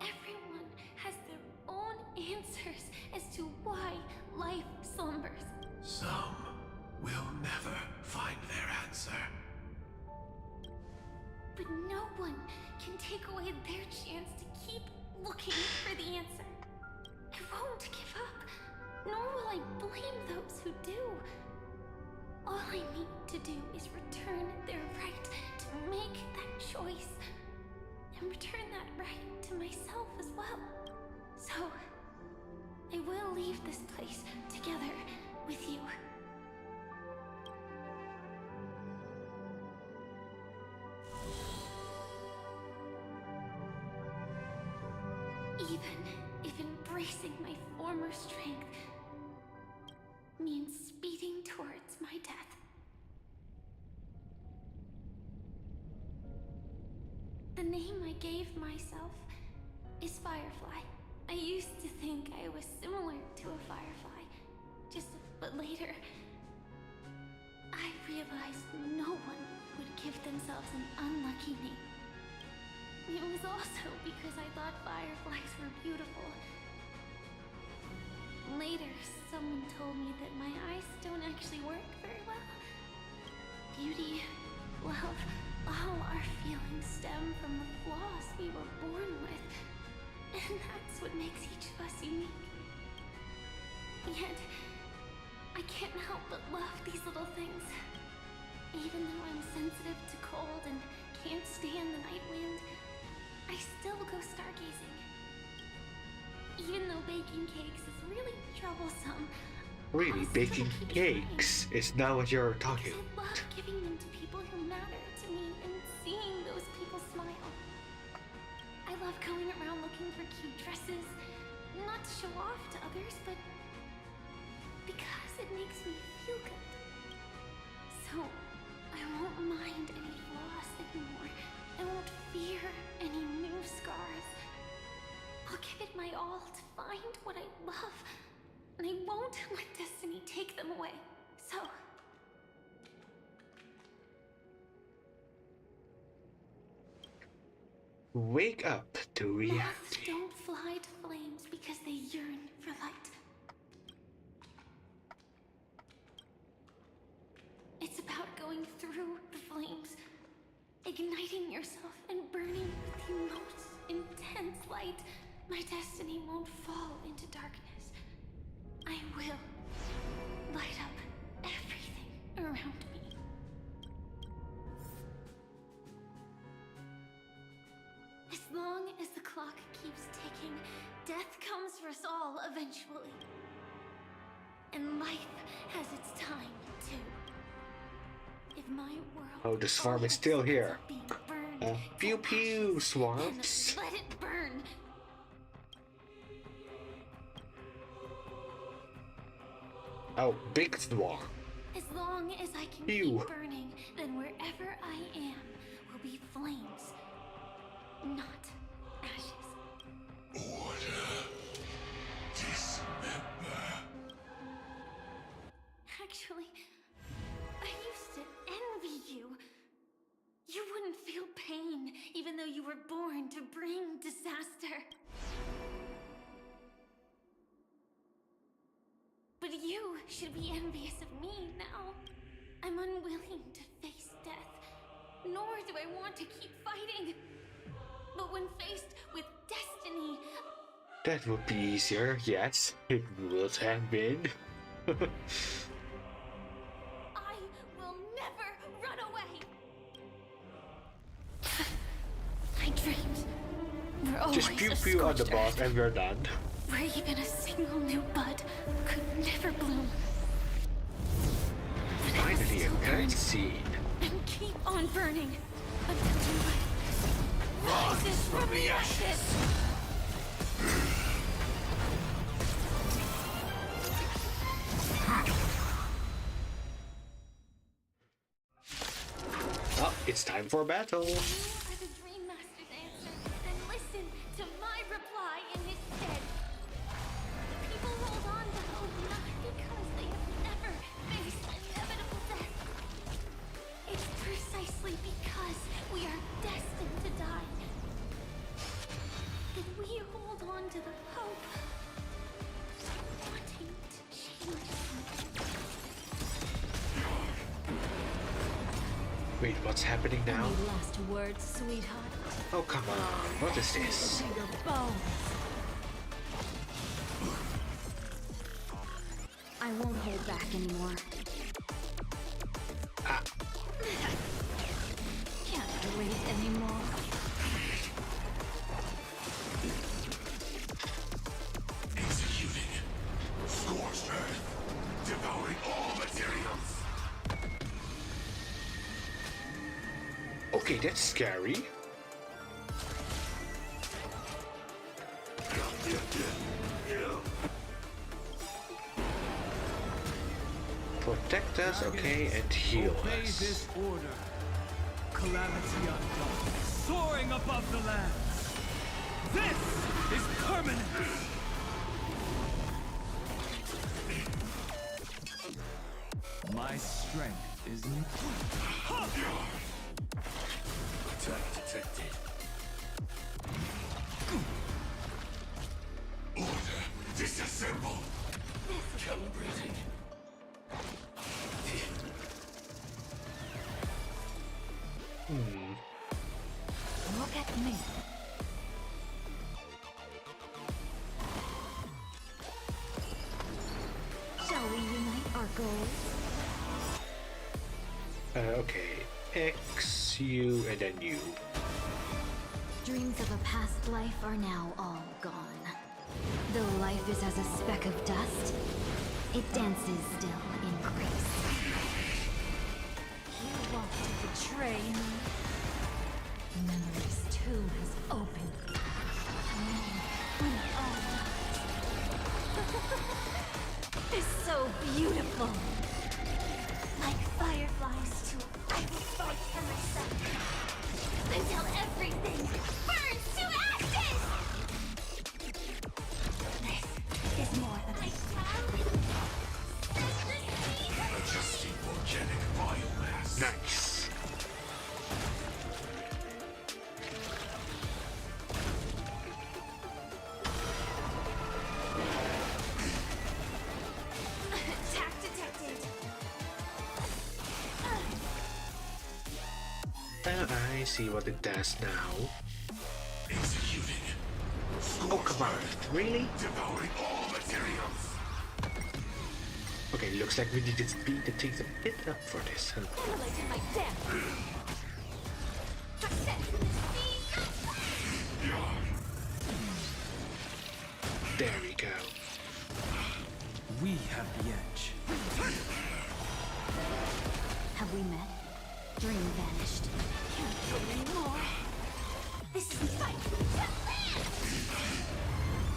Everyone has their own answers as to why life slumbers. Some will never find their answer. But no one can take away their chance to keep looking for the answer. I won't give up, nor will I blame those who do. All I need to do is return their right to make that choice, and return that right to myself as well. So, I will leave this place together with you. Even if embracing my former strength means speeding towards my death. The name I gave myself is Firefly. I used to think I was similar to a firefly, but later, I realized no one would give themselves an unlucky name. It was also because I thought fireflies were beautiful. Later, someone told me that my eyes don't actually work very well. Beauty, love, all our feelings stem from the flaws we were born with. And that's what makes each of us unique. Yet, I can't help but love these little things. Even though I'm sensitive to cold and can't stand the night wind, I still go stargazing. Even though baking cakes is really troublesome, Really, baking cakes is not what you're talking I love giving them to people who matter to me and seeing those people smile. I love going around looking for cute dresses, not to show off to others, but because it makes me feel good. So, I won't mind any flaws anymore. I won't fear any new scars. I'll give it my all to find what I love, and I won't let destiny take them away. So... wake up to reality. moths don't fly to flames because they yearn for light. It's about going through the flames, igniting yourself and burning with the most intense light. My destiny won't fall into darkness. I will light up everything around me. As long as the clock keeps ticking, death comes for us all eventually. And life has its time, too. If my world... Oh, the swarm is still here. burned Pew pew, swarms. let it burn. Oh, big swarm. As long as I can Pew. keep burning, then wherever I am will be flames, not ashes. Actually, I used to envy you. You wouldn't feel pain, even though you were born to bring disaster. But you should be envious of me now. I'm unwilling to face death, nor do I want to keep fighting. But when faced with destiny... That would be easier, yes. It would have been. I will never run away! My dreams were always Just pew a pew on the scorched boss earth, and we're done. where even a single new bud could never bloom. Finally, a good scene. And keep on burning until new life rises from the ashes. Oh, it's time for battle. You are the Dream Master's answer, then listen to my reply in his stead. People hold on to hope not because they have never faced inevitable death. It's precisely because we are destined to die that we hold on to the hope, wanting to change something. Wait, what's happening now? Any last words, sweetheart? Oh, come on. What is this? To your bones. I won't hold back anymore. Ah. Can't I wait anymore? Executing. Scorched earth. Devouring all materials. Okay, that's scary. Protect us, okay, and heal Obey us. this order. Calamity undaunted, soaring above the lands. This is permanent. My strength is Attack detected. Order disassemble. Calibrating. Look at me. Shall we unite our goals? Okay. X, U, and then U. Dreams of a past life are now all gone. Though life is as a speck of dust, it dances still in grace. You want to betray me? Memory's tomb has opened. It's so beautiful. Like fireflies too, I will fight for myself until everything burns to ashes! This is more than I Adjusting organic biomass. Nice. Attack detected! I see what it does now. Executing. Oh, come on. Really? Devouring all materials. Okay, looks like we need to speed the things a bit up for this, huh? Formulating my death! There we go. We have the edge. Have we met? Dream vanished. Can't go anymore! This is fight!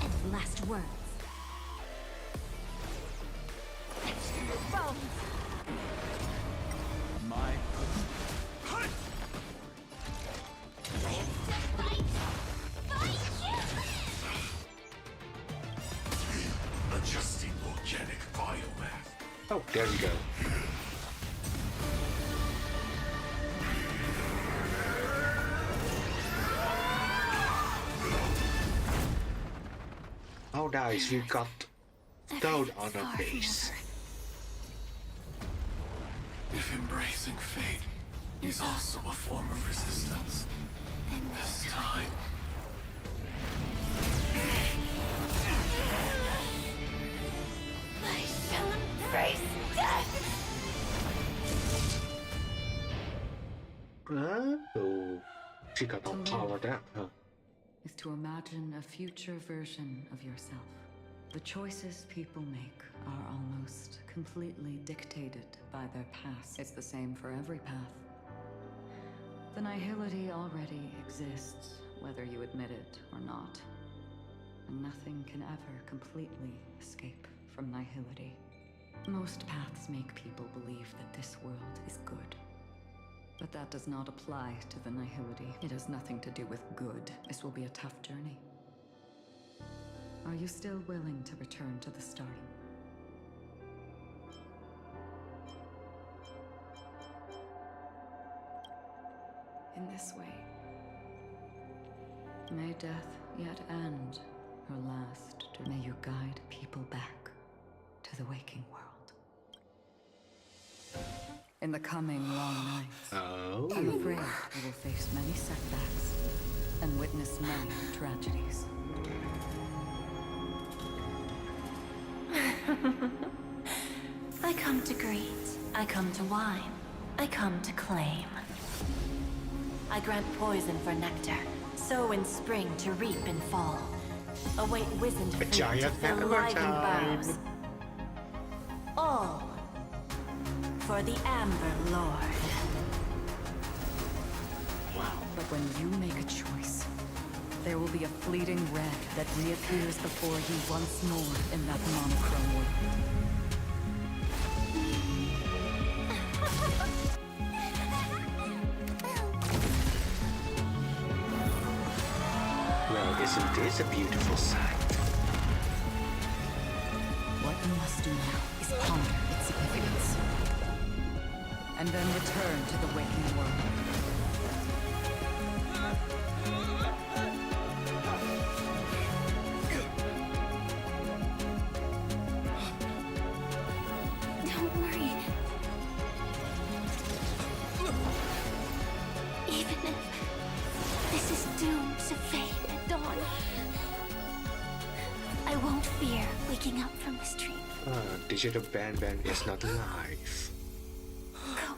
And last words. Bones! My Adjusting organic biomass. Oh, there we go. Oh, nice. We got stone on our base. If embracing fate is also a form of resistance, this time. I shall embrace death! Oh, she got all powered up, huh? Is to imagine a future version of yourself. The choices people make are almost completely dictated by their past. It's the same for every path. The nihility already exists, whether you admit it or not. And nothing can ever completely escape from nihility. Most paths make people believe that this world is good. But that does not apply to the nihility. It has nothing to do with good. This will be a tough journey. Are you still willing to return to the start? In this way, may death yet end her last. May you guide people back to the waking world. In the coming long nights, I'm afraid we will face many setbacks and witness many tragedies. I come to greet. I come to wine. I come to claim. I grant poison for nectar, sow in spring to reap in fall. Await wizened fruit to fill living boughs. All for the Amber Lord. Wow. But when you make a choice, there will be a fleeting red that reappears before you once more in that monochrome world. Well, isn't this a beautiful sight? What you must do now is ponder its significance. And then return to the waking world. Don't worry. Even if this is doomed to fade at dawn, I won't fear waking up from this dream. Digital Ban is not live. Go.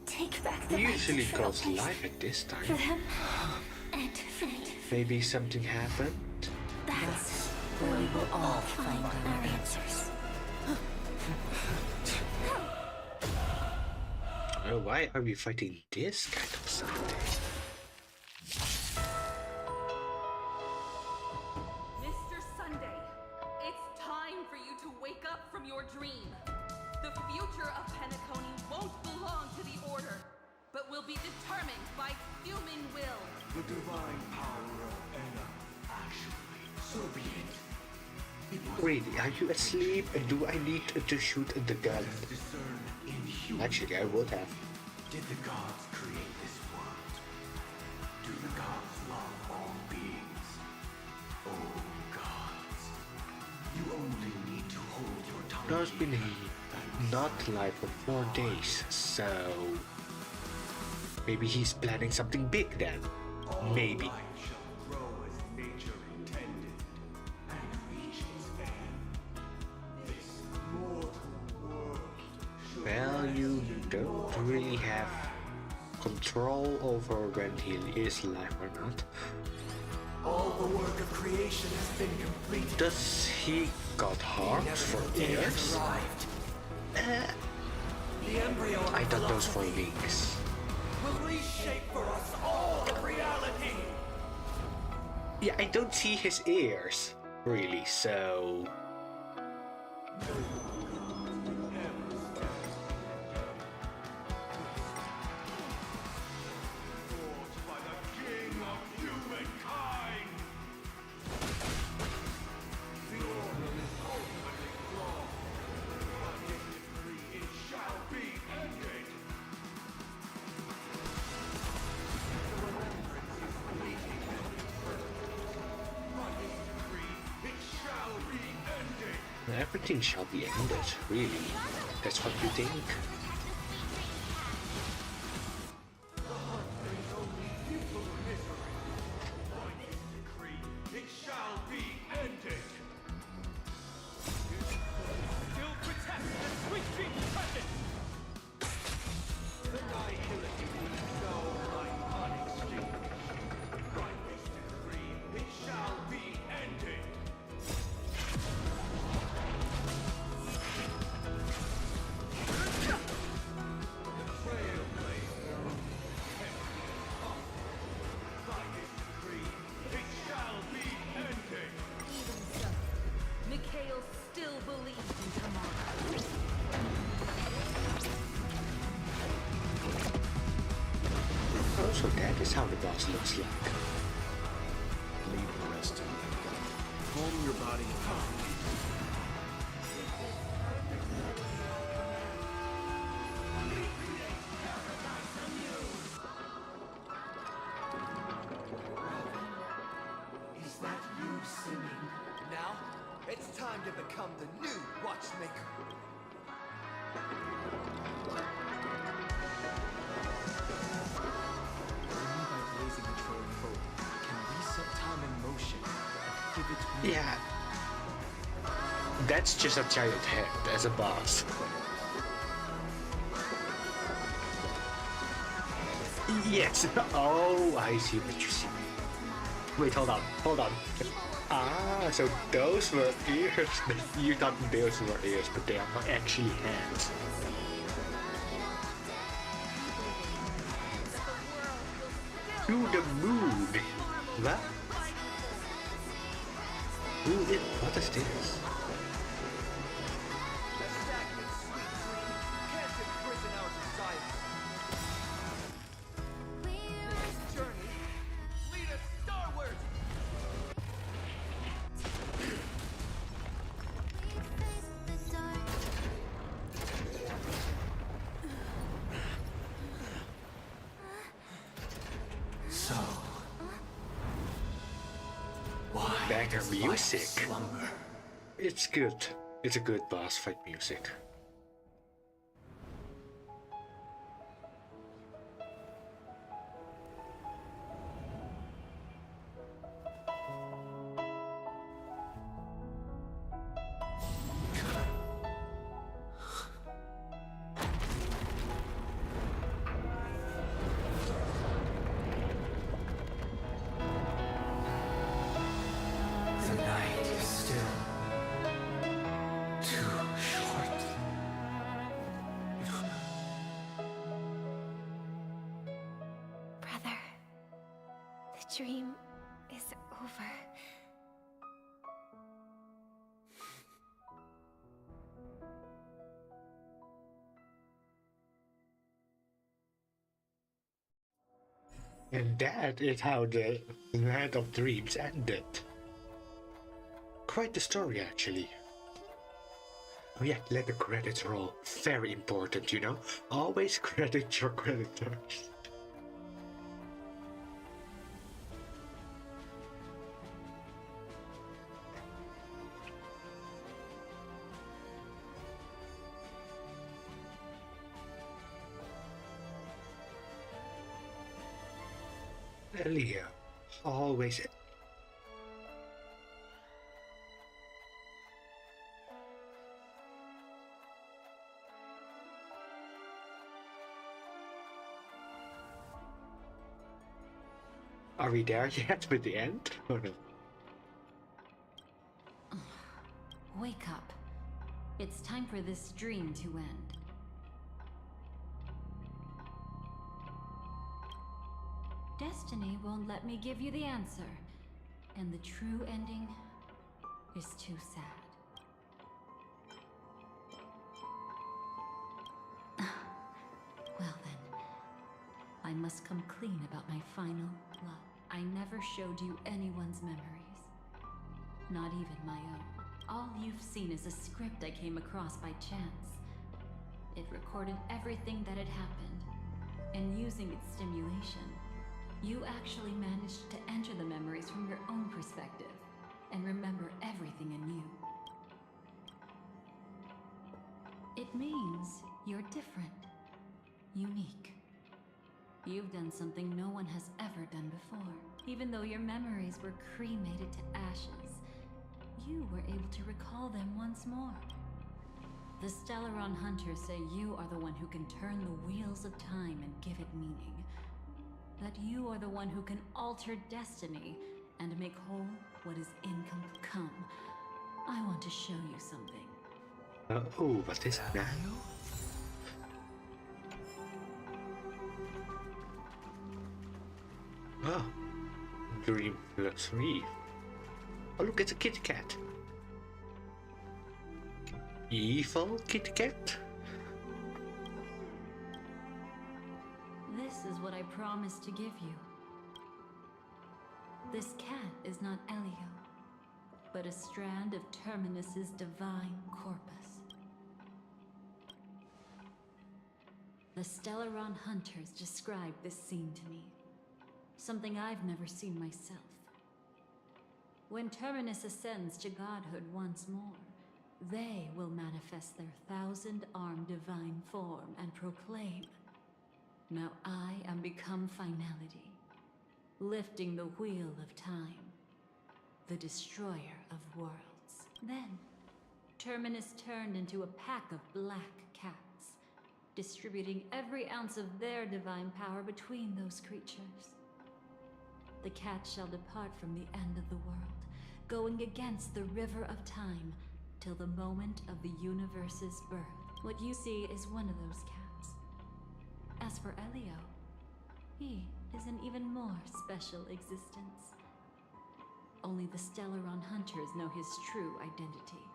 Take back the He light usually to goes fill live at this for time. them and for me. Maybe something happened? That's where we will all find our answers. Oh, why are we fighting this kind of Sunday? Mr. Sunday, it's time for you to wake up from your dream. The future of Penacony won't belong to the Order, but will be determined by human will. The divine power of Enna. Actually, so be it. Really, are you asleep? And do I need to shoot the gun? Actually, I would have. Did the gods create this world? Do the gods love all beings? Oh gods, you only need to hold your tongue. God's been not live for 4 days, so maybe he's planning something big then. Maybe. Life shall grow as nature intended and reach its end. This mortal world. Well, you don't really have control over when he is live or not. All the work of creation has been completed. Does he got harmed for ears? The embryo of I thought those were wings. will reshape for us all of reality. Yeah, I don't see his ears, really, so... Everything shall be ended, really. That's what you think? It shall be ended. Still protect the sweet dream present! The nihility we know like unextinct. By this decree, it shall be ended. Mikhail still believes in tomorrow. Also, that is how the boss looks like. Leave the rest to me. Calm your body and mind. Is that you singing? Now, it's time to become the new watchmaker. Only by blazing a trail of hope can we set time in motion and pivot. Yeah. That's just a giant head as a boss. Yes. Oh, I see what you see. Wait, hold on. Ah, so those were ears. You thought those were ears, but they are not actually hands. To the moon. What? What is this? So, why Banger does life music. slumber? It's good. It's a good boss fight music. The night is still. dream is over. And that is how the Land of Dreams ended. Quite the story, actually. Oh yeah, let the credits roll. Very important, you know? Always credit your creditors. Leo, always. Are we there yet with the end? Oh no. Wake up. It's time for this dream to end. Destiny won't let me give you the answer, and the true ending is too sad. Well then, I must come clean about my final love. I never showed you anyone's memories, not even my own. All you've seen is a script I came across by chance. It recorded everything that had happened, and using its stimulation, you actually managed to enter the memories from your own perspective and remember everything anew. It means you're different, unique. You've done something no one has ever done before. Even though your memories were cremated to ashes, you were able to recall them once more. The Stellaron Hunters say you are the one who can turn the wheels of time and give it meaning. That you are the one who can alter destiny and make whole what is incomplete. Come, I want to show you something. Oh, what is it now? Oh, Dream Flux Reef. Oh look, it's a kitty cat. Evil kitty cat? This is what I promised to give you. This cat is not Elio, but a strand of Terminus's divine corpus. The Stellaron Hunters described this scene to me. Something I've never seen myself. When Terminus ascends to godhood once more, they will manifest their 1,000-armed divine form and proclaim, "Now I am become finality, lifting the wheel of time, the destroyer of worlds." Then, Terminus turned into a pack of black cats, distributing every ounce of their divine power between those creatures. The cat shall depart from the end of the world, going against the river of time till the moment of the universe's birth. What you see is one of those cats. As for Elio, he is an even more special existence. Only the Stellaron Hunters know his true identity.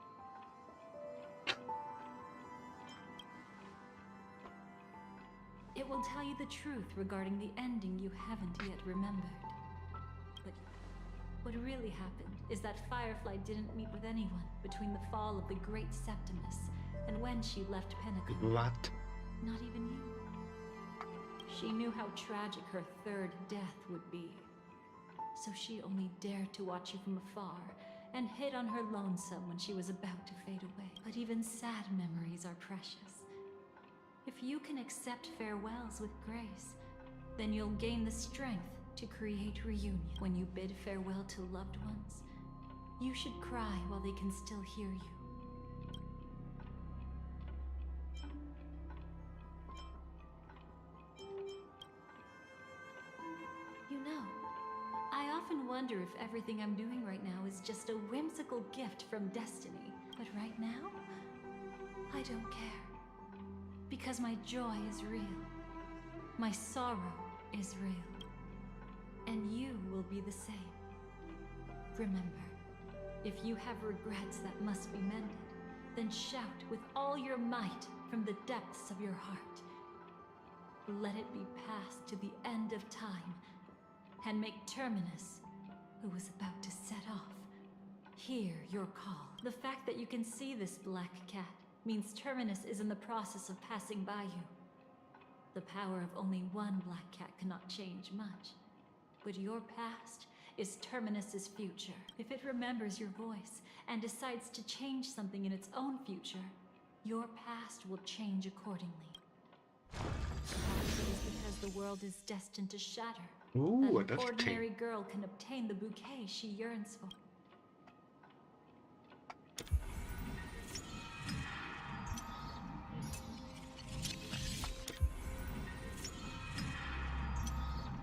It will tell you the truth regarding the ending you haven't yet remembered. But what really happened is that Firefly didn't meet with anyone between the fall of the Great Septimus and when she left Penacony. What? Not even you. She knew how tragic her third death would be. So she only dared to watch you from afar and hid on her lonesome when she was about to fade away. But even sad memories are precious. If you can accept farewells with grace, then you'll gain the strength to create reunion. When you bid farewell to loved ones, you should cry while they can still hear you. You know, I often wonder if everything I'm doing right now is just a whimsical gift from destiny. But right now, I don't care. Because my joy is real. My sorrow is real. And you will be the same. Remember, if you have regrets that must be mended, then shout with all your might from the depths of your heart. Let it be passed to the end of time, and make Terminus, who is about to set off, hear your call. The fact that you can see this black cat means Terminus is in the process of passing by you. The power of only one black cat cannot change much, but your past is Terminus's future. If it remembers your voice and decides to change something in its own future, your past will change accordingly. Perhaps it is because the world is destined to shatter that an ordinary girl can obtain the bouquet she yearns for.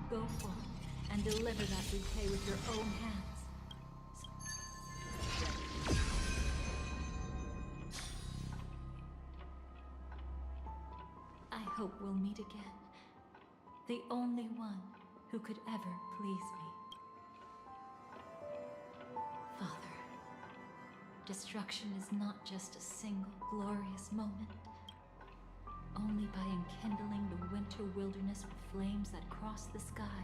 Go forth and deliver that bouquet with your own hands. I hope we'll meet again. The only one who could ever please me. Father, destruction is not just a single glorious moment. Only by enkindling the winter wilderness with flames that cross the sky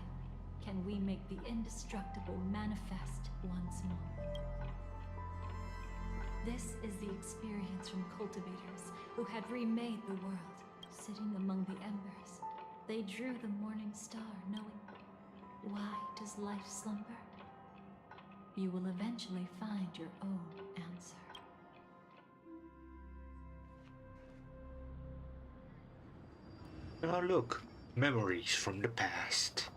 can we make the indestructible manifest once more. This is the experience from cultivators who had remade the world, sitting among the embers. They drew the morning star, knowing, why does life slumber? You will eventually find your own answer. Oh look, memories from the past.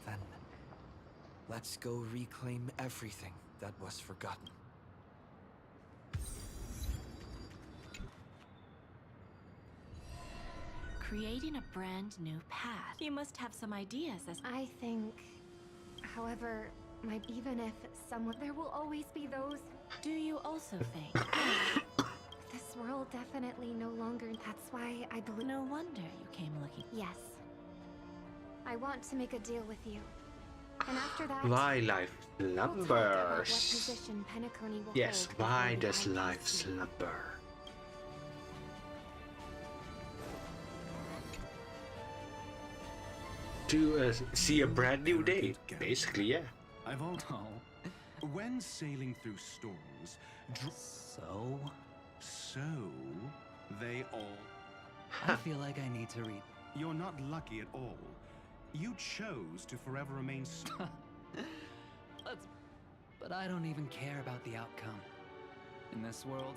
Then, let's go reclaim everything that was forgotten. Creating a brand new path. You must have some ideas as I think, however, even if someone, there will always be those. Do you also think? This world definitely no longer. That's why I believe. No wonder you came looking. Yes. I want to make a deal with you. And after that, Why life we'll talk about what slumbers? position Penacony will Yes, hold why before does the life IPC. slumber? To see a brand new day, basically, yeah. I've all. When sailing through storms, so they all. I feel like I need to read. You're not lucky at all. You chose to forever remain. But I don't even care about the outcome. In this world,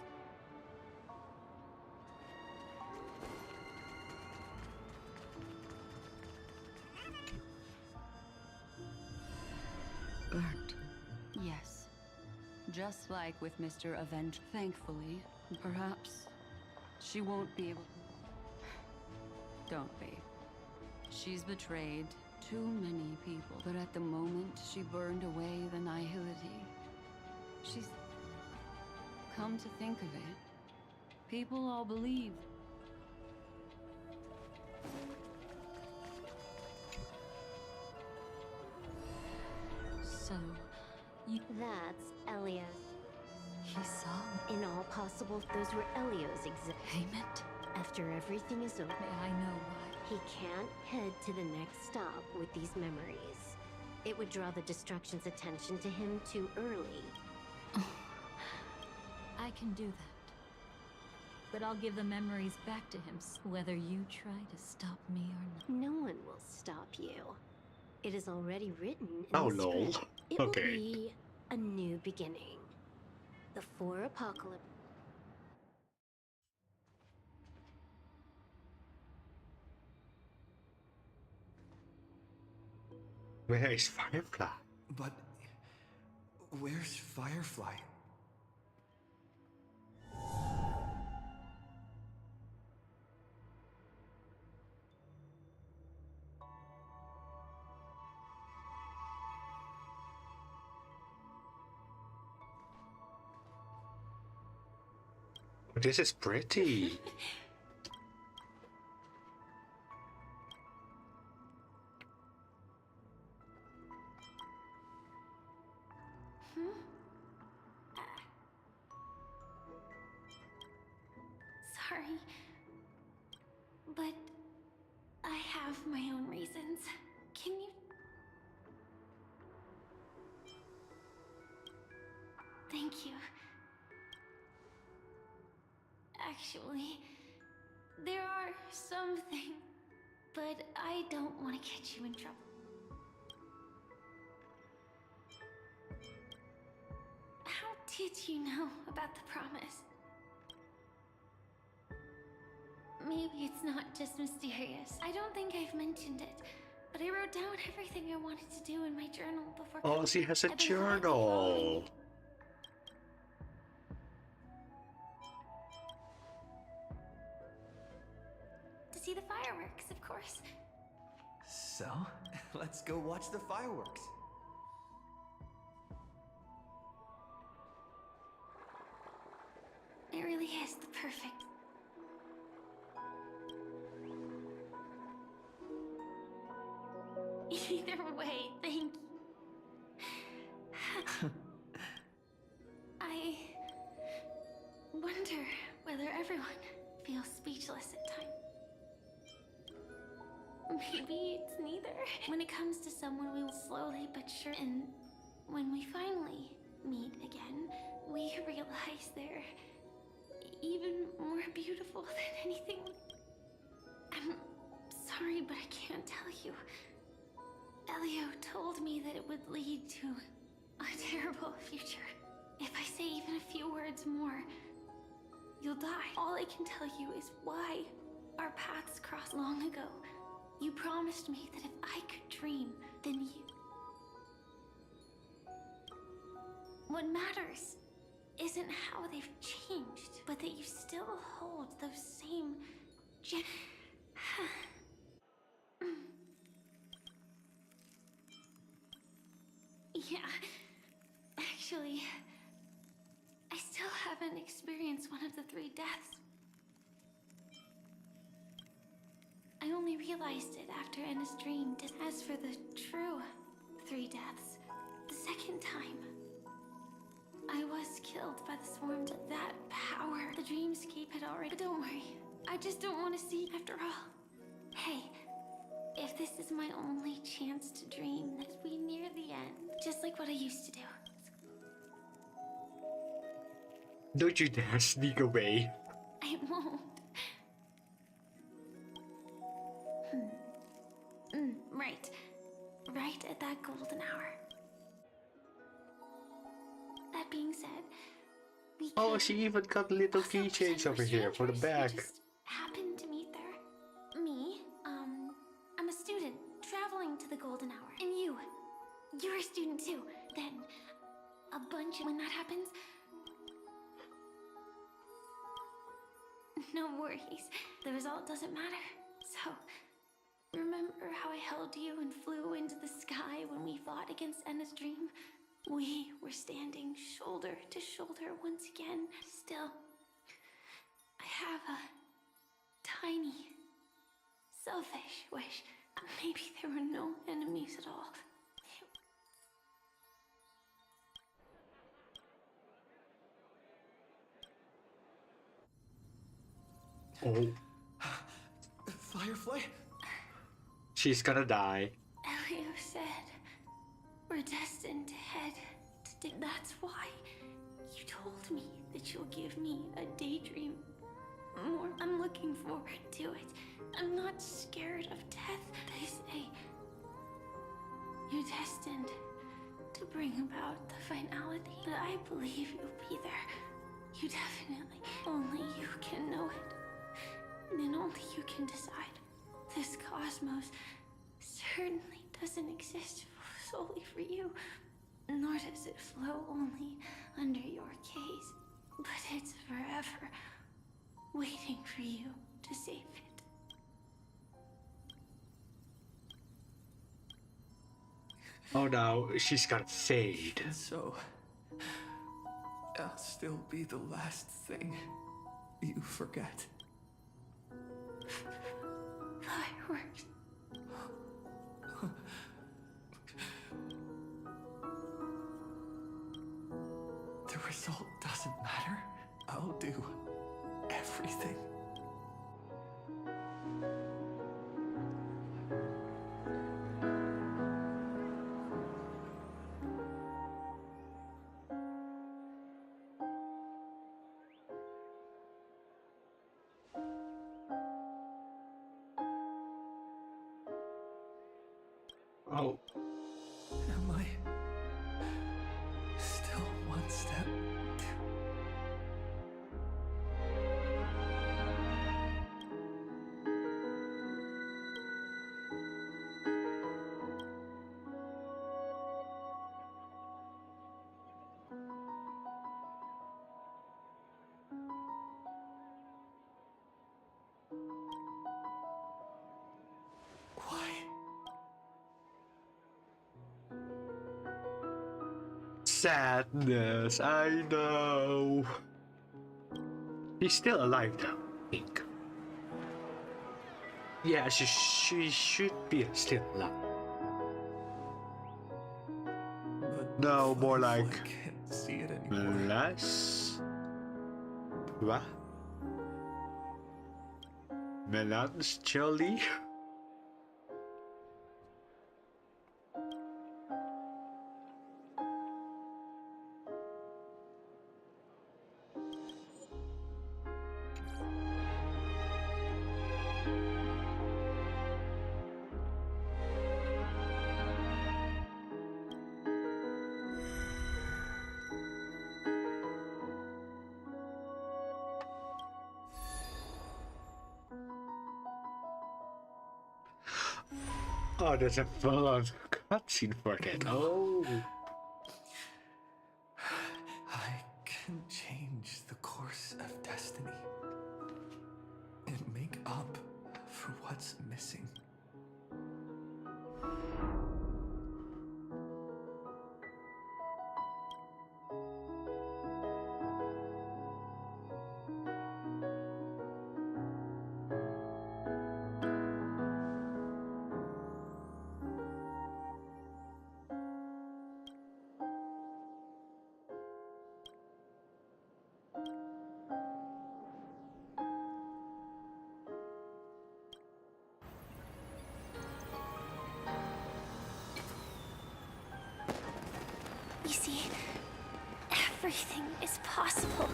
Burnt. Yes. Just like with Mr. Avenge. Thankfully, perhaps she won't be able. Don't be. She's betrayed too many people, but at the moment she burned away the nihility. She's. Come to think of it, people all believe. So, you... That's Elia's. He saw me. In all possible, those were Elio's Payment? After everything is over, May I know why? he can't head to the next stop with these memories. It would draw the Destruction's attention to him too early. I can do that. But I'll give the memories back to him, whether you try to stop me or not. No one will stop you. It is already written in Oh, the lol. script. It Okay. will be a new beginning. The four apocalypse. Where is Firefly? But where's Firefly? This is pretty. Hmm? Sorry. But I have my own reasons. Can you... Thank you. Actually, there are some things, but I don't want to get you in trouble. How did you know about the promise? Maybe it's not just mysterious. I don't think I've mentioned it, but I wrote down everything I wanted to do in my journal before. Oh, she has a I've been quietly journal. to see the fireworks, of course. So, let's go watch the fireworks. It really is the perfect. Either way, thank you. I wonder whether everyone feels speechless at times. Maybe it's neither. When it comes to someone we will slowly but surely, and when we finally meet again, we realize they're even more beautiful than anything. I'm sorry, but I can't tell you. Elio told me that it would lead to a terrible future. If I say even a few words more, you'll die. All I can tell you is why our paths crossed long ago. You promised me that if I could dream, then you... What matters isn't how they've changed, but that you still hold those same... Yeah, actually, I still haven't experienced one of the 3 deaths. I only realized it after Anna's dream. As for the true 3 deaths, the second time, I was killed by the swarm. That power, the dreamscape had already... But don't worry, I just don't want to see after all. Hey, if this is my only chance to dream, as we near the end, just like what I used to do. Don't you dare sneak away. I won't. Right. Right at that golden hour. That being said, we Oh, could she even got little also pretend keychains we're over here for the strangers who bag. just happened to meet there. Me, I'm a student traveling to the golden hour. And you're a student too. Then, a bunch when that happens... No worries. The result doesn't matter. So, remember how I held you and flew into the sky when we fought against Enna's dream? We were standing shoulder to shoulder once again. Still, I have a tiny, selfish wish. Maybe there were no enemies at all. Oh. Firefly? She's gonna die. Elio said we're destined to head to... That's why you told me that you'll give me a daydream. More, I'm looking forward to it. I'm not scared of death. They say you're destined to bring about the finality. But I believe you'll be there. You definitely. Only you can know it. Then only you can decide. This cosmos certainly doesn't exist solely for you, nor does it flow only under your gaze, but it's forever waiting for you to save it. Oh no, she's gonna fade. So, I'll still be the last thing you forget. Fireworks. result doesn't matter. I'll do everything. Oh. Am I still one step? Why? Sadness, I know. He's still alive now, I think. Yeah, she should be still alive. No, more like I can't see it anymore. less. What? Melancholy? Oh, there's a full-on cutscene for that. Oh. I can change the course of destiny and make up for what's missing. You see, everything is possible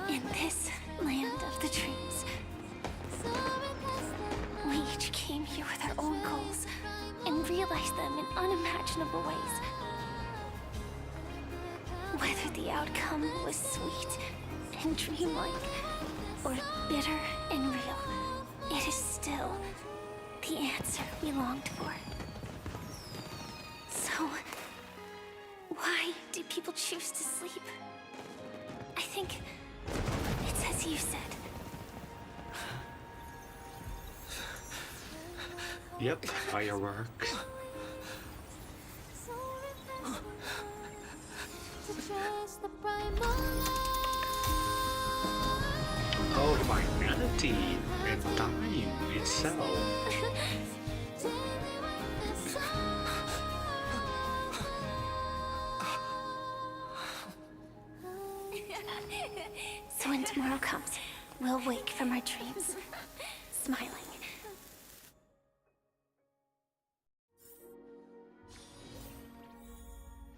in this land of the dreams. We each came here with our own goals and realized them in unimaginable ways. Whether the outcome was sweet and dreamlike or bitter and real, it is still the answer we longed for. So, why do people choose to sleep? I think it's as you said. Yep, fireworks. Oh, the humanity and time itself. So when tomorrow comes, we'll wake from our dreams, smiling.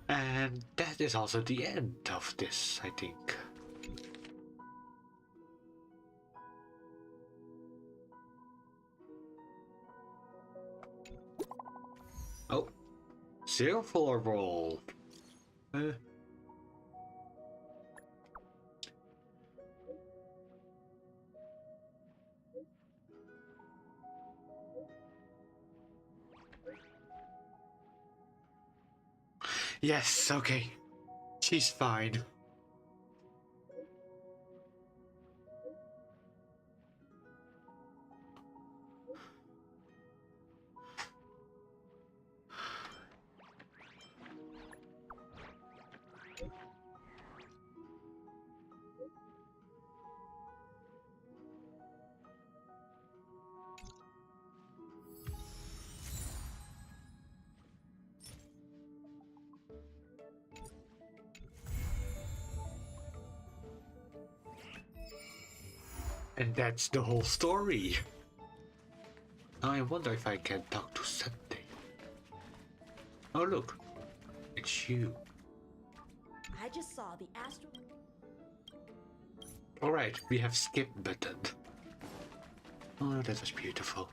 And that is also the end of this, I think. Oh, silver roll. Yes, okay. She's fine. And that's the whole story. I wonder if I can talk to Sunday. Oh look, it's you. I just saw the astral. Alright, we have skip button. Oh, that was beautiful.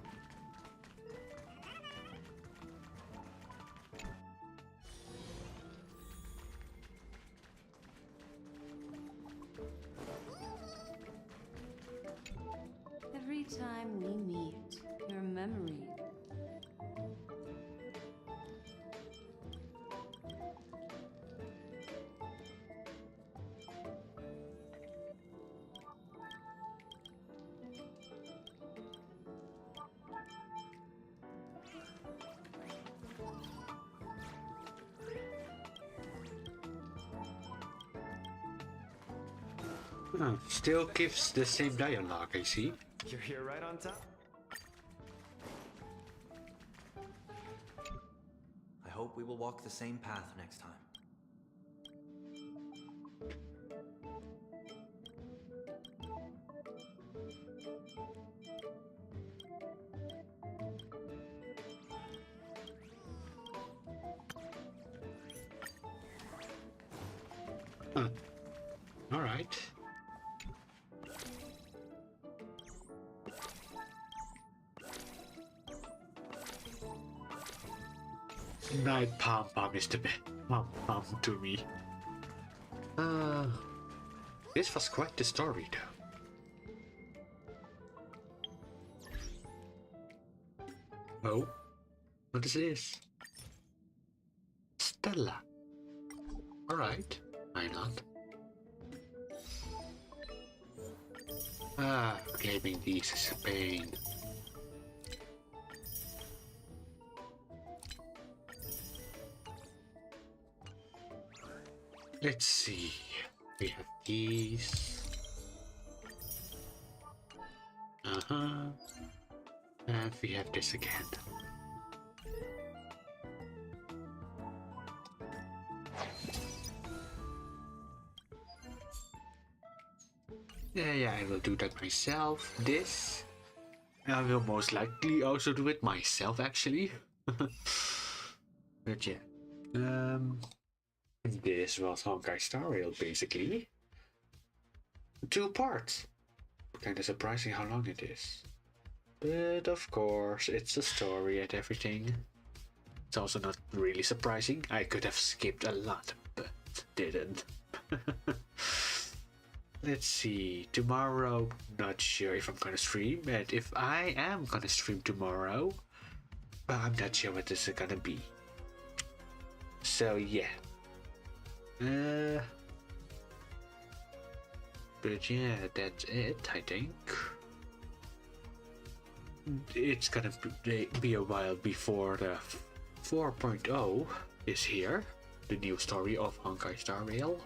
Every time we meet, your memory. Oh, still gives the same dialogue, I see. You're here right on time. I hope we will walk the same path next time. Huh. Alright. Night Pom Pom is the best Pom Pom to me. This was quite the story though. Oh, what is this? Stella. Alright, why not? Claiming these is a pain. Let's see. We have these. And we have this again. Yeah, I will do that myself. This. I will most likely also do it myself, actually. But yeah. This was Honkai Star Rail, basically. 2 parts. Kinda surprising how long it is. But of course, it's a story and everything. It's also not really surprising. I could have skipped a lot, but didn't. Let's see. Tomorrow, not sure if I'm gonna stream. And if I am gonna stream tomorrow, I'm not sure what this is gonna be. So yeah. But yeah, that's it, I think. It's gonna be a while before the 4.0 is here, the new story of Honkai Star Rail.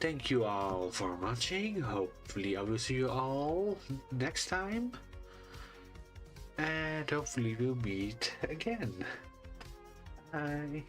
Thank you all for watching. Hopefully I will see you all next time. And hopefully we'll meet again. Bye.